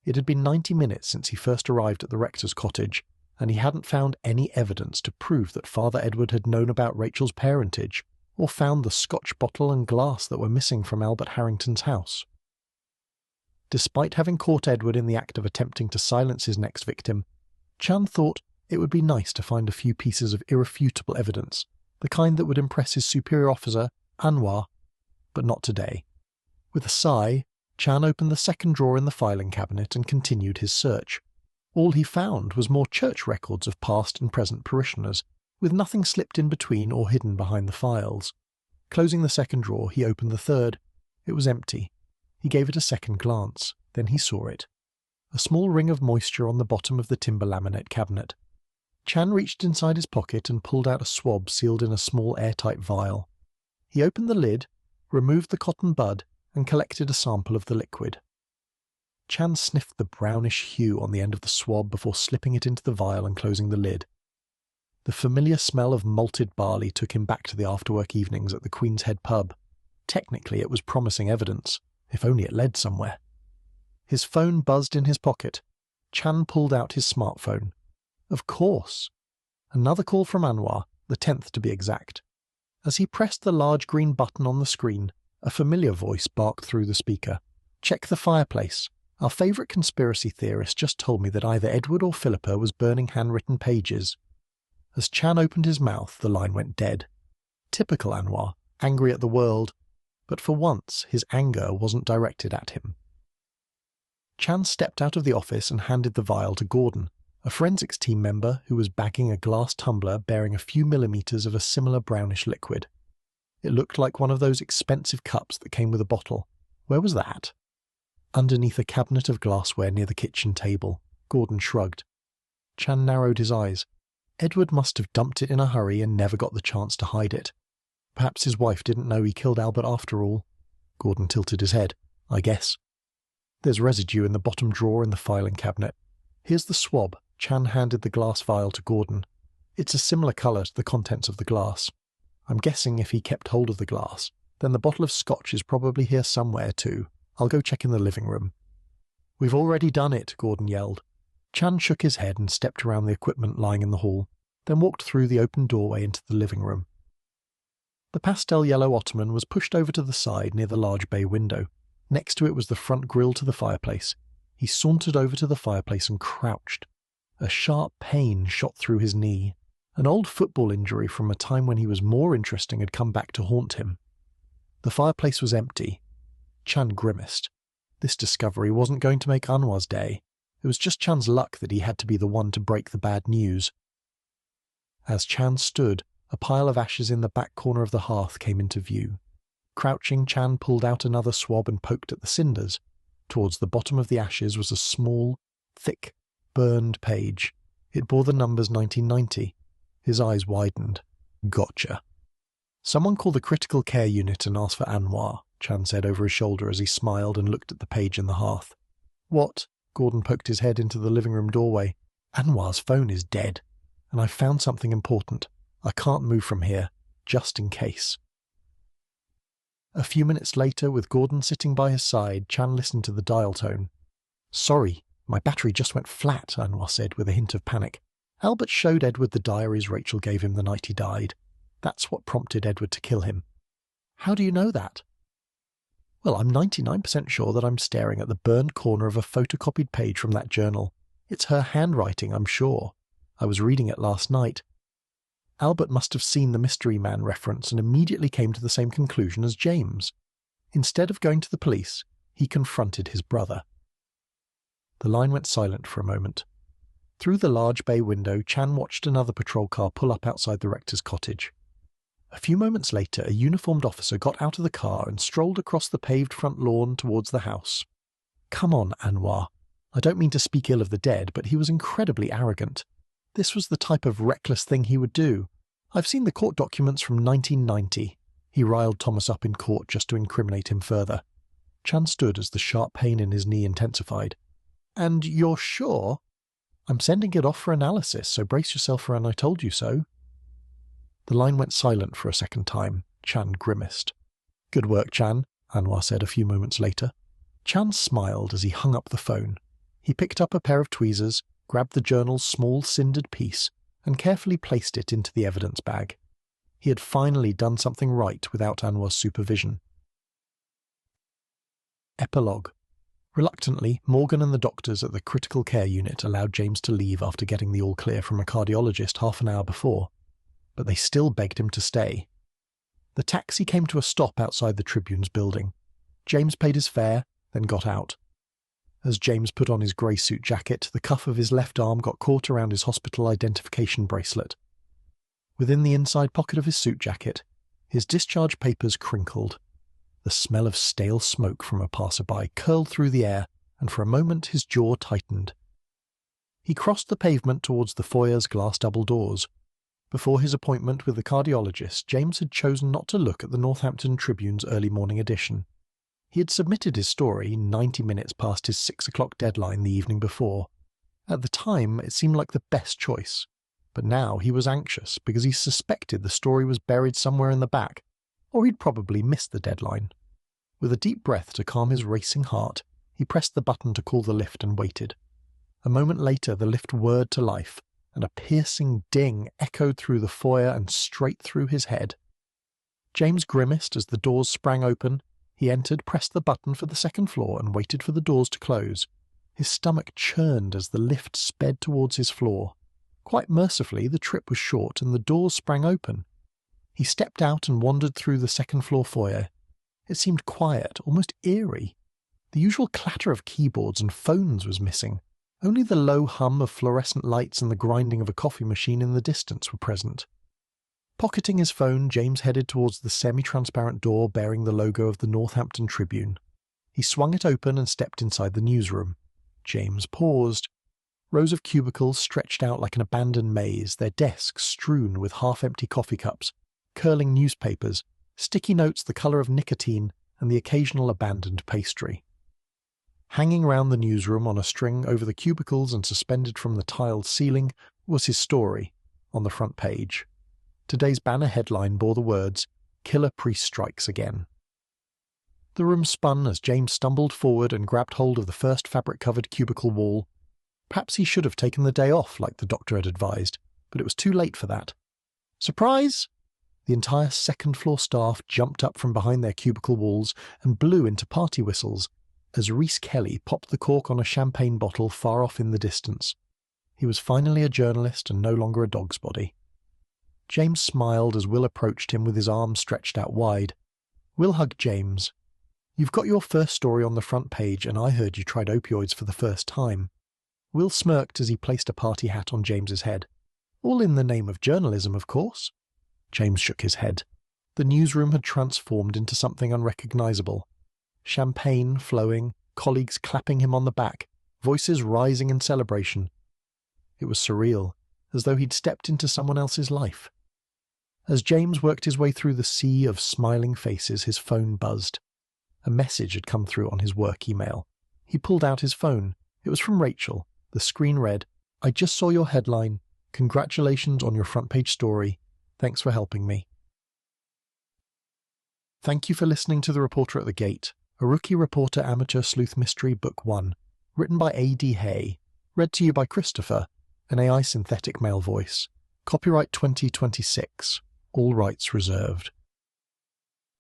It had been 90 minutes since he first arrived at the rector's cottage, and he hadn't found any evidence to prove that Father Edward had known about Rachel's parentage, or found the Scotch bottle and glass that were missing from Albert Harrington's house. Despite having caught Edward in the act of attempting to silence his next victim, Chan thought it would be nice to find a few pieces of irrefutable evidence, the kind that would impress his superior officer, Anwar, but not today. With a sigh, Chan opened the second drawer in the filing cabinet and continued his search. All he found was more church records of past and present parishioners, with nothing slipped in between or hidden behind the files. Closing the second drawer, he opened the third. It was empty. He gave it a second glance. Then he saw it. A small ring of moisture on the bottom of the timber laminate cabinet. Chan reached inside his pocket and pulled out a swab sealed in a small airtight vial. He opened the lid, removed the cotton bud, and collected a sample of the liquid. Chan sniffed the brownish hue on the end of the swab before slipping it into the vial and closing the lid. The familiar smell of malted barley took him back to the after-work evenings at the Queen's Head pub. Technically, it was promising evidence, if only it led somewhere. His phone buzzed in his pocket. Chan pulled out his smartphone. Of course. Another call from Anwar, the 10th to be exact. As he pressed the large green button on the screen, a familiar voice barked through the speaker. "Check the fireplace. Our favourite conspiracy theorist just told me that either Edward or Philippa was burning handwritten pages." As Chan opened his mouth, the line went dead. Typical Anwar, angry at the world, but for once his anger wasn't directed at him. Chan stepped out of the office and handed the vial to Gordon, a forensics team member who was bagging a glass tumbler bearing a few millimetres of a similar brownish liquid. It looked like one of those expensive cups that came with a bottle. Where was that? Underneath a cabinet of glassware near the kitchen table. Gordon shrugged. Chan narrowed his eyes. Edward must have dumped it in a hurry and never got the chance to hide it. Perhaps his wife didn't know he killed Albert after all. Gordon tilted his head. I guess. There's residue in the bottom drawer in the filing cabinet. Here's the swab. Chan handed the glass vial to Gordon. It's a similar colour to the contents of the glass. I'm guessing if he kept hold of the glass, then the bottle of scotch is probably here somewhere too. I'll go check in the living room. We've already done it, Gordon yelled. Chan shook his head and stepped around the equipment lying in the hall, then walked through the open doorway into the living room. The pastel yellow ottoman was pushed over to the side near the large bay window. Next to it was the front grille to the fireplace. He sauntered over to the fireplace and crouched. A sharp pain shot through his knee. An old football injury from a time when he was more interesting had come back to haunt him. The fireplace was empty. Chan grimaced. This discovery wasn't going to make Anwar's day. It was just Chan's luck that he had to be the one to break the bad news. As Chan stood, a pile of ashes in the back corner of the hearth came into view. Crouching, Chan pulled out another swab and poked at the cinders. Towards the bottom of the ashes was a small, thick, burned page. It bore the numbers 1990. His eyes widened. Gotcha. Someone call the critical care unit and ask for Anwar, Chan said over his shoulder as he smiled and looked at the page in the hearth. What? Gordon poked his head into the living room doorway. Anwar's phone is dead, and I've found something important. I can't move from here, just in case. A few minutes later, with Gordon sitting by his side, Chan listened to the dial tone. Sorry, my battery just went flat, Anwar said with a hint of panic. Albert showed Edward the diaries Rachel gave him the night he died. That's what prompted Edward to kill him. How do you know that? Well, I'm 99% sure that I'm staring at the burned corner of a photocopied page from that journal. It's her handwriting, I'm sure. I was reading it last night. Albert must have seen the mystery man reference and immediately came to the same conclusion as James. Instead of going to the police, he confronted his brother. The line went silent for a moment. Through the large bay window, Chan watched another patrol car pull up outside the rector's cottage. A few moments later, a uniformed officer got out of the car and strolled across the paved front lawn towards the house. Come on, Anwar. I don't mean to speak ill of the dead, but he was incredibly arrogant. This was the type of reckless thing he would do. I've seen the court documents from 1990. He riled Thomas up in court just to incriminate him further. Chan stood as the sharp pain in his knee intensified. And you're sure? I'm sending it off for analysis, so brace yourself for an I told you so. The line went silent for a second time. Chan grimaced. Good work, Chan, Anwar said a few moments later. Chan smiled as he hung up the phone. He picked up a pair of tweezers, grabbed the journal's small cindered piece, and carefully placed it into the evidence bag. He had finally done something right without Anwar's supervision. Epilogue. Reluctantly, Morgan and the doctors at the critical care unit allowed James to leave after getting the all-clear from a cardiologist half an hour before, but they still begged him to stay. The taxi came to a stop outside the Tribune's building. James paid his fare, then got out. As James put on his grey suit jacket, the cuff of his left arm got caught around his hospital identification bracelet. Within the inside pocket of his suit jacket, his discharge papers crinkled. The smell of stale smoke from a passerby curled through the air, and for a moment his jaw tightened. He crossed the pavement towards the foyer's glass double doors. Before his appointment with the cardiologist, James had chosen not to look at the Northampton Tribune's early morning edition. He had submitted his story 90 minutes past his 6 o'clock deadline the evening before. At the time, it seemed like the best choice. But now he was anxious because he suspected the story was buried somewhere in the back, or he'd probably missed the deadline. With a deep breath to calm his racing heart, he pressed the button to call the lift and waited. A moment later, the lift whirred to life, and a piercing ding echoed through the foyer and straight through his head. James grimaced as the doors sprang open. He entered, pressed the button for the second floor, and waited for the doors to close. His stomach churned as the lift sped towards his floor. Quite mercifully, the trip was short, and the doors sprang open. He stepped out and wandered through the second-floor foyer. It seemed quiet, almost eerie. The usual clatter of keyboards and phones was missing. Only the low hum of fluorescent lights and the grinding of a coffee machine in the distance were present. Pocketing his phone, James headed towards the semi-transparent door bearing the logo of the Northampton Tribune. He swung it open and stepped inside the newsroom. James paused. Rows of cubicles stretched out like an abandoned maze, their desks strewn with half-empty coffee cups, curling newspapers, sticky notes the colour of nicotine, and the occasional abandoned pastry. Hanging round the newsroom on a string over the cubicles and suspended from the tiled ceiling was his story, on the front page. Today's banner headline bore the words, "Killer Priest Strikes Again." The room spun as James stumbled forward and grabbed hold of the first fabric-covered cubicle wall. Perhaps he should have taken the day off, like the doctor had advised, but it was too late for that. Surprise! The entire second-floor staff jumped up from behind their cubicle walls and blew into party whistles as Rhys Kelly popped the cork on a champagne bottle far off in the distance. He was finally a journalist and no longer a dog's body. James smiled as Will approached him with his arms stretched out wide. Will hugged James. "You've got your first story on the front page, and I heard you tried opioids for the first time." Will smirked as he placed a party hat on James's head. "All in the name of journalism, of course." James shook his head. The newsroom had transformed into something unrecognizable. Champagne flowing, colleagues clapping him on the back, voices rising in celebration. It was surreal, as though he'd stepped into someone else's life. As James worked his way through the sea of smiling faces, his phone buzzed. A message had come through on his work email. He pulled out his phone. It was from Rachel. The screen read, "I just saw your headline. Congratulations on your front-page story. Thanks for helping me." Thank you for listening to The Reporter at the Gate, a Rookie Reporter Amateur Sleuth Mystery Book 1, written by A.D. Hay, read to you by Christopher, an AI synthetic male voice. Copyright 2026. All rights reserved.